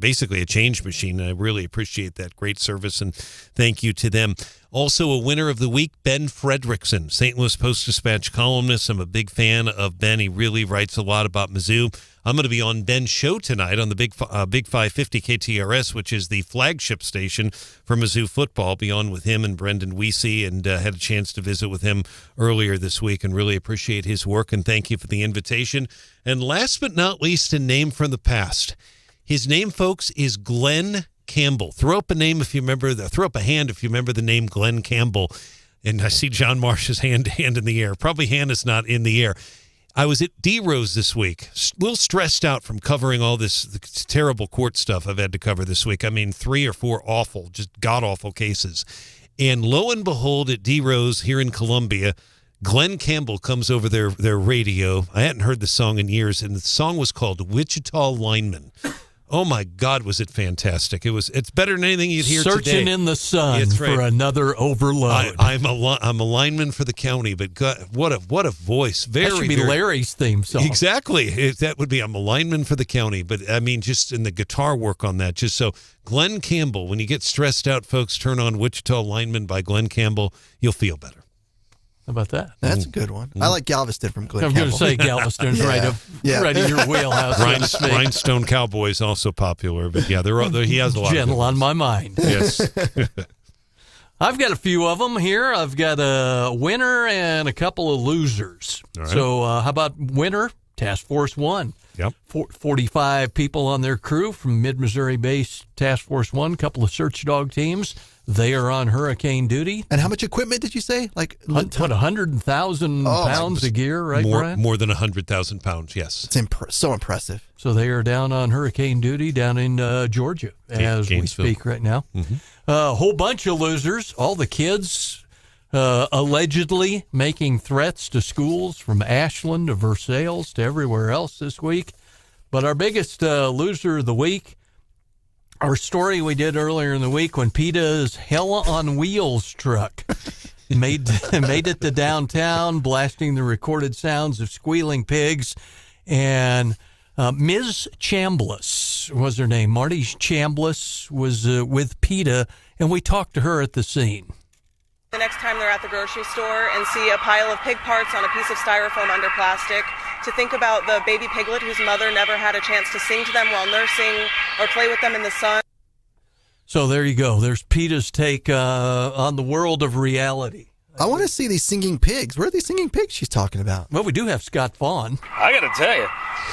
basically a change machine. And I really appreciate that. Great service, and thank you to them. Also, a winner of the week, Ben Fredrickson, St. Louis Post-Dispatch columnist. I'm a big fan of Ben. He really writes a lot about Mizzou. I'm going to be on Ben's show tonight on the Big 550 KTRS, which is the flagship station for Mizzou football. Be on with him and Brendan Weesey, and had a chance to visit with him earlier this week and really appreciate his work, and thank you for the invitation. And last but not least, a name from the past. His name, folks, is Glenn Campbell. Throw up a hand if you remember the name Glenn Campbell. And I see John Marsh's hand in the air. Probably hand is not in the air. I was at D-Rose this week, a little stressed out from covering all this terrible court stuff I've had to cover this week. I mean, 3 or 4 awful, just god-awful cases. And lo and behold, at D-Rose here in Columbia, Glenn Campbell comes over their radio. I hadn't heard the song in years, and the song was called Wichita Lineman. Oh, my God, was it fantastic. It's better than anything you'd hear today. Searching in the sun for another overload. I'm a lineman for the county, but God, what a voice. That should be Larry's theme song. Exactly. That would be, I'm a lineman for the county. But, I mean, just in the guitar work on that. Just so, Glenn Campbell, when you get stressed out, folks, turn on Wichita Lineman by Glenn Campbell. You'll feel better. How about that? That's a good one. I like Galveston from Glenn Campbell. I'm going to say Galveston's right in your wheelhouse. Rhinestone Cowboys also popular, but yeah, he has a lot. Gentle on my mind. Yes. I've got a few of them here. I've got a winner and a couple of losers. All right. So how about winner? Task Force 1. Yep. 45 people on their crew from Mid-Missouri-based Task Force 1, a couple of search dog teams. They are on hurricane duty. And how much equipment did you say? Like 100,000 pounds of gear, right, Brian? More than 100,000 pounds, yes. It's so impressive. So they are down on hurricane duty down in Georgia as we speak right now. Mm-hmm. A whole bunch of losers, all the kids allegedly making threats to schools from Ashland to Versailles to everywhere else this week. But our biggest loser of the week, our story we did earlier in the week when PETA's Hell on Wheels truck made it to downtown, blasting the recorded sounds of squealing pigs. And Ms. Chambliss was her name. Marty Chambliss was with PETA, and we talked to her at the scene. The next time they're at the grocery store and see a pile of pig parts on a piece of styrofoam under plastic, to think about the baby piglet whose mother never had a chance to sing to them while nursing or play with them in the sun. So there you go. There's PETA's take on the world of reality. I want to see these singing pigs. Where are these singing pigs she's talking about? Well, we do have Scott Vaughn. I got to tell you,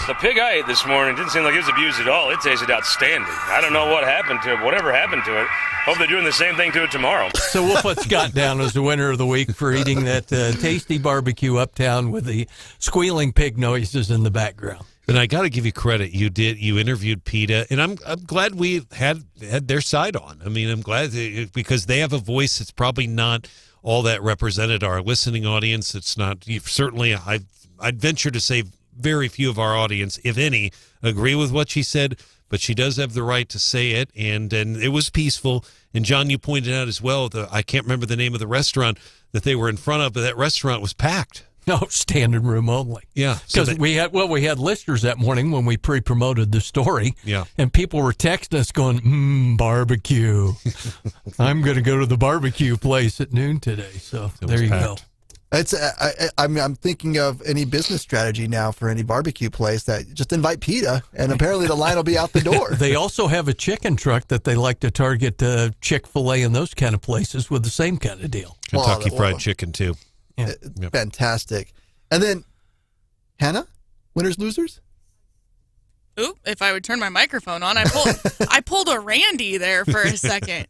the pig I ate this morning didn't seem like it was abused at all. It tasted outstanding. I don't know what happened to it. Whatever happened to it, hope they're doing the same thing to it tomorrow. So we'll put Scott down as the winner of the week for eating that tasty barbecue uptown with the squealing pig noises in the background. And I got to give you credit. You interviewed PETA, and I'm glad we had their side on. I mean, I'm glad because they have a voice that's probably not all that represented our listening audience. It's not certainly. I'd venture to say very few of our audience, if any, agree with what she said. But she does have the right to say it, and it was peaceful. And John, you pointed out as well. I can't remember the name of the restaurant that they were in front of, but that restaurant was packed. No, standing room only. Yeah. Because we had listeners that morning when we pre-promoted the story. Yeah. And people were texting us going, barbecue. I'm going to go to the barbecue place at noon today. So there you go. It's I'm thinking of any business strategy now for any barbecue place that just invite PETA, and apparently the line will be out the door. They also have a chicken truck that they like to target Chick-fil-A and those kind of places with the same kind of deal. Kentucky Fried Chicken, too. Yeah. Fantastic. And then, Hannah, winners, losers? Oop, if I would turn my microphone on. I pulled a Randy there for a second.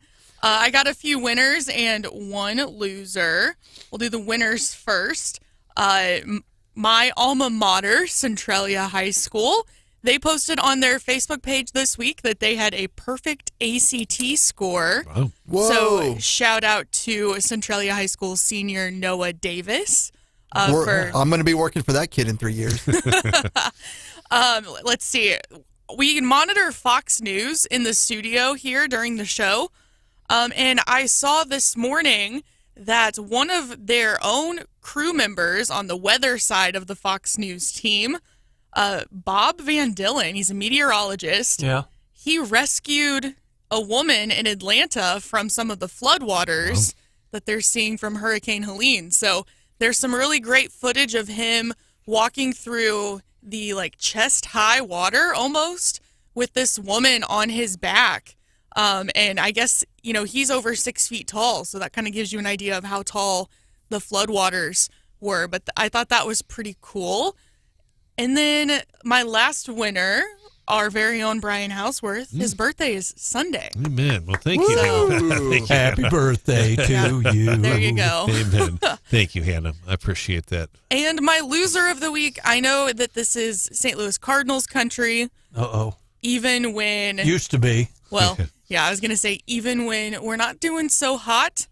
I got a few winners and one loser. We'll do the winners first. My alma mater, Centralia High School, they posted on their Facebook page this week that they had a perfect ACT score. Wow. Whoa. So shout out to Centralia High School senior Noah Davis. I'm going to be working for that kid in 3 years. Let's see. We monitor Fox News in the studio here during the show. And I saw this morning that one of their own crew members on the weather side of the Fox News team, Bob Van Dillen, he's a meteorologist. Yeah. He rescued a woman in Atlanta from some of the floodwaters that they're seeing from Hurricane Helene. So there's some really great footage of him walking through the chest high water almost with this woman on his back. And I guess, he's over 6 feet tall. So that kind of gives you an idea of how tall the floodwaters were. But I thought that was pretty cool. And then my last winner, our very own Brian Hauswirth, his birthday is Sunday. Amen. Well, thank you. Thank you, Happy birthday to you. There you go. Amen. Thank you, Hannah. I appreciate that. And my loser of the week, I know that this is St. Louis Cardinals country. Uh-oh. Even when... Used to be. Well, yeah, I was going to say even when we're not doing so hot.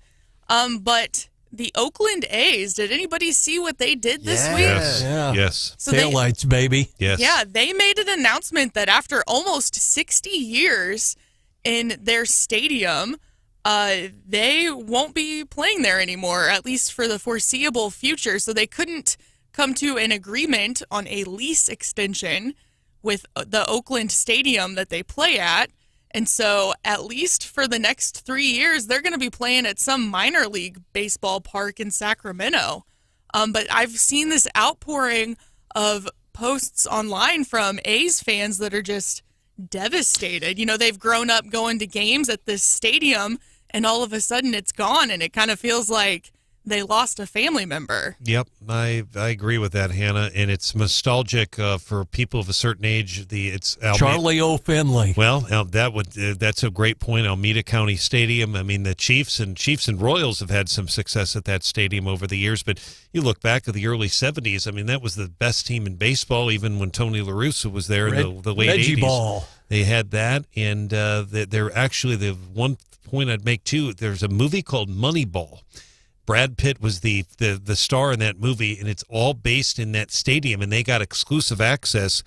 But the Oakland A's, did anybody see what they did this week? Yes. Yeah. Yes. So Taillights, baby. Yes. Yeah, they made an announcement that after almost 60 years in their stadium, they won't be playing there anymore, at least for the foreseeable future. So they couldn't come to an agreement on a lease extension with the Oakland Stadium that they play at. And so at least for the next 3 years, they're going to be playing at some minor league baseball park in Sacramento. But I've seen this outpouring of posts online from A's fans that are just devastated. They've grown up going to games at this stadium, and all of a sudden it's gone, and it kind of feels like they lost a family member. Yep, I agree with that, Hannah, and it's nostalgic for people of a certain age. It's Charlie O. Finley. Well, that's a great point. Alameda County Stadium. I mean, the Chiefs and Royals have had some success at that stadium over the years, but you look back at the early 70s. I mean, that was the best team in baseball, even when Tony La Russa was there in the late Reggie 80s. Ball. They had that, and they're actually the one point I'd make too. There's a movie called Moneyball. Brad Pitt was the star in that movie, and it's all based in that stadium, and they got exclusive access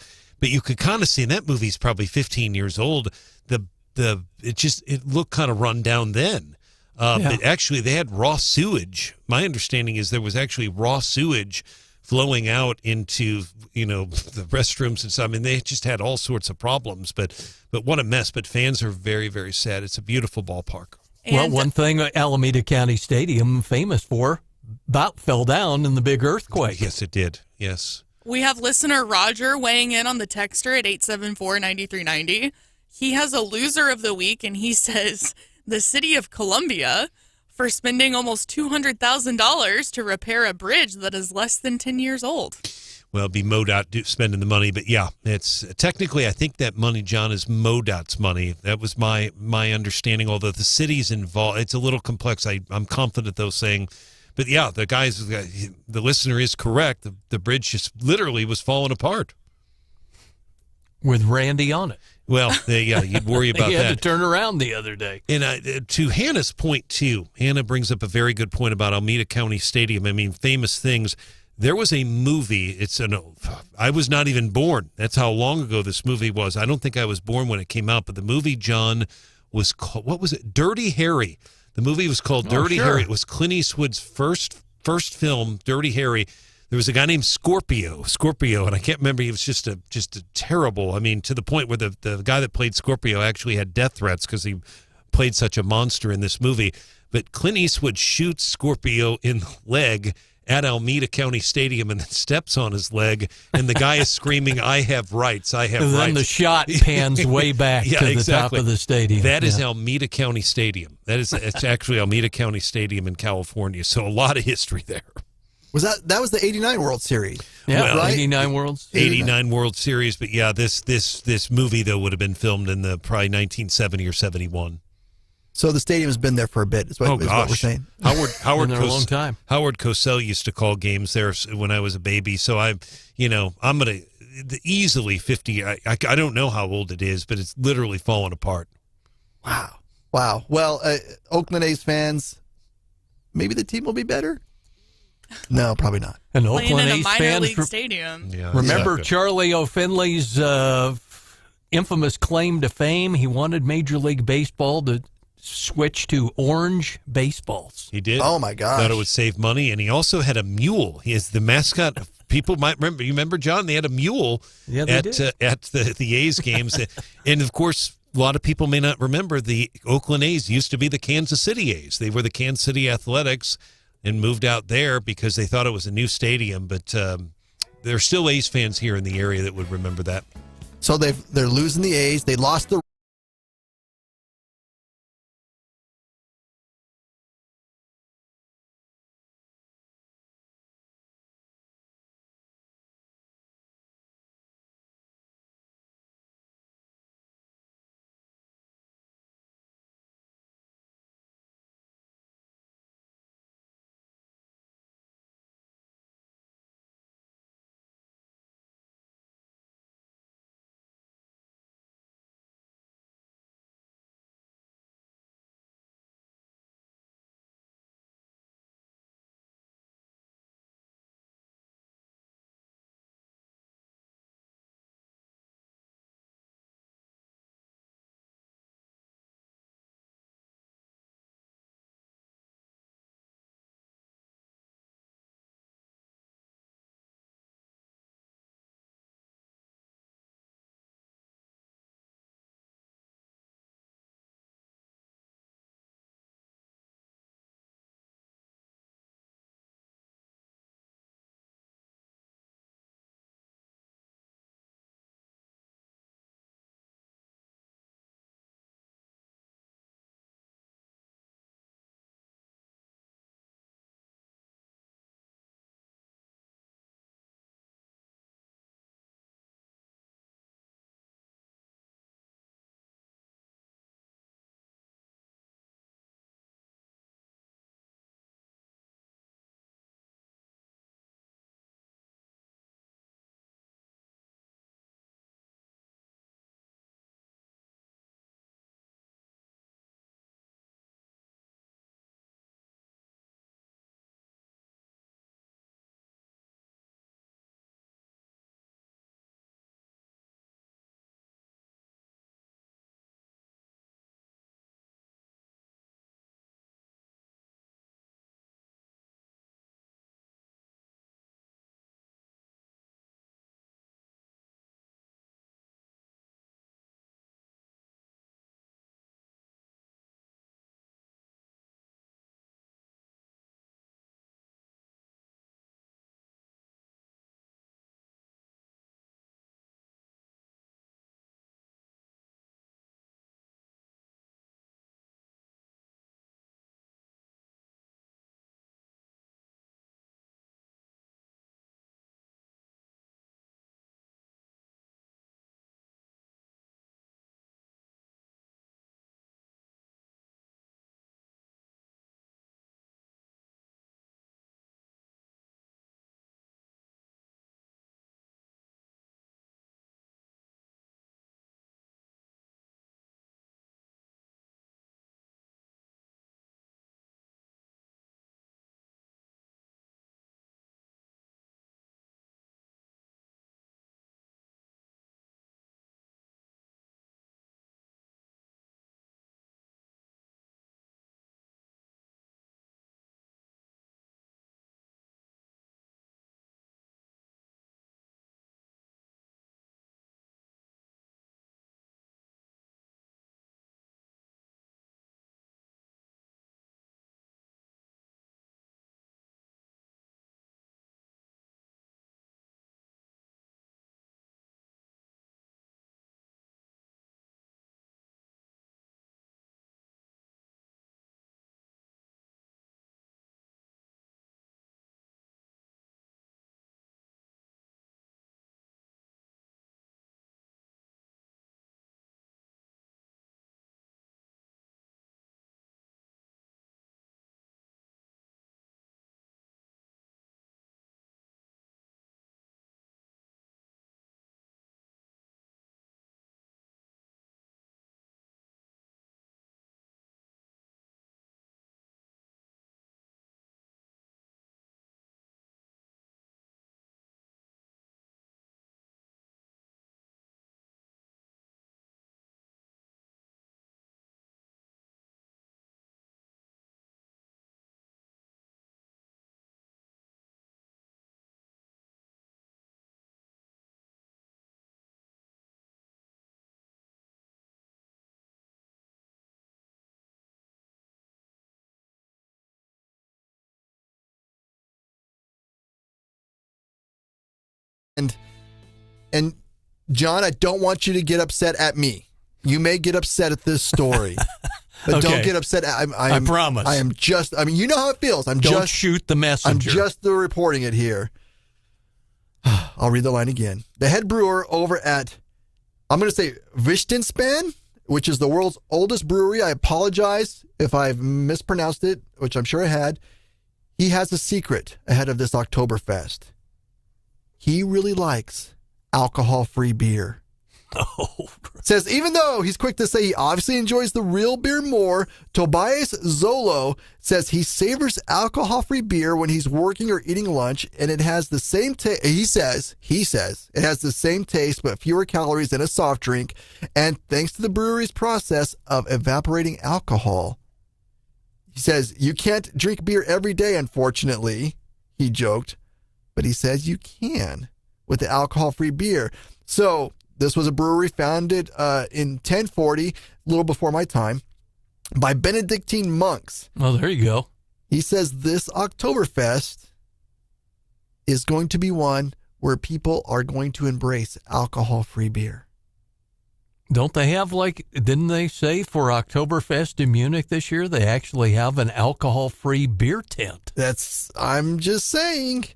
but you could kind of see, and that movie's probably 15 years old. It looked kind of run down then. But actually, they had raw sewage. My understanding is there was actually raw sewage flowing out into, the restrooms and stuff. I mean, they just had all sorts of problems, but what a mess. But fans are very, very sad. It's a beautiful ballpark. Well, one thing Alameda County Stadium famous for, about fell down in the big earthquake. Yes, it did. Yes. We have listener Roger weighing in on the texter at 874-9390. He has a loser of the week, and he says the city of Columbia for spending almost $200,000 to repair a bridge that is less than 10 years old. Well, it'd be MoDOT spending the money, but yeah, it's technically, I think that money, John, is MoDOT's money. That was my understanding, although the city's involved. It's a little complex. I'm confident, though, saying, but yeah, the listener is correct. The bridge just literally was falling apart. With Randy on it. Well, you'd worry about that. He had to turn around the other day. And to Hannah's point, too, Hannah brings up a very good point about Alameda County Stadium. I mean, famous things. There was a movie. I was not even born. That's how long ago this movie was. I don't think I was born when it came out, but the movie, John, was called, what was it? Dirty Harry. The movie was called Dirty Harry. It was Clint Eastwood's first film, Dirty Harry. There was a guy named Scorpio, and I can't remember. He was just a terrible. I mean, to the point where the guy that played Scorpio actually had death threats because he played such a monster in this movie. But Clint Eastwood shoots Scorpio in the leg at Alameda County Stadium and then steps on his leg, and the guy is screaming, "I have rights, I have rights." And then the shot pans way back to the top of the stadium. That is Alameda County Stadium. It's actually Alameda County Stadium in California, so a lot of history there. That was the 89 World Series? Yeah, well, right? 89 World Series. 89 World Series, but yeah, this movie, though, would have been filmed in the probably 1970 or 71. So the stadium's been there for a bit, is what we're saying. Howard been there a long time. Howard Cosell used to call games there when I was a baby. So I'm going to easily 50. I don't know how old it is, but it's literally fallen apart. Wow. Well, Oakland A's fans, maybe the team will be better. No, probably not. And Playing Oakland in a A's minor fans league stadium. Yeah, remember exactly. Charlie O'Finley's infamous claim to fame? He wanted Major League Baseball to switch to orange baseballs. He did. Oh, my gosh. Thought it would save money. And he also had a mule. He is the mascot. People might remember. You remember, John? They had a mule at the A's games. And, of course, a lot of people may not remember the Oakland A's used to be the Kansas City A's. They were the Kansas City Athletics and moved out there because they thought it was a new stadium. But there are still A's fans here in the area that would remember that. So they're losing the A's. They lost the And John, I don't want you to get upset at me. You may get upset at this story. But Okay. don't get upset. I promise. I am just, you know how it feels. Don't shoot the messenger. I'm just reporting it here. I'll read the line again. The head brewer over at, I'm going to say Wittenspan, which is the world's oldest brewery. I apologize if I've mispronounced it, which I'm sure I had. He has a secret ahead of this Oktoberfest. He really likes alcohol-free beer. Oh. Says even though he's quick to say he obviously enjoys the real beer more, Tobias Zolo says he savors alcohol-free beer when he's working or eating lunch, and it has the same taste. He says it has the same taste but fewer calories than a soft drink, and thanks to the brewery's process of evaporating alcohol. He says you can't drink beer every day, unfortunately. He joked, but he says you can with the alcohol-free beer. So this was a brewery founded in 1040, a little before my time, by Benedictine monks. Oh, there you go. He says this Oktoberfest is going to be one where people are going to embrace alcohol-free beer. Don't they have, didn't they say for Oktoberfest in Munich this year, they actually have an alcohol-free beer tent? I'm just saying.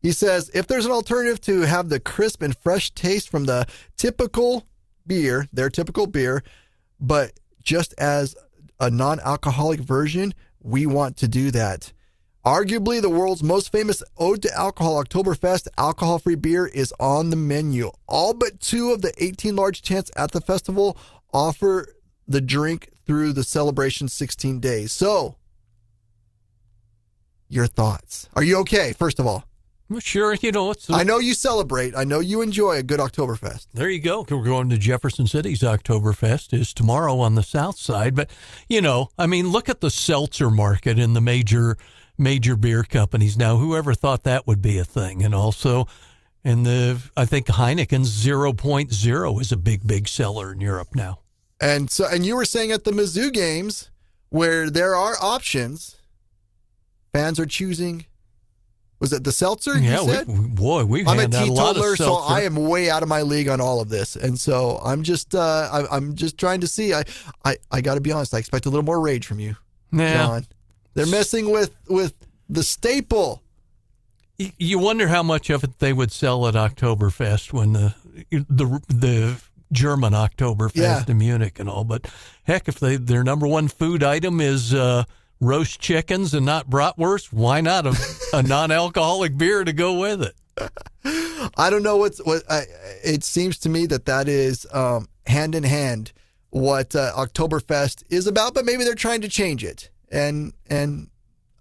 He says, if there's an alternative to have the crisp and fresh taste from the typical beer, their typical beer, but just as a non-alcoholic version, we want to do that. Arguably the world's most famous ode to alcohol, Oktoberfest alcohol-free beer is on the menu. All but 2 of the 18 large tents at the festival offer the drink through the celebration 16 days. So, your thoughts. Are you okay, first of all? Well, sure, I know you celebrate. I know you enjoy a good Oktoberfest. There you go. We're going to Jefferson City's Oktoberfest is tomorrow on the south side. But, look at the seltzer market in the major beer companies now. Whoever thought that would be a thing? And also, I think Heineken's 0.0 is a big seller in Europe now. And you were saying at the Mizzou games where there are options, fans are choosing. Was it the seltzer? Yeah, you said? we've I'm a had a lot of teetotaler, so seltzer. I am way out of my league on all of this, and so I'm just trying to see. I got to be honest. I expect a little more rage from you, John. They're messing with the staple. You wonder how much of it they would sell at Oktoberfest when the German Oktoberfest in Munich and all. But heck, if their number one food item is roast chickens and not bratwurst, why not a non-alcoholic beer to go with it? I don't know what it seems to me that is hand in hand what Oktoberfest is about, but maybe they're trying to change it. And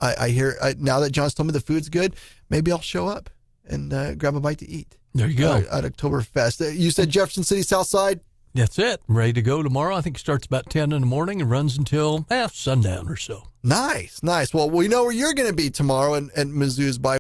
I hear now that John's told me the food's good, maybe I'll show up and grab a bite to eat. There you go. At Oktoberfest. You said Jefferson City South Side? That's it. I'm ready to go tomorrow. I think it starts about 10 in the morning and runs until sundown or so. Nice. Well, we know where you're going to be tomorrow at Mizzou's by